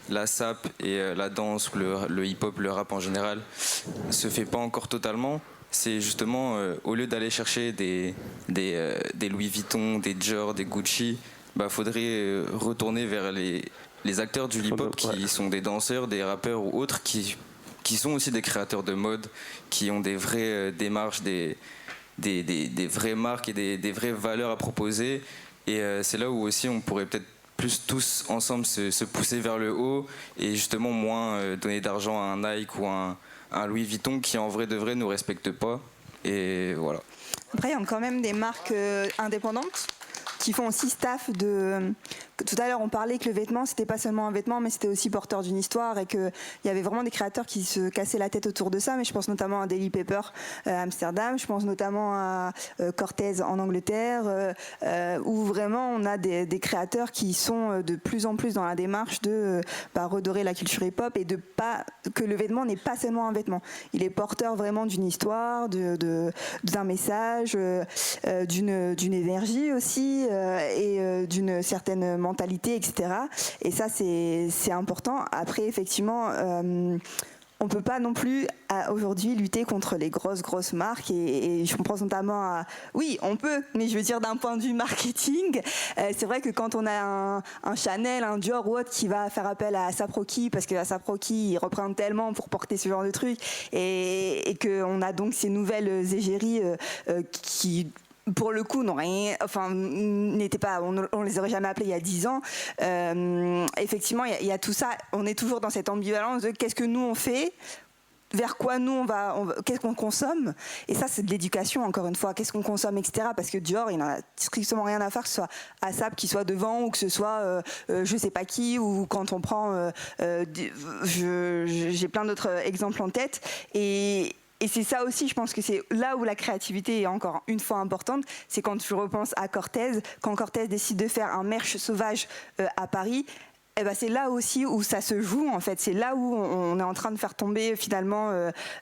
la SAP et la danse, le hip-hop, le rap en général, se fait pas encore totalement. C'est justement, au lieu d'aller chercher des Louis Vuitton, des Dior, des Gucci, faudrait retourner vers les acteurs du hip-hop qui sont des danseurs, des rappeurs ou autres, qui sont aussi des créateurs de mode, qui ont des vraies démarches, des vraies marques et des vraies valeurs à proposer. Et c'est là où aussi on pourrait peut-être plus tous ensemble se pousser vers le haut et justement moins donner d'argent à un Nike ou à un Louis Vuitton qui en vrai de vrai nous respecte pas. Et voilà. Après, il y a quand même des marques indépendantes qui font aussi staff de... Tout à l'heure, on parlait que le vêtement, c'était pas seulement un vêtement, mais c'était aussi porteur d'une histoire et qu'il y avait vraiment des créateurs qui se cassaient la tête autour de ça. Mais je pense notamment à Daily Paper à Amsterdam, je pense notamment à Cortez en Angleterre, où vraiment on a des créateurs qui sont de plus en plus dans la démarche de redorer la culture hip-hop et que le vêtement n'est pas seulement un vêtement. Il est porteur vraiment d'une histoire, d'un message, d'une énergie aussi et d'une certaine mentalité, etc. Et ça, c'est important. Après, effectivement, on peut pas non plus aujourd'hui lutter contre les grosses marques et je pense notamment à... Oui, on peut, mais je veux dire d'un point de vue marketing, c'est vrai que quand on a un Chanel, un Dior ou autre qui va faire appel à A$AP Rocky parce que A$AP Rocky il représente tellement pour porter ce genre de truc et qu'on a donc ces nouvelles égéries qui... pour le coup, n'étaient pas, on les aurait jamais appelés il y a 10 ans. Effectivement, il y a tout ça. On est toujours dans cette ambivalence de qu'est-ce que nous on fait, vers quoi nous on va qu'est-ce qu'on consomme. Et ça, c'est de l'éducation, encore une fois. Qu'est-ce qu'on consomme, etc. Parce que Dior, il n'en a strictement rien à faire que ce soit A$AP qui soit devant ou que ce soit je sais pas qui, ou quand on prend... j'ai plein d'autres exemples en tête. Et c'est ça aussi, je pense que c'est là où la créativité est encore une fois importante, c'est quand je repense à Cortez, quand Cortez décide de faire un merch sauvage à Paris, eh ben c'est là aussi où ça se joue en fait. C'est là où on est en train de faire tomber finalement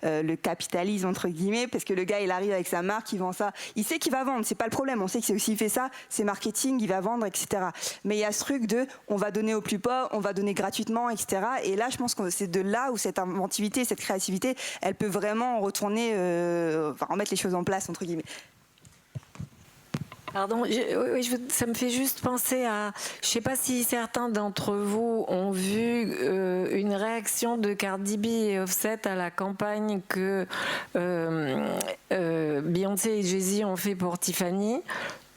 le capitalisme entre guillemets, parce que le gars il arrive avec sa marque, il vend ça, il sait qu'il va vendre, c'est pas le problème. On sait que s'il fait ça, c'est marketing, il va vendre, etc. Mais il y a ce truc de on va donner au plus pauvres, on va donner gratuitement, etc. Et là, je pense que c'est de là où cette inventivité, cette créativité, elle peut vraiment retourner, enfin remettre les choses en place entre guillemets. Pardon, ça me fait juste penser à... Je ne sais pas si certains d'entre vous ont vu une réaction de Cardi B et Offset à la campagne que Beyoncé et Jay-Z ont fait pour Tiffany.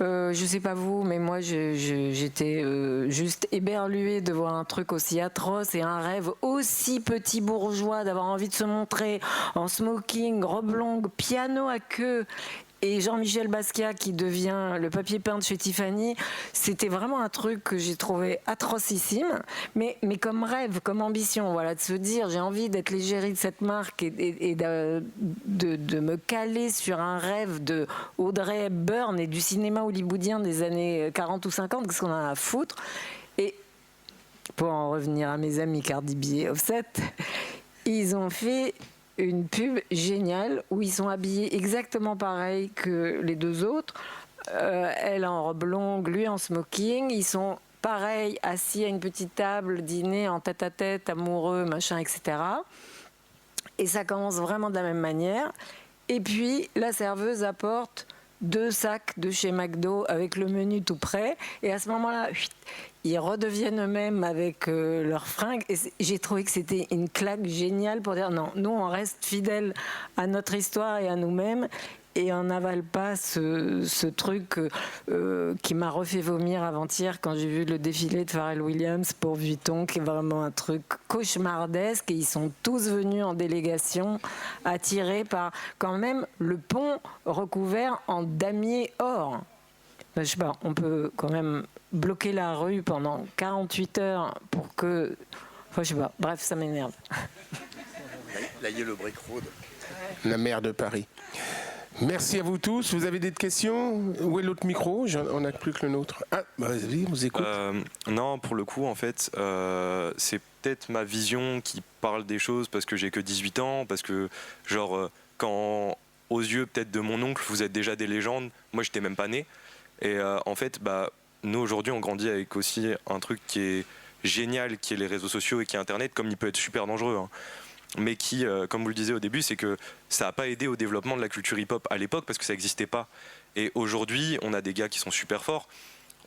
Je ne sais pas vous, mais moi j'étais juste éberluée de voir un truc aussi atroce et un rêve aussi petit bourgeois, d'avoir envie de se montrer en smoking, robe longue, piano à queue. Et Jean-Michel Basquiat qui devient le papier peint de chez Tiffany, c'était vraiment un truc que j'ai trouvé atrocissime, mais comme rêve, comme ambition, voilà, de se dire j'ai envie d'être l'égérie de cette marque et de me caler sur un rêve de Audrey Hepburn et du cinéma hollywoodien des années 40 ou 50, qu'est-ce qu'on en a à foutre. Et pour en revenir à mes amis Cardi B et Offset, ils ont fait une pub géniale où ils sont habillés exactement pareil que les deux autres. Elle en robe longue, lui en smoking. Ils sont pareils, assis à une petite table, dîner en tête-à-tête, amoureux, machin, etc. Et ça commence vraiment de la même manière. Et puis, la serveuse apporte 2 sacs de chez McDo avec le menu tout prêt. Et à ce moment-là, ils redeviennent eux-mêmes avec leurs fringues. Et j'ai trouvé que c'était une claque géniale pour dire non, nous on reste fidèles à notre histoire et à nous-mêmes. Et on n'avale pas ce truc qui m'a refait vomir avant-hier quand j'ai vu le défilé de Pharrell Williams pour Vuitton, qui est vraiment un truc cauchemardesque. Et ils sont tous venus en délégation, attirés par quand même le pont recouvert en damier or. Je sais pas, on peut quand même bloquer la rue pendant 48 heures pour que... Enfin, je sais pas, bref, ça m'énerve. La Yellow Brick Road. La maire de Paris. Merci à vous tous. Vous avez des questions? Où est l'autre micro? On n'a plus que le nôtre. Ah, bah, vas-y, on vous écoute. Non, pour le coup, en fait, c'est peut-être ma vision qui parle des choses parce que j'ai que 18 ans, parce que, genre, quand, aux yeux peut-être de mon oncle, vous êtes déjà des légendes, moi, j'étais même pas né. Et en fait, bah, nous, aujourd'hui, on grandit avec aussi un truc qui est génial, qui est les réseaux sociaux et qui est Internet, comme il peut être super dangereux, hein. Mais qui, comme vous le disiez au début, c'est que ça n'a pas aidé au développement de la culture hip-hop à l'époque parce que ça n'existait pas. Et aujourd'hui, on a des gars qui sont super forts.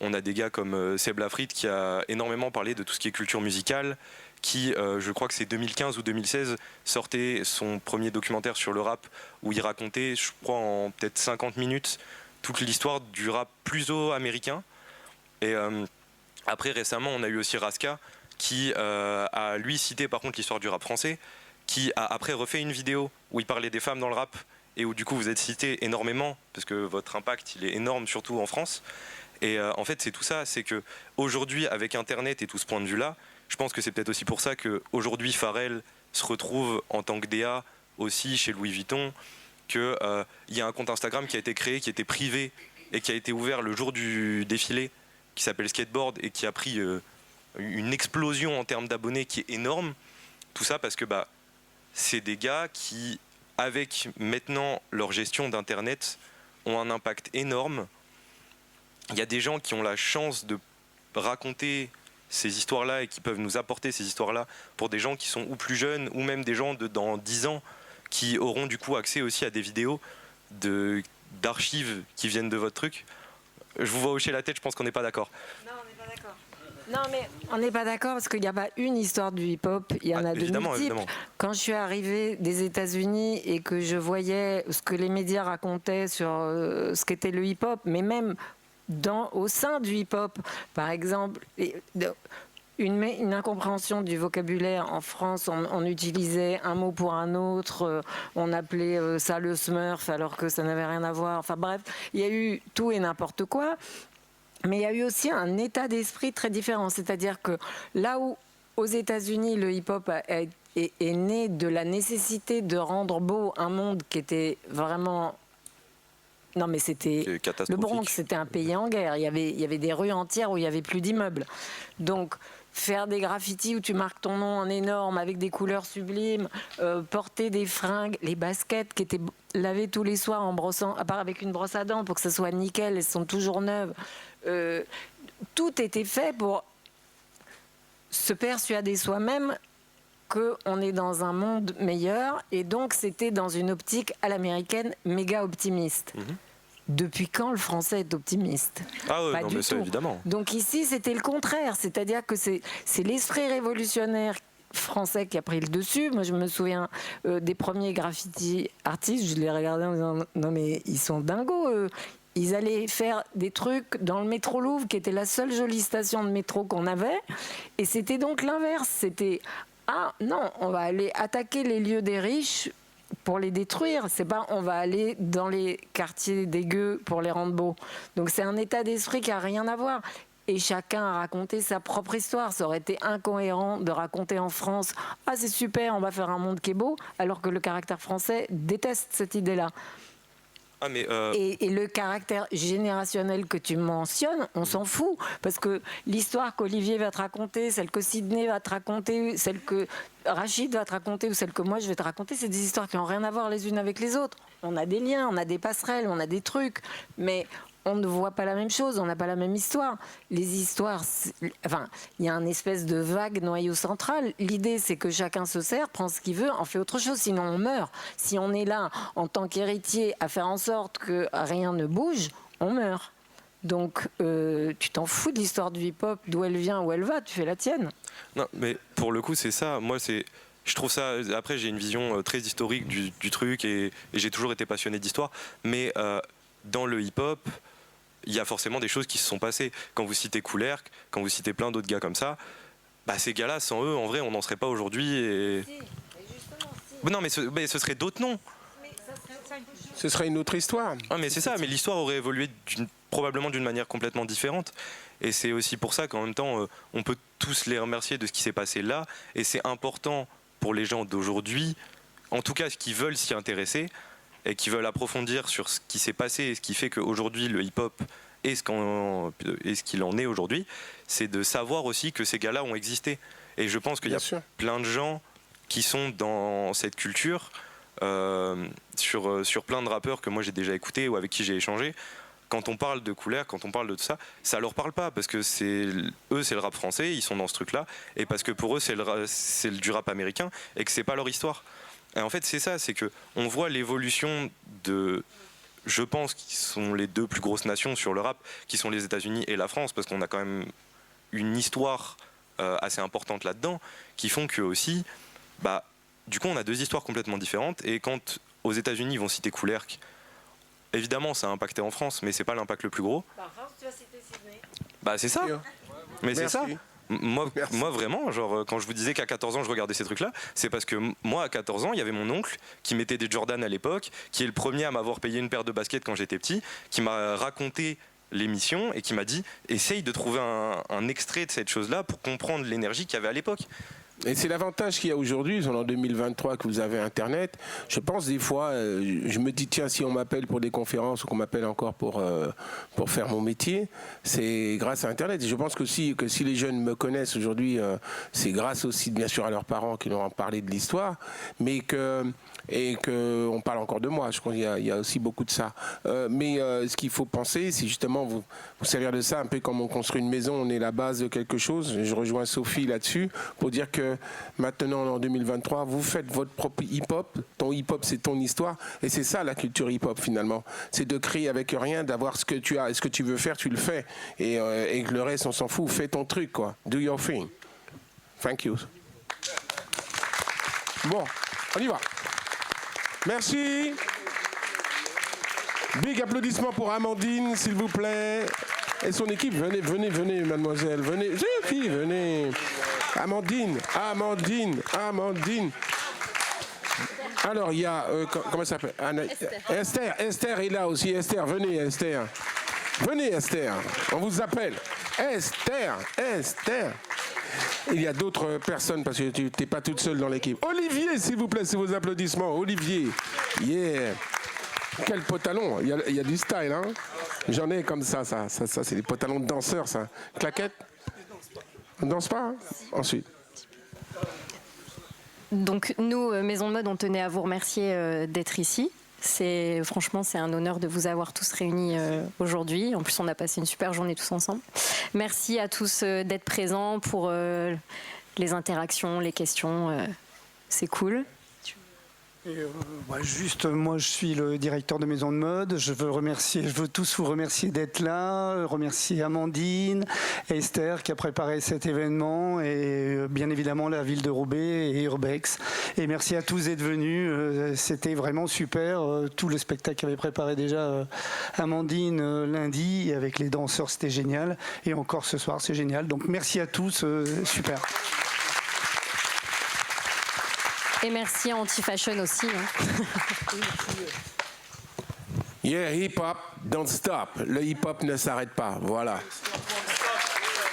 On a des gars comme Seb Lafrite qui a énormément parlé de tout ce qui est culture musicale, qui, je crois que c'est 2015 ou 2016, sortait son premier documentaire sur le rap où il racontait, je crois en peut-être 50 minutes, toute l'histoire du rap pluso américain. Et après, récemment, on a eu aussi Raska qui a, lui, cité par contre l'histoire du rap français, qui a après refait une vidéo où il parlait des femmes dans le rap et où du coup vous êtes cité énormément parce que votre impact il est énorme surtout en France. Et en fait c'est tout ça, c'est que aujourd'hui avec Internet et tout ce point de vue là, je pense que c'est peut-être aussi pour ça que aujourd'hui Pharrell se retrouve en tant que DA aussi chez Louis Vuitton, qu'il y a un compte Instagram qui a été créé, qui était privé et qui a été ouvert le jour du défilé, qui s'appelle Skateboard et qui a pris une explosion en termes d'abonnés qui est énorme. Tout ça parce que bah c'est des gars qui, avec maintenant leur gestion d'Internet, ont un impact énorme. Il y a des gens qui ont la chance de raconter ces histoires-là et qui peuvent nous apporter ces histoires-là pour des gens qui sont ou plus jeunes ou même des gens de dans 10 ans qui auront du coup accès aussi à des vidéos d'archives qui viennent de votre truc. Je vous vois hocher la tête, je pense qu'on n'est pas d'accord. Non, on n'est pas d'accord. Non, mais on n'est pas d'accord parce qu'il n'y a pas une histoire du hip-hop, il y en a de multiples. Évidemment. Quand je suis arrivée des États-Unis et que je voyais ce que les médias racontaient sur ce qu'était le hip-hop, mais même au sein du hip-hop, par exemple, une incompréhension du vocabulaire. En France, on utilisait un mot pour un autre, on appelait ça le smurf alors que ça n'avait rien à voir. Enfin bref, il y a eu tout et n'importe quoi. Mais il y a eu aussi un état d'esprit très différent. C'est-à-dire que là où, aux États-Unis, le hip-hop est né de la nécessité de rendre beau un monde qui était vraiment... Non, mais c'était... Le Bronx, c'était un pays en guerre. Il y avait des rues entières où il n'y avait plus d'immeubles. Donc, faire des graffitis où tu marques ton nom en énorme avec des couleurs sublimes, porter des fringues, les baskets qui étaient lavées tous les soirs en brossant, à part avec une brosse à dents pour que ça soit nickel, elles sont toujours neuves. Tout était fait pour se persuader soi-même qu'on est dans un monde meilleur, et donc c'était dans une optique à l'américaine méga optimiste. Depuis quand le français est optimiste? Ah ouais, Pas non, du mais ça, tout. évidemment. Donc ici, c'était le contraire, c'est-à-dire que c'est l'esprit révolutionnaire français qui a pris le dessus. Moi, je me souviens des premiers graffiti artistes, je les regardais en disant non mais ils sont dingos, eux. Ils allaient faire des trucs dans le métro Louvre, qui était la seule jolie station de métro qu'on avait, et c'était donc l'inverse. C'était ah non, on va aller attaquer les lieux des riches pour les détruire. C'est pas on va aller dans les quartiers dégueux pour les rendre beaux. Donc c'est un état d'esprit qui a rien à voir. Et chacun a raconté sa propre histoire. Ça aurait été incohérent de raconter en France « Ah, c'est super, on va faire un monde qui est beau », alors que le caractère français déteste cette idée-là. Ah, mais Et le caractère générationnel que tu mentionnes, on s'en fout. Parce que l'histoire qu'Olivier va te raconter, celle que Sidney va te raconter, celle que Rachid va te raconter ou celle que moi je vais te raconter, c'est des histoires qui n'ont rien à voir les unes avec les autres. On a des liens, on a des passerelles, on a des trucs. Mais on ne voit pas la même chose, on n'a pas la même histoire. Les histoires, enfin, il y a un espèce de vague noyau central. L'idée, c'est que chacun se sert, prend ce qu'il veut, en fait autre chose, sinon on meurt. Si on est là, en tant qu'héritier, à faire en sorte que rien ne bouge, on meurt. Donc, tu t'en fous de l'histoire du hip-hop, d'où elle vient, où elle va, tu fais la tienne. non, mais pour le coup, c'est ça. Moi, je trouve ça. Après, j'ai une vision très historique du truc et j'ai toujours été passionné d'histoire. Mais dans le hip-hop, il y a forcément des choses qui se sont passées. Quand vous citez Kool-Herc, quand vous citez plein d'autres gars comme ça, bah ces gars-là, sans eux, en vrai, on n'en serait pas aujourd'hui. Et... Si, mais non, mais ce serait d'autres noms. Ce serait une autre histoire. Ah, mais c'est ça, mais l'histoire aurait évolué probablement d'une manière complètement différente. Et c'est aussi pour ça qu'en même temps, on peut tous les remercier de ce qui s'est passé là. Et c'est important pour les gens d'aujourd'hui, en tout cas ceux qui veulent s'y intéresser, et qui veulent approfondir sur ce qui s'est passé et ce qui fait qu'aujourd'hui le hip-hop est ce qu'il en est aujourd'hui, c'est de savoir aussi que ces gars-là ont existé. Et je pense qu'il y a plein de gens qui sont dans cette culture, sur plein de rappeurs que moi j'ai déjà écoutés ou avec qui j'ai échangé. Quand on parle de Kool-Herc, quand on parle de tout ça, ça leur parle pas parce que eux c'est le rap français, ils sont dans ce truc-là, et parce que pour eux c'est du rap américain et que c'est pas leur histoire. Et en fait, c'est ça, c'est que on voit l'évolution de, je pense, qui sont les deux plus grosses nations sur le rap, qui sont les États-Unis et la France, parce qu'on a quand même une histoire assez importante là-dedans, qui font que aussi, bah, du coup, on a deux histoires complètement différentes. Et quand aux États-Unis ils vont citer Kool-Herc, évidemment, ça a impacté en France, mais c'est pas l'impact le plus gros. Par France, tu vas citer Sidney. Bah, c'est ça. Mais c'est ça. Moi, vraiment, genre, quand je vous disais qu'à 14 ans, je regardais ces trucs-là, c'est parce que moi, à 14 ans, il y avait mon oncle qui mettait des Jordan à l'époque, qui est le premier à m'avoir payé une paire de baskets quand j'étais petit, qui m'a raconté l'émission et qui m'a dit « Essaye de trouver un extrait de cette chose-là pour comprendre l'énergie qu'il y avait à l'époque. » Et c'est l'avantage qu'il y a aujourd'hui, en 2023, que vous avez Internet. Je pense des fois, je me dis, tiens, si on m'appelle pour des conférences ou qu'on m'appelle encore pour faire mon métier, c'est grâce à Internet. Et je pense que si les jeunes me connaissent aujourd'hui, c'est grâce aussi, bien sûr, à leurs parents qui leur ont parlé de l'histoire, mais qu'on parle encore de moi. Je crois qu'il y a aussi beaucoup de ça. Mais ce qu'il faut penser, c'est justement vous servir de ça, un peu comme on construit une maison, on est la base de quelque chose. Je rejoins Sophie là-dessus pour dire que maintenant, en 2023, vous faites votre propre hip-hop. Ton hip-hop, c'est ton histoire. Et c'est ça, la culture hip-hop, finalement. C'est de créer avec rien, d'avoir ce que tu as. Et ce que tu veux faire, tu le fais. Et que le reste, on s'en fout. Fais ton truc, quoi. Do your thing. Thank you. Bon, on y va. Merci. Big applaudissements pour Amandine, s'il vous plaît. Et son équipe, venez, mademoiselle. Venez, venez. Amandine. Alors, il y a... comment ça s'appelle Esther est là aussi. Esther, venez, Esther. Venez, Esther. On vous appelle. Esther. Il y a d'autres personnes, parce que tu n'es pas toute seule dans l'équipe. Olivier, s'il vous plaît, c'est vos applaudissements. Olivier. Yeah. Quel pantalon. Il y a du style, hein. J'en ai comme ça, c'est des pantalons de danseurs, ça. Claquette. On danse pas, hein? Ensuite. Donc nous, Maison de Mode, on tenait à vous remercier d'être ici. Franchement, c'est un honneur de vous avoir tous réunis aujourd'hui. En plus, on a passé une super journée tous ensemble. Merci à tous d'être présents pour les interactions, les questions. C'est cool. Juste, moi je suis le directeur de Maison de Mode. Je veux tous vous remercier d'être là, remercier Amandine, Esther qui a préparé cet événement et bien évidemment la ville de Roubaix et Urbex. Et merci à tous d'être venus. C'était vraiment super. Tout le spectacle qu'avait préparé déjà Amandine lundi avec les danseurs, c'était génial. Et encore ce soir, c'est génial. Donc merci à tous, super. Et merci à Anti-Fashion aussi. Yeah, hip-hop, don't stop. Le hip-hop ne s'arrête pas, voilà.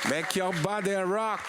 Make your body rock.